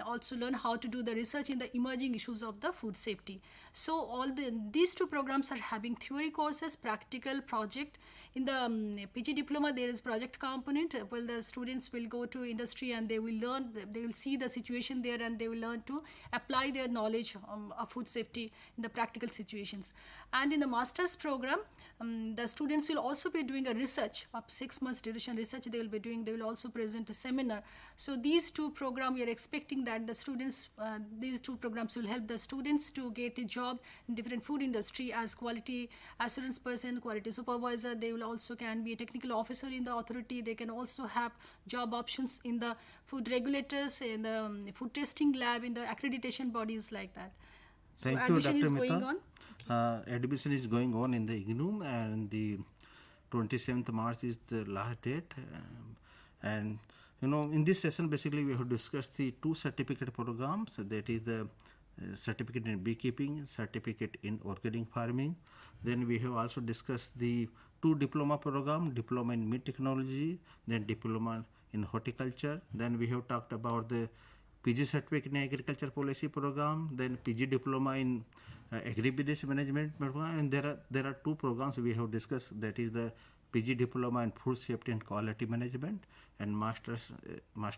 Speaker 11: also learn how to do the research in the emerging issues of the food safety. So these 2 programs are having theory courses, practical, project. In the PG Diploma there is project component. Well, the students will go to industry and they will learn, they will see the situation there and they will learn to apply their knowledge of food safety in the practical situations. And in the master's program, the students will also be doing a research of 6 months duration research they will be doing. They will also present a seminar. So these 2 programs, we are expecting that the students, these 2 programs will help the students to get a job in different food industry as quality assurance person, quality supervisor. They will also can be a technical officer in the authority. They can also have job options in the food regulators, in the food testing lab, in the accreditation bodies like that. So
Speaker 6: Thank
Speaker 11: admission
Speaker 6: you,
Speaker 11: is
Speaker 6: Dr.
Speaker 11: going
Speaker 6: Mehta.
Speaker 11: on.
Speaker 6: Admission is going on in the IGNOU, and the 27th March is the last date. And in this session basically we have discussed the 2 certificate programs, that is the certificate in beekeeping, certificate in organic farming. Then we have also discussed the 2 diploma program, diploma in meat technology, then diploma in horticulture. Then we have talked about the PG certificate in agriculture policy program, then PG diploma in agribusiness management program, and there are 2 programs we have discussed, that is the PG diploma in food safety and quality management and master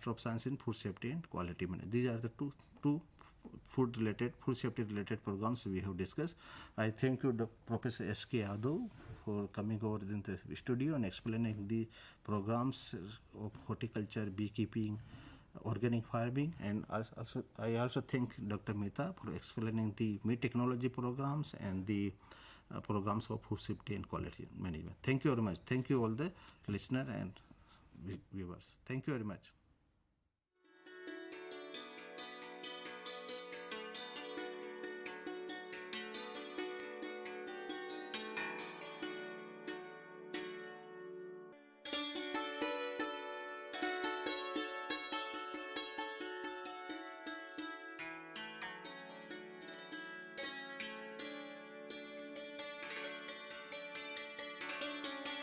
Speaker 6: of science in food safety and quality management. These are the two food safety related programs we have discussed. I thank you, Professor S.K. Yadav, for coming over in the studio and explaining the programs of horticulture, beekeeping, organic farming, and I also thank Dr. Mehta for explaining the meat technology programs and the programs of food safety and quality management. Thank you very much. Thank you all the listener and viewers. Thank you very much.